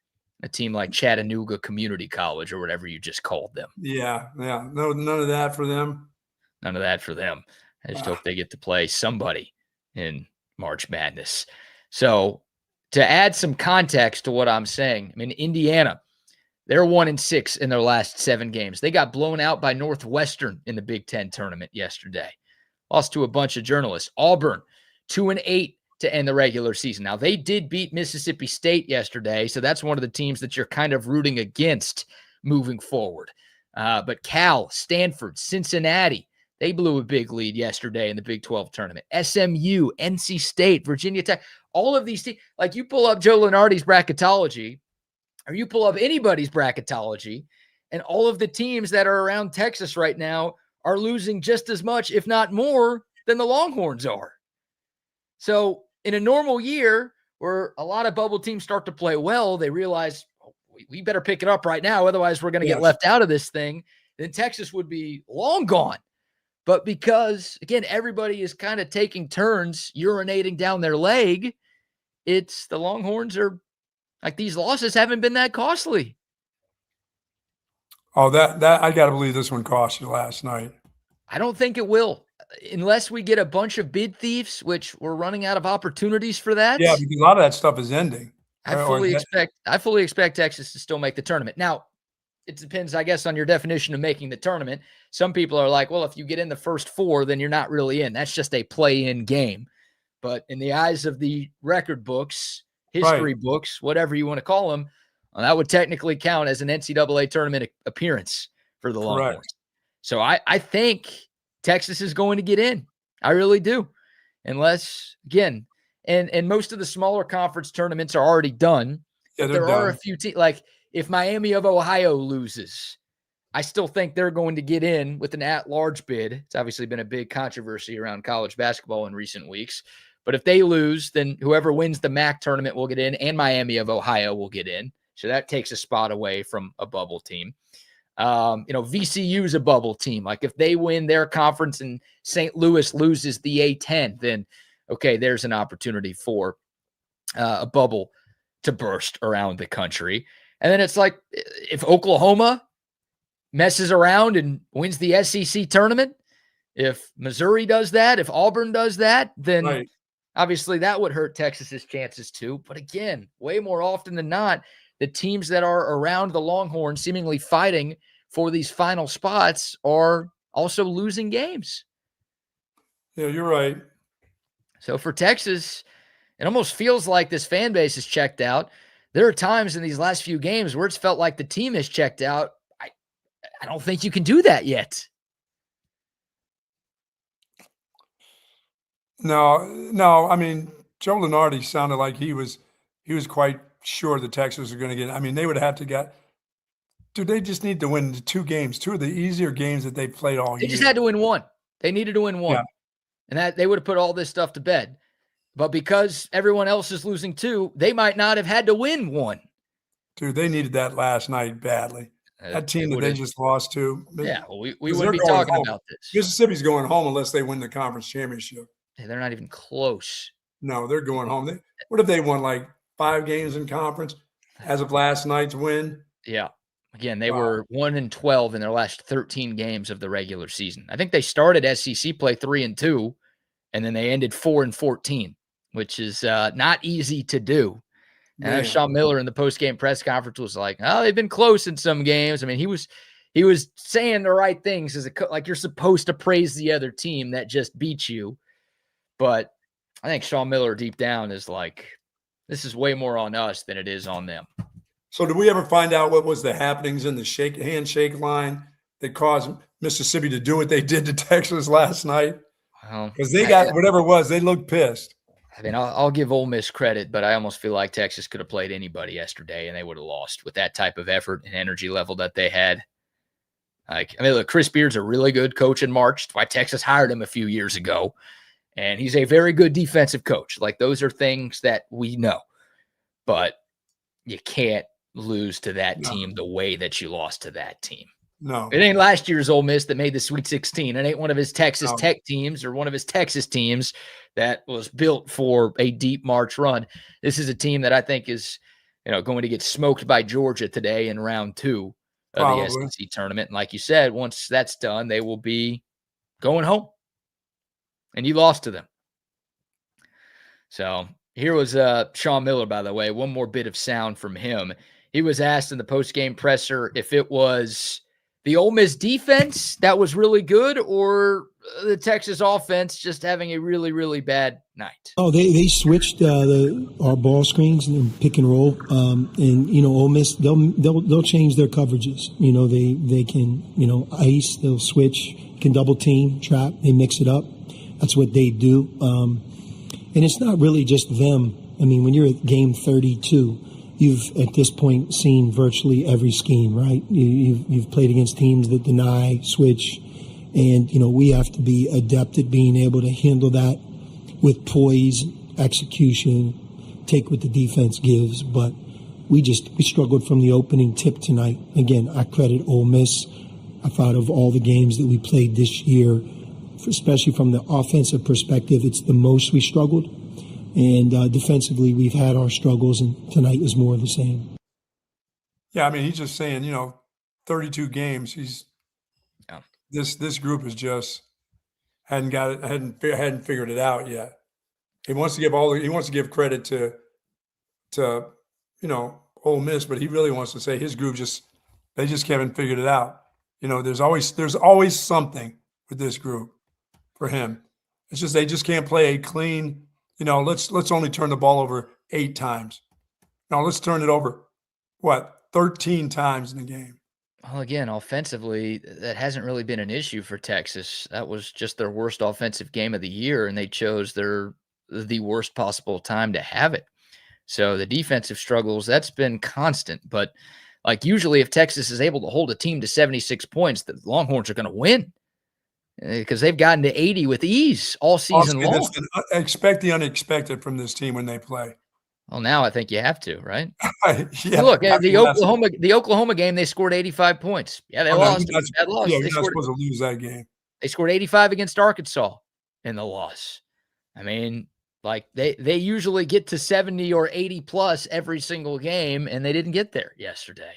[SPEAKER 1] a team like Chattanooga Community College or whatever you just called them.
[SPEAKER 2] Yeah. No, none of that for them.
[SPEAKER 1] None of that for them. I just hope they get to play somebody in March Madness. So to add some context to what I'm saying, I mean, Indiana, they're 1-6 in their last 7 games. They got blown out by Northwestern in the Big Ten tournament yesterday. Lost to a bunch of journalists. Auburn, 2-8 to end the regular season. Now, they did beat Mississippi State yesterday, so that's one of the teams that you're kind of rooting against moving forward. But Cal, Stanford, Cincinnati, they blew a big lead yesterday in the Big 12 tournament. SMU, NC State, Virginia Tech, all of these teams. Like, you pull up Joe Lunardi's bracketology, or you pull up anybody's bracketology, and all of the teams that are around Texas right now are losing just as much, if not more, than the Longhorns are. So in a normal year where a lot of bubble teams start to play well, they realize, oh, we better pick it up right now, otherwise we're going to get left out of this thing. Then Texas would be long gone. But because, again, everybody is kind of taking turns urinating down their leg, it's the Longhorns are like, these losses haven't been that costly.
[SPEAKER 2] Oh, that I got to believe this one cost you last night.
[SPEAKER 1] I don't think it will, unless we get a bunch of bid thieves, which we're running out of opportunities for that.
[SPEAKER 2] Yeah, because a lot of that stuff is ending.
[SPEAKER 1] I fully expect Texas to still make the tournament. Now, it depends, I guess, on your definition of making the tournament. Some people are like, well, if you get in the first 4, then you're not really in. That's just a play-in game. But in the eyes of the record books, history books, whatever you want to call them, well, that would technically count as an NCAA tournament appearance for the Longhorns. So I think Texas is going to get in. I really do. Unless, again, and most of the smaller conference tournaments are already done.
[SPEAKER 2] Yeah,
[SPEAKER 1] there are a few teams, like if Miami of Ohio loses, I still think they're going to get in with an at-large bid. It's obviously been a big controversy around college basketball in recent weeks. But if they lose, then whoever wins the MAC tournament will get in, and Miami of Ohio will get in. So that takes a spot away from a bubble team. VCU is a bubble team. Like, if they win their conference and St. Louis loses the A10, then, okay, there's an opportunity for a bubble to burst around the country. And then it's like, if Oklahoma messes around and wins the SEC tournament, if Missouri does that, if Auburn does that, then obviously that would hurt Texas's chances too. But again, way more often than not, the teams that are around the Longhorns seemingly fighting for these final spots are also losing games.
[SPEAKER 2] Yeah, you're right. So
[SPEAKER 1] for Texas, it almost feels like this fan base is checked out. There are times in these last few games where it's felt like the team is checked out. I don't think you can do that yet.
[SPEAKER 2] No. I mean, Joe Lunardi sounded like he was quite sure the Texans are going to get. I mean, they would have to get. Dude, they just need to win 2 games, 2 of the easier games that they've played all year.
[SPEAKER 1] They just had to win 1. They needed to win 1, and that they would have put all this stuff to bed. But because everyone else is losing 2, they might not have had to win 1.
[SPEAKER 2] Dude, they needed that last night badly. That team that they just lost to.
[SPEAKER 1] Yeah, well, we wouldn't be talking about this.
[SPEAKER 2] Mississippi's going home unless they win the conference championship.
[SPEAKER 1] Yeah, they're not even close.
[SPEAKER 2] No, they're going home. What if they won like 5 games in conference as of last night's win?
[SPEAKER 1] Yeah. Again, they were 1-12 in their last 13 games of the regular season. I think they started SEC play 3-2, and then they ended 4-14, which is not easy to do. And Shawn Miller in the post-game press conference was like, "Oh, they've been close in some games." I mean, he was saying the right things like you're supposed to praise the other team that just beat you. But I think Shawn Miller deep down is like, this is way more on us than it is on them.
[SPEAKER 2] So did we ever find out what was the happenings in the handshake line that caused Mississippi to do what they did to Texas last night? Because they got whatever it was, they looked pissed.
[SPEAKER 1] I mean, I'll give Ole Miss credit, but I almost feel like Texas could have played anybody yesterday and they would have lost with that type of effort and energy level that they had. Like, I mean, look, Chris Beard's a really good coach in March. That's why Texas hired him a few years ago. And he's a very good defensive coach. Like, those are things that we know. But you can't lose to that team the way that you lost to that team.
[SPEAKER 2] No.
[SPEAKER 1] It ain't last year's Ole Miss that made the Sweet 16. It ain't one of his Texas Tech teams or one of his Texas teams that was built for a deep March run. This is a team that I think is, going to get smoked by Georgia today in round 2 of the SEC tournament. And like you said, once that's done, they will be going home. And you lost to them. So here was Shawn Miller, by the way. One more bit of sound from him. He was asked in the postgame presser if it was the Ole Miss defense that was really good or the Texas offense just having a really, really bad night.
[SPEAKER 3] Oh, they switched our ball screens and pick and roll, and Ole Miss they'll change their coverages. They can ice, they'll switch, can double team, trap, they mix it up. That's what they do, and it's not really just them. I mean, when you're at game 32. You've, at this point, seen virtually every scheme, right? You've played against teams that deny, switch, and, we have to be adept at being able to handle that with poise, execution, take what the defense gives. But we struggled from the opening tip tonight. Again, I credit Ole Miss. I thought of all the games that we played this year, especially from the offensive perspective, it's the most we struggled. And defensively, we've had our struggles, and tonight was more of the same.
[SPEAKER 2] Yeah, I mean, he's just saying, 32 games. This group is just hadn't figured it out yet. He wants to give credit to Ole Miss, but he really wants to say his group they just haven't figured it out. There's always something with this group for him. It's just they just can't play a clean. Let's only turn the ball over 8 times. Now let's turn it over, 13 times in the game.
[SPEAKER 1] Well, again, offensively, that hasn't really been an issue for Texas. That was just their worst offensive game of the year, and they chose the worst possible time to have it. So the defensive struggles, that's been constant. But like usually if Texas is able to hold a team to 76 points, the Longhorns are going to win. Because they've gotten to 80 with ease all season long.
[SPEAKER 2] Expect the unexpected from this team when they play.
[SPEAKER 1] Well, now I think you have to, right?
[SPEAKER 2] Yeah,
[SPEAKER 1] look, the Oklahoma game, they scored 85 points. Yeah, they lost.
[SPEAKER 2] Yeah, you're not supposed to lose that game.
[SPEAKER 1] They scored 85 against Arkansas in the loss. I mean, like they usually get to 70 or 80 plus every single game, and they didn't get there yesterday.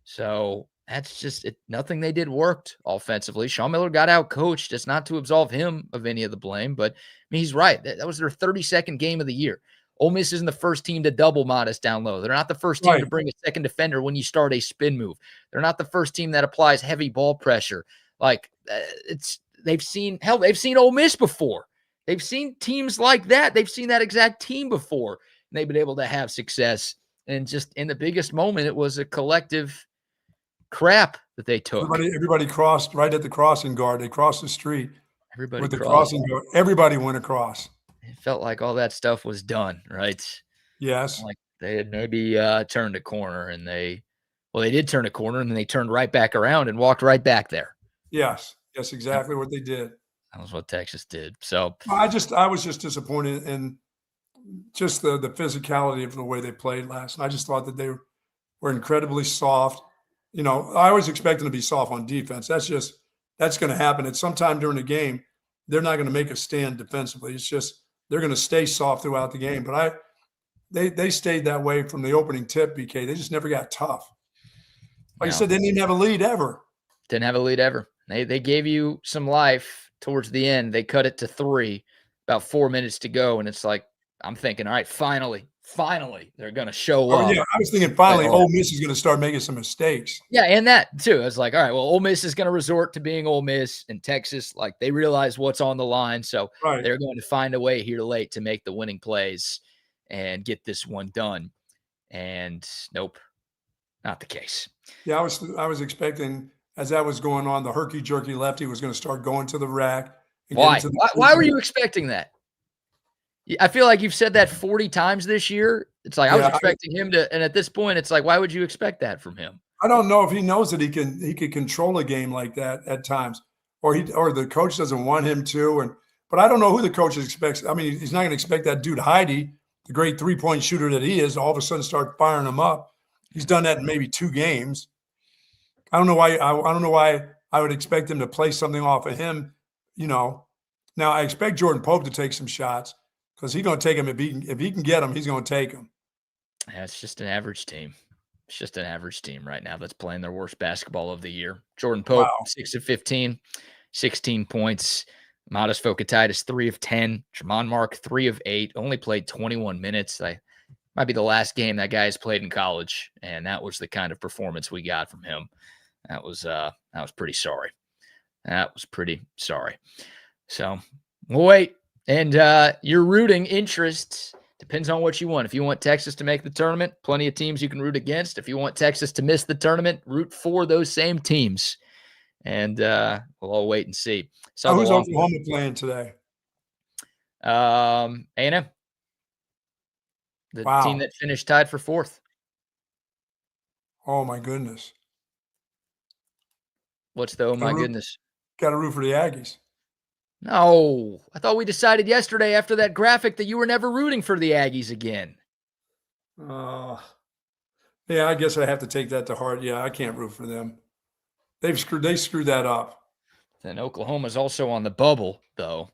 [SPEAKER 1] So that's just it. Nothing they did worked offensively. Shawn Miller got out coached. It's not to absolve him of any of the blame, but I mean, he's right. That was their 32nd game of the year. Ole Miss isn't the first team to double modest down low. They're not the first team to bring a second defender when you start a spin move. They're not the first team that applies heavy ball pressure. Like they've seen Ole Miss before. They've seen teams like that. They've seen that exact team before, and they've been able to have success. And just in the biggest moment, it was a collective crap that they took.
[SPEAKER 2] Everybody crossed right at the crossing guard. They crossed the street.
[SPEAKER 1] Everybody
[SPEAKER 2] with the
[SPEAKER 1] crossed.
[SPEAKER 2] Crossing guard. Everybody went across.
[SPEAKER 1] It felt like all that stuff was done, right?
[SPEAKER 2] Yes.
[SPEAKER 1] Like they had maybe turned a corner, and they did turn a corner, and then they turned right back around and walked right back there.
[SPEAKER 2] Yes. That's exactly what they did.
[SPEAKER 1] That was what Texas did. So
[SPEAKER 2] I was just disappointed in just the physicality of the way they played last night. I just thought that they were incredibly soft. I always expect them to be soft on defense. That's going to happen at some time during the game. They're not going to make a stand defensively. It's just they're going to stay soft throughout the game. But they stayed that way from the opening tip, BK. They just never got tough. Like you said, they didn't even have a lead ever.
[SPEAKER 1] Didn't have a lead ever. They gave you some life towards the end. They cut it to 3, about 4 minutes to go. And it's like, I'm thinking, all right, finally finally they're going to show
[SPEAKER 2] Oh,
[SPEAKER 1] up.
[SPEAKER 2] yeah. I was thinking finally Ole Miss is going to start making some mistakes.
[SPEAKER 1] Yeah, and that too. I was like, all right, well, Ole Miss is going to resort to being Ole Miss, and Texas, like, they realize what's on the line, so they're going to find a way here late to make the winning plays and get this one done. And nope, not the case.
[SPEAKER 2] Yeah, I was expecting, as that was going on, the herky-jerky lefty was going to start going to the rack.
[SPEAKER 1] Why? Why were you expecting that? I feel like you've said that 40 times this year. It's like, I was expecting him to, and at this point, it's like, why would you expect that from him?
[SPEAKER 2] I don't know if he knows that he could control a game like that at times, or the coach doesn't want him to. But I don't know who the coach expects. I mean, he's not going to expect that dude Heidi, the great 3-point shooter that he is, all of a sudden start firing him up. He's done that in maybe 2 games. I don't know why. I don't know why I would expect him to play something off of him. Now I expect Jordan Pope to take some shots, because he's going to take him if he can get them. He's going to take them.
[SPEAKER 1] Yeah, it's just an average team. It's just an average team right now that's playing their worst basketball of the year. Jordan Pope, 6 of 15, 16 points. Modest Fokatitis, 3 of 10. Tremont Mark, 3 of 8. Only played 21 minutes. Might be the last game that guy has played in college, and that was the kind of performance we got from him. That was pretty sorry. That was pretty sorry. So we'll wait. And your rooting interest depends on what you want. If you want Texas to make the tournament, plenty of teams you can root against. If you want Texas to miss the tournament, root for those same teams. And we'll all wait and see. So
[SPEAKER 2] who's Oklahoma playing today?
[SPEAKER 1] A&M. The team that finished tied for 4th.
[SPEAKER 2] Oh, my goodness.
[SPEAKER 1] What's the my goodness?
[SPEAKER 2] Got to root for the Aggies.
[SPEAKER 1] No, I thought we decided yesterday after that graphic that you were never rooting for the Aggies again.
[SPEAKER 2] Yeah, I guess I have to take that to heart. Yeah, I can't root for them. They screwed that up.
[SPEAKER 1] Then Oklahoma's also on the bubble, though.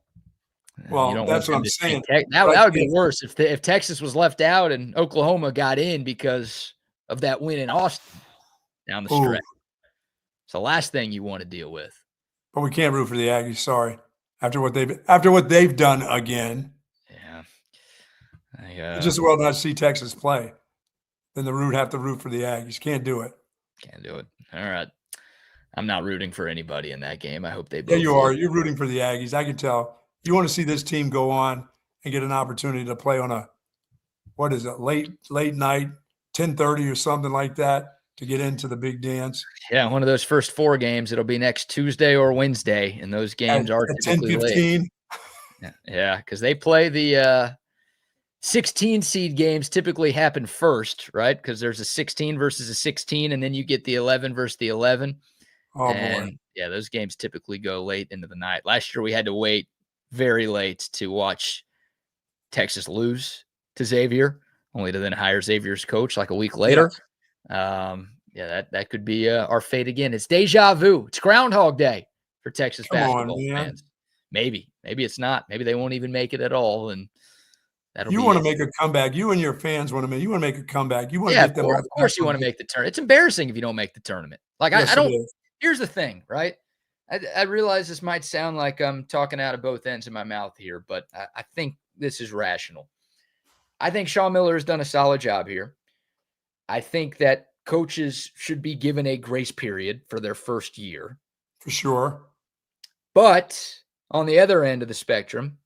[SPEAKER 2] Well, that's what I'm saying.
[SPEAKER 1] That would be worse if Texas was left out and Oklahoma got in because of that win in Austin down the stretch. It's the last thing you want to deal with.
[SPEAKER 2] But we can't root for the Aggies. Sorry. After what they've done again.
[SPEAKER 1] Yeah.
[SPEAKER 2] Just as well not see Texas play. Then have to root for the Aggies. Can't do it.
[SPEAKER 1] Can't do it. All right. I'm not rooting for anybody in that game. I hope they both.
[SPEAKER 2] Yeah, you are. You're rooting for the Aggies. I can tell. You want to see this team go on and get an opportunity to play on late night, 10:30 or something like that, to get into the big dance.
[SPEAKER 1] Yeah, one of those first 4 games. It'll be next Tuesday or Wednesday, and those games are typically
[SPEAKER 2] 10:15.
[SPEAKER 1] late. Yeah, because they play the 16 seed games typically happen first, right? Because there's a 16 versus a 16, and then you get the 11 versus the 11.
[SPEAKER 2] Oh, boy.
[SPEAKER 1] Yeah, those games typically go late into the night. Last year we had to wait very late to watch Texas lose to Xavier, only to then hire Xavier's coach like a week later. Yeah. That could be our fate again. It's deja vu. It's Groundhog Day for Texas basketball fans. Maybe it's not. Maybe they won't even make it at all. And
[SPEAKER 2] you want to make a comeback. You and your fans want to make. You want to make a comeback. You want to
[SPEAKER 1] get them. Of course, you want to make the tournament. It's embarrassing if you don't make the tournament. Like I don't. Here's the thing, right? I realize this might sound like I'm talking out of both ends of my mouth here, but I think this is rational. I think Shawn Miller has done a solid job here. I think that coaches should be given a grace period for their first year.
[SPEAKER 2] For sure.
[SPEAKER 1] But on the other end of the spectrum,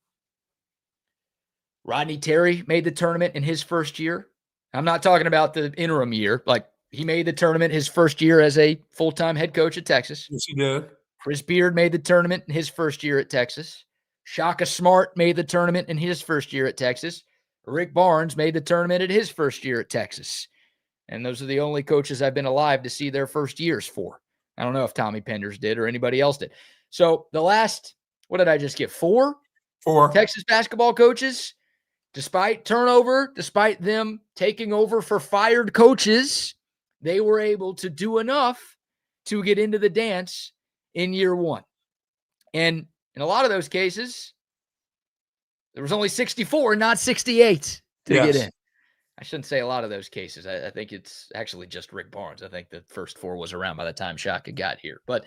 [SPEAKER 1] Rodney Terry made the tournament in his first year. I'm not talking about the interim year. Like, he made the tournament his first year as a full-time head coach at Texas.
[SPEAKER 2] Yes, he did.
[SPEAKER 1] Chris Beard made the tournament in his first year at Texas. Shaka Smart made the tournament in his first year at Texas. Rick Barnes made the tournament at his first year at Texas. And those are the only coaches I've been alive to see their first years for. I don't know if Tommy Penders did or anybody else did. So the last, what did I just get? 4 Texas basketball coaches, despite turnover, despite them taking over for fired coaches, they were able to do enough to get into the dance in year 1. And in a lot of those cases, there was only 64, not 68 to get in. I shouldn't say a lot of those cases. I think it's actually just Rick Barnes. I think the first 4 was around by the time Shaka got here. But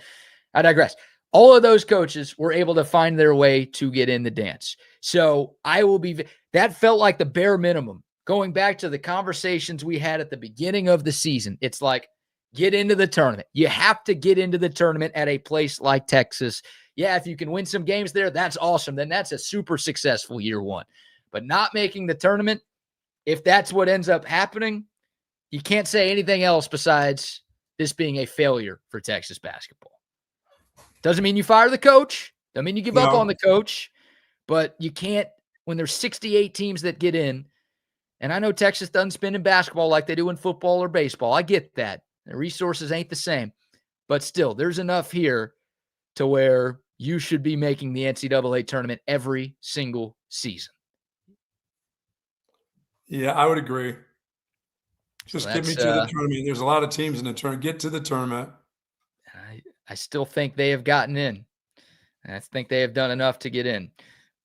[SPEAKER 1] I digress. All of those coaches were able to find their way to get in the dance. So that felt like the bare minimum going back to the conversations we had at the beginning of the season, it's like, get into the tournament. You have to get into the tournament at a place like Texas. Yeah, if you can win some games there, that's awesome. Then that's a super successful year one. But not making the tournament, if that's what ends up happening, you can't say anything else besides this being a failure for Texas basketball. Doesn't mean you fire the coach. Doesn't mean you give up on the coach. But you can't, when there's 68 teams that get in, and I know Texas doesn't spend in basketball like they do in football or baseball. I get that. The resources ain't the same. But still, there's enough here to where you should be making the NCAA tournament every single season.
[SPEAKER 2] Yeah, I would agree. Just
[SPEAKER 1] So
[SPEAKER 2] get me to the tournament. There's a lot of teams in the tournament. Get to the tournament.
[SPEAKER 1] I still think they have gotten in. I think they have done enough to get in.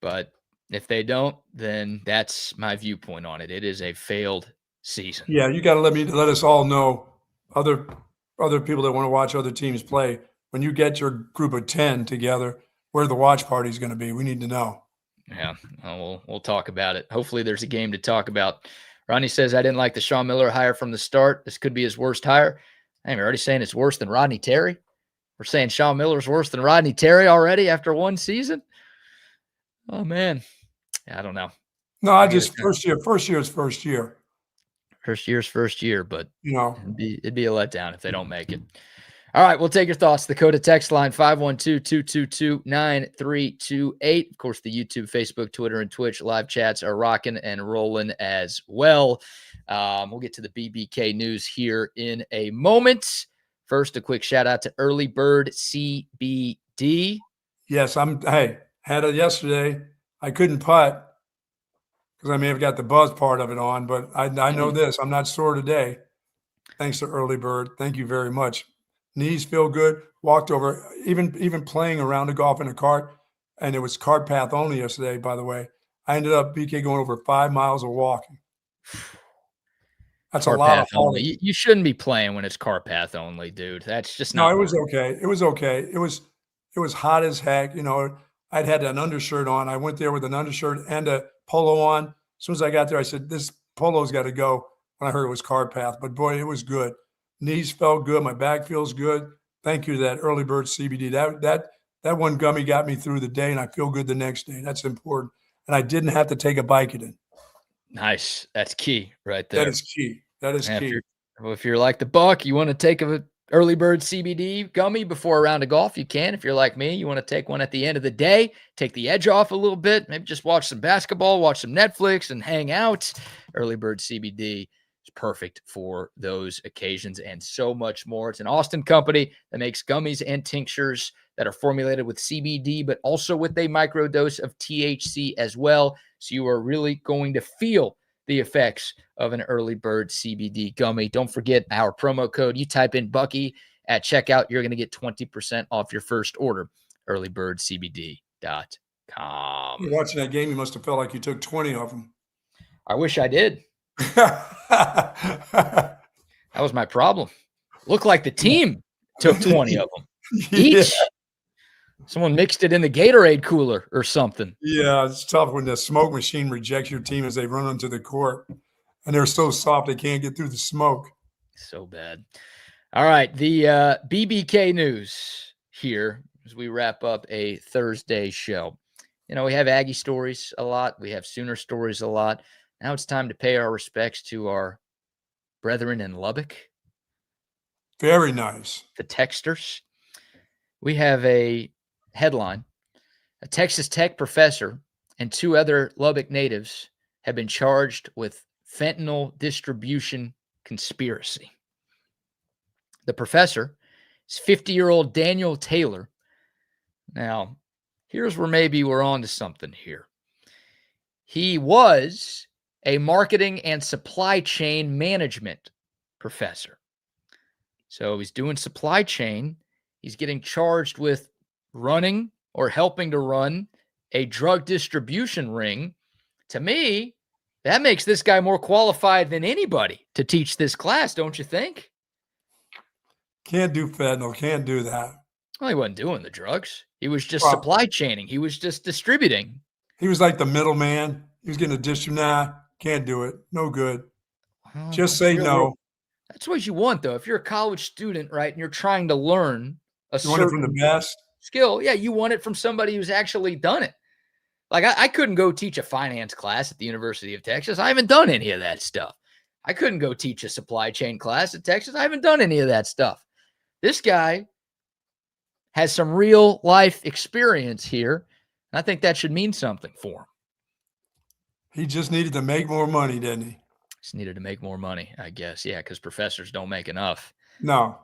[SPEAKER 1] But if they don't, then that's my viewpoint on it. It is a failed season.
[SPEAKER 2] Yeah, you got to let us all know, other people that want to watch other teams play, when you get your group of 10 together, where the watch party is going to be. We need to know.
[SPEAKER 1] Yeah, we'll talk about it. Hopefully there's a game to talk about. Rodney says, I didn't like the Shawn Miller hire from the start. This could be his worst hire. Hey, we're already saying it's worse than Rodney Terry. We're saying Shawn Miller's worse than Rodney Terry already after one season. Oh, man. I don't know.
[SPEAKER 2] No, first year is first year.
[SPEAKER 1] First year's first year, but it'd be a letdown if they don't make it. All right, we'll take your thoughts. The Dakota text line, 512-222-9328. Of course, the YouTube, Facebook, Twitter, and Twitch live chats are rocking and rolling as well. We'll get to the BBK news here in a moment. First, a quick shout out to Early Bird CBD.
[SPEAKER 2] Yes, had it yesterday. I couldn't putt because I may have got the buzz part of it on, but I know this. I'm not sore today. Thanks to Early Bird. Thank you very much. Knees feel good. Walked over, even playing around the golf in a cart, and it was cart path only yesterday, by the way. I ended up, BK, going over 5 miles of walking. That's a lot of
[SPEAKER 1] only. You shouldn't be playing when it's cart path only, dude. That's just not.
[SPEAKER 2] No, it was okay. It was okay. It was hot as heck. I'd had an undershirt on. I went there with an undershirt and a polo on. As soon as I got there, I said, this polo's got to go, when I heard it was cart path. But, boy, it was good. Knees felt good. My back feels good. Thank you to that Early Bird CBD. That one gummy got me through the day, and I feel good the next day. That's important. And I didn't have to take a Vicodin.
[SPEAKER 1] Nice. That's key right there.
[SPEAKER 2] That is key. Key.
[SPEAKER 1] If you're like the Buck, you want to take a Early Bird CBD gummy before a round of golf, you can. If you're like me, you want to take one at the end of the day, take the edge off a little bit, maybe just watch some basketball, watch some Netflix, and hang out. Early Bird CBD is perfect for those occasions and so much more. It's an Austin company that makes gummies and tinctures that are formulated with CBD, but also with a microdose of THC as well. So you are really going to feel the effects of an Early Bird CBD gummy. Don't forget our promo code. You type in Bucky at checkout, you're going to get 20% off your first order. earlybirdcbd.com.
[SPEAKER 2] You're watching that game, you must have felt like you took 20 of them.
[SPEAKER 1] I wish I did. That was my problem. Looked like the team took 20 of them each. Yeah. Someone mixed it in the Gatorade cooler or something.
[SPEAKER 2] Yeah, it's tough when the smoke machine rejects your team as they run onto the court. And they're so soft they can't get through the smoke.
[SPEAKER 1] So bad. All right, the BBK news here as we wrap up a Thursday show. We have Aggie stories a lot. We have Sooner stories a lot. Now it's time to pay our respects to our brethren in Lubbock.
[SPEAKER 2] Very nice.
[SPEAKER 1] The Texters. We have a headline. A Texas Tech professor and 2 other Lubbock natives have been charged with fentanyl distribution conspiracy. The professor is 50-year-old Daniel Taylor. Now, here's where maybe we're on to something here. He was a marketing and supply chain management professor. So he's doing supply chain. He's getting charged with running or helping to run a drug distribution ring. To me, that makes this guy more qualified than anybody to teach this class, don't you think?
[SPEAKER 2] Can't do fentanyl. Can't do that.
[SPEAKER 1] Well, he wasn't doing the drugs. He was just supply chaining. He was just distributing.
[SPEAKER 2] He was like the middleman. He was getting a distribution. Nah, Can't do it. No good.
[SPEAKER 1] Well,
[SPEAKER 2] Just say no.
[SPEAKER 1] That's what you want, though. If you're a college student, right, and you're trying to learn a
[SPEAKER 2] You want it from the
[SPEAKER 1] certain
[SPEAKER 2] best?
[SPEAKER 1] skill, yeah, you want it from somebody who's actually done it. Like, I couldn't go teach a finance class at the University of Texas. I haven't done any of that stuff. I couldn't go teach a supply chain class at Texas. I haven't done any of that stuff. This guy has some real life experience here. And I think that should mean something for him.
[SPEAKER 2] He just needed to make more money, didn't he?
[SPEAKER 1] Just needed to make more money, I guess. Yeah, because professors don't make enough.
[SPEAKER 2] No.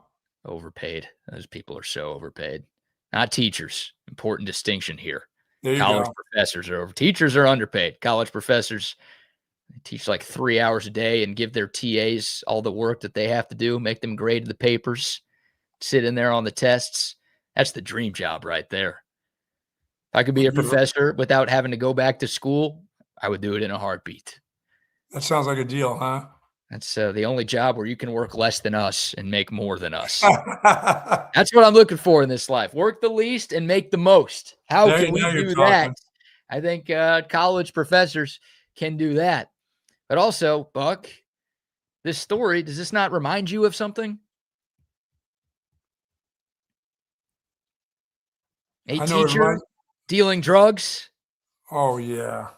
[SPEAKER 1] Overpaid. Those people are so overpaid. Not teachers. Important distinction here.
[SPEAKER 2] There you
[SPEAKER 1] College
[SPEAKER 2] go.
[SPEAKER 1] professors are over. Teachers are underpaid. College professors, they teach like 3 hours a day and give their TAs all the work that they have to do, make them grade the papers, sit in there on the tests. That's the dream job right there. If I could be a professor without having to go back to school, I would do it in a heartbeat.
[SPEAKER 2] That sounds like a deal, huh?
[SPEAKER 1] That's the only job where you can work less than us and make more than us. That's what I'm looking for in this life. Work the least and make the most. How can we do that? I think college professors can do that. But also, Buck, this story, does this not remind you of something? A teacher dealing drugs.
[SPEAKER 2] Oh, yeah.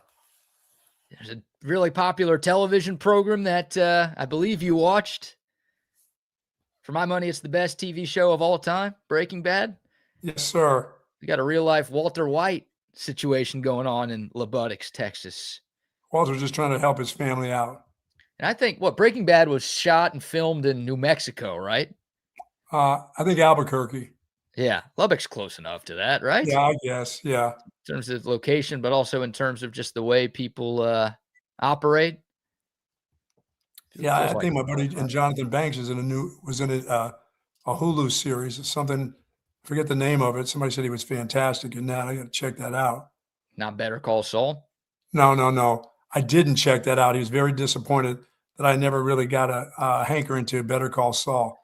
[SPEAKER 1] There's a really popular television program that I believe you watched. For my money, it's the best TV show of all time, Breaking Bad.
[SPEAKER 2] Yes, sir.
[SPEAKER 1] We got a real-life Walter White situation going on in Gobundance, Texas.
[SPEAKER 2] Walter's just trying to help his family out.
[SPEAKER 1] And I think, Breaking Bad was shot and filmed in New Mexico, right?
[SPEAKER 2] I think Albuquerque.
[SPEAKER 1] Yeah, Lubbock's close enough to that, right?
[SPEAKER 2] Yeah, I guess. Yeah.
[SPEAKER 1] In terms of location, but also in terms of just the way people operate.
[SPEAKER 2] Yeah, I think my buddy and Jonathan Banks was in a Hulu series or something. I forget the name of it. Somebody said he was fantastic in that. I got to check that out.
[SPEAKER 1] Not Better Call Saul?
[SPEAKER 2] No. I didn't check that out. He was very disappointed that I never really got a hankering to Better Call Saul.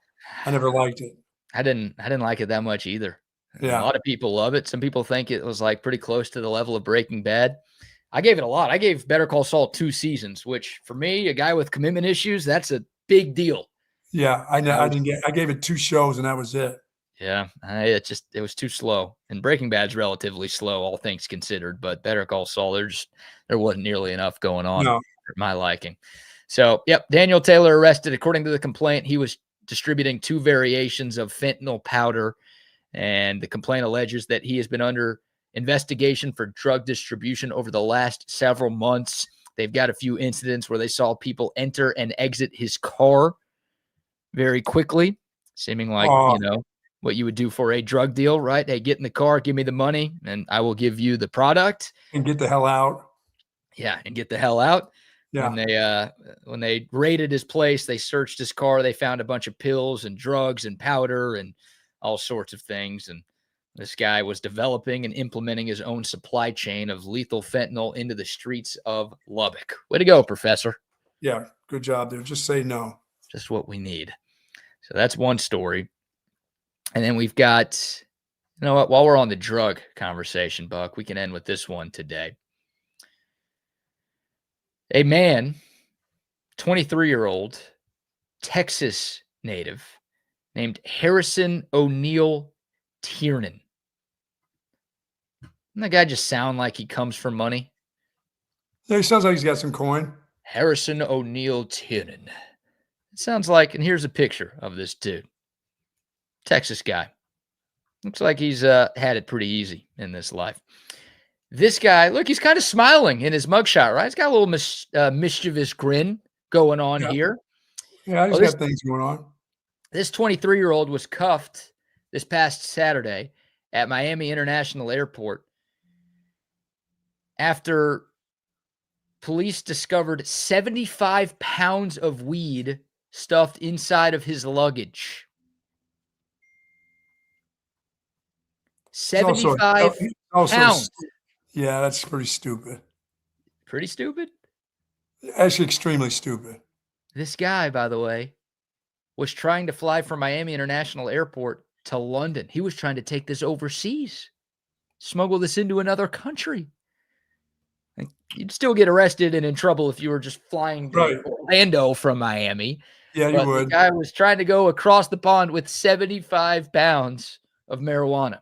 [SPEAKER 2] I never liked it.
[SPEAKER 1] I didn't like it that much either.
[SPEAKER 2] Yeah.
[SPEAKER 1] A lot of people love it. Some people think it was like pretty close to the level of Breaking Bad. I gave it a lot. I gave Better Call Saul 2 seasons, which for me, a guy with commitment issues, that's a big deal.
[SPEAKER 2] Yeah, I gave it 2 shows and that was it.
[SPEAKER 1] Yeah, it was too slow. And Breaking Bad's relatively slow, all things considered. But Better Call Saul, there wasn't nearly enough going on for my liking. So, yep, Daniel Taylor arrested. According to the complaint, he was distributing 2 variations of fentanyl powder. And the complaint alleges that he has been under investigation for drug distribution over the last several months. They've got a few incidents where they saw people enter and exit his car very quickly, seeming like, what you would do for a drug deal, right? Hey, get in the car, give me the money, and I will give you the product.
[SPEAKER 2] And get the hell out.
[SPEAKER 1] Yeah, and get the hell out.
[SPEAKER 2] Yeah.
[SPEAKER 1] When they raided his place, they searched his car. They found a bunch of pills and drugs and powder and all sorts of things. And this guy was developing and implementing his own supply chain of lethal fentanyl into the streets of Lubbock. Way to go, Professor.
[SPEAKER 2] Yeah, good job there. Just say no.
[SPEAKER 1] Just what we need. So that's one story. And then we've got, while we're on the drug conversation, Buck, we can end with this one today. A man, 23-year-old, Texas native, named Harrison O'Neill Tiernan. Doesn't that guy just sound like he comes from money?
[SPEAKER 2] Yeah, he sounds like he's got some coin.
[SPEAKER 1] Harrison O'Neill Tiernan. It sounds like, and here's a picture of this dude. Texas guy. Looks like he's had it pretty easy in this life. This guy, look, he's kind of smiling in his mugshot, right? He's got a little mischievous grin going on here.
[SPEAKER 2] Yeah, he's got things going on.
[SPEAKER 1] This 23-year-old was cuffed this past Saturday at Miami International Airport after police discovered 75 pounds of weed stuffed inside of his luggage. 75 pounds.
[SPEAKER 2] Yeah, that's pretty stupid.
[SPEAKER 1] Pretty stupid?
[SPEAKER 2] Actually, extremely stupid.
[SPEAKER 1] This guy, by the way, was trying to fly from Miami International Airport to London. He was trying to take this overseas, smuggle this into another country. you'd still get arrested and in trouble if you were just flying to Orlando from Miami.
[SPEAKER 2] Yeah, you
[SPEAKER 1] But
[SPEAKER 2] would.
[SPEAKER 1] the guy was trying to go across the pond with 75 pounds of marijuana.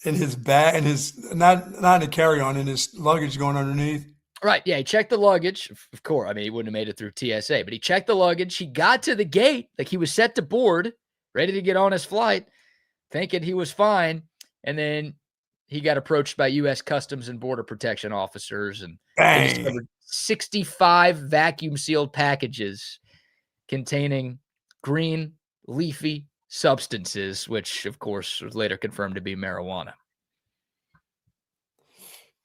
[SPEAKER 2] In his bag, in his not in a carry-on, in his luggage going underneath.
[SPEAKER 1] Right. Yeah. He checked the luggage. Of course. I mean, he wouldn't have made it through TSA, but he checked the luggage. He got to the gate, like he was set to board, ready to get on his flight, thinking he was fine. And then he got approached by U.S. Customs and Border Protection officers, and they discovered 65 vacuum sealed packages containing green leafy substances, which of course was later confirmed to be marijuana.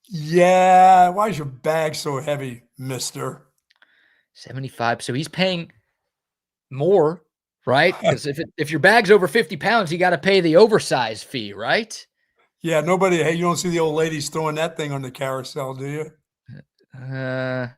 [SPEAKER 2] Yeah. Why is your bag so heavy, mister?
[SPEAKER 1] 75. So he's paying more, right? Because if your bag's over 50 pounds, you got to pay the oversized fee, right?
[SPEAKER 2] Yeah. Nobody. Hey, you don't see the old ladies throwing that thing on the carousel, do you? You're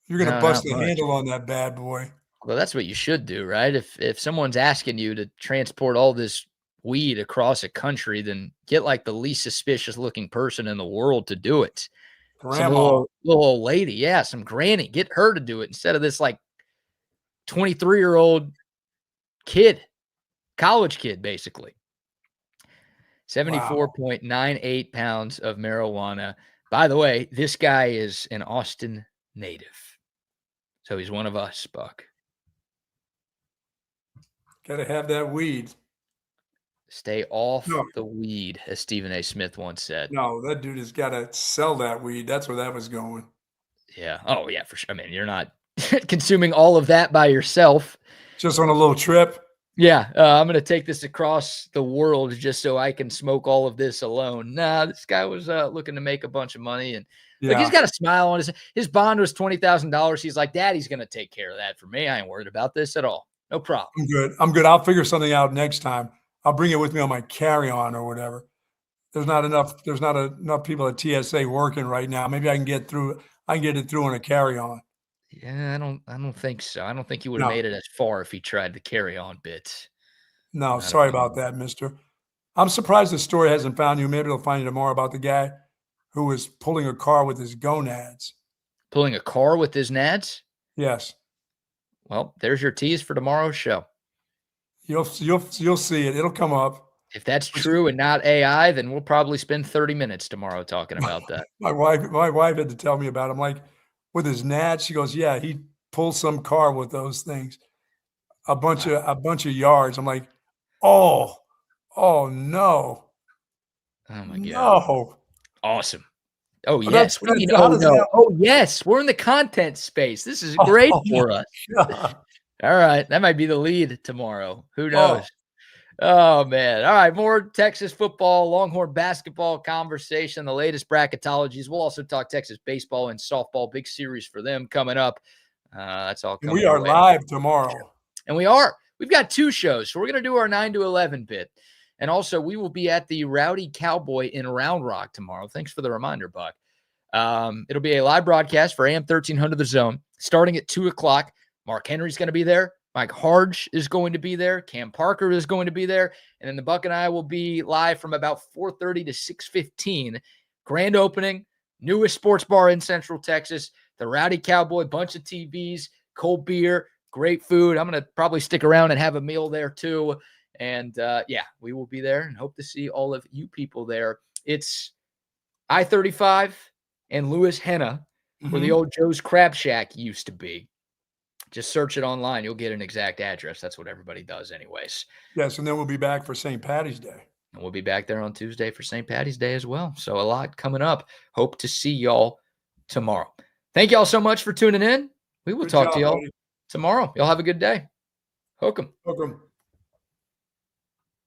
[SPEAKER 2] going to bust the handle on that bad boy.
[SPEAKER 1] Well, that's what you should do, right? If someone's asking you to transport all this weed across a country, then get like the least suspicious looking person in the world to do it.
[SPEAKER 2] Grandma.
[SPEAKER 1] Some little old lady. Yeah, some granny. Get her to do it instead of this like 23-year-old kid, college kid, basically. 74.98 pounds of marijuana. By the way, this guy is an Austin native. So he's one of us, Buck.
[SPEAKER 2] Got to have that weed.
[SPEAKER 1] Stay off the weed, as Stephen A. Smith once said.
[SPEAKER 2] No, that dude has got to sell that weed. That's where that was going.
[SPEAKER 1] Yeah. Oh, yeah, for sure. I mean, you're not consuming all of that by yourself.
[SPEAKER 2] Just on a little trip.
[SPEAKER 1] Yeah. I'm going to take this across the world just so I can smoke all of this alone. Nah, this guy was looking to make a bunch of money. And look, he's got a smile on his bond was $20,000. He's like, Daddy's going to take care of that for me. I ain't worried about this at all. No problem.
[SPEAKER 2] I'm good. I'll figure something out next time. I'll bring it with me on my carry-on or whatever. There's not enough people at TSA working right now. Maybe I can get through. I can get it through on a carry-on.
[SPEAKER 1] Yeah, I don't think so. I don't think he would have made it as far if he tried the carry-on bit.
[SPEAKER 2] No, sorry about that, mister. I'm surprised the story hasn't found you. Maybe they'll find you tomorrow about the guy who was pulling a car with his gonads.
[SPEAKER 1] Pulling a car with his nads?
[SPEAKER 2] Yes.
[SPEAKER 1] Well, there's your tease for tomorrow's show.
[SPEAKER 2] You'll see it. It'll come up.
[SPEAKER 1] If that's true and not AI, then we'll probably spend 30 minutes tomorrow talking about that.
[SPEAKER 2] My wife had to tell me about it. I'm like, with his nads? She goes, yeah, he pulled some car with those things. A bunch of yards. I'm like, oh no.
[SPEAKER 1] Oh my God.
[SPEAKER 2] No.
[SPEAKER 1] Awesome. Oh, yes. What do you mean, oh, no. Oh, yes. We're in the content space. This is great for us.
[SPEAKER 2] God.
[SPEAKER 1] All right. That might be the lead tomorrow. Who knows? Oh, man. All right. More Texas football, Longhorn basketball conversation, the latest bracketologies. We'll also talk Texas baseball and softball. Big series for them coming up. That's all coming.
[SPEAKER 2] We are live tomorrow.
[SPEAKER 1] And we are. We've got two shows. So we're going to do our 9 to 11 bit. And also, we will be at the Rowdy Cowboy in Round Rock tomorrow. Thanks for the reminder, Buck. It'll be a live broadcast for AM 1300 The Zone, starting at 2 o'clock. Mark Henry's going to be there. Mike Harge is going to be there. Cam Parker is going to be there. And then the Buck and I will be live from about 4:30 to 6:15. Grand opening, newest sports bar in Central Texas. The Rowdy Cowboy, bunch of TVs, cold beer, great food. I'm going to probably stick around and have a meal there too. And we will be there and hope to see all of you people there. It's I-35 and Lewis Henna, where the old Joe's Crab Shack used to be. Just search it online. You'll get an exact address. That's what everybody does anyways.
[SPEAKER 2] Yes, and then we'll be back for St. Patty's Day.
[SPEAKER 1] And we'll be back there on Tuesday for St. Patty's Day as well. So a lot coming up. Hope to see y'all tomorrow. Thank y'all so much for tuning in. We will talk to y'all tomorrow. Y'all have a good day. Hook 'em.
[SPEAKER 2] Hook 'em.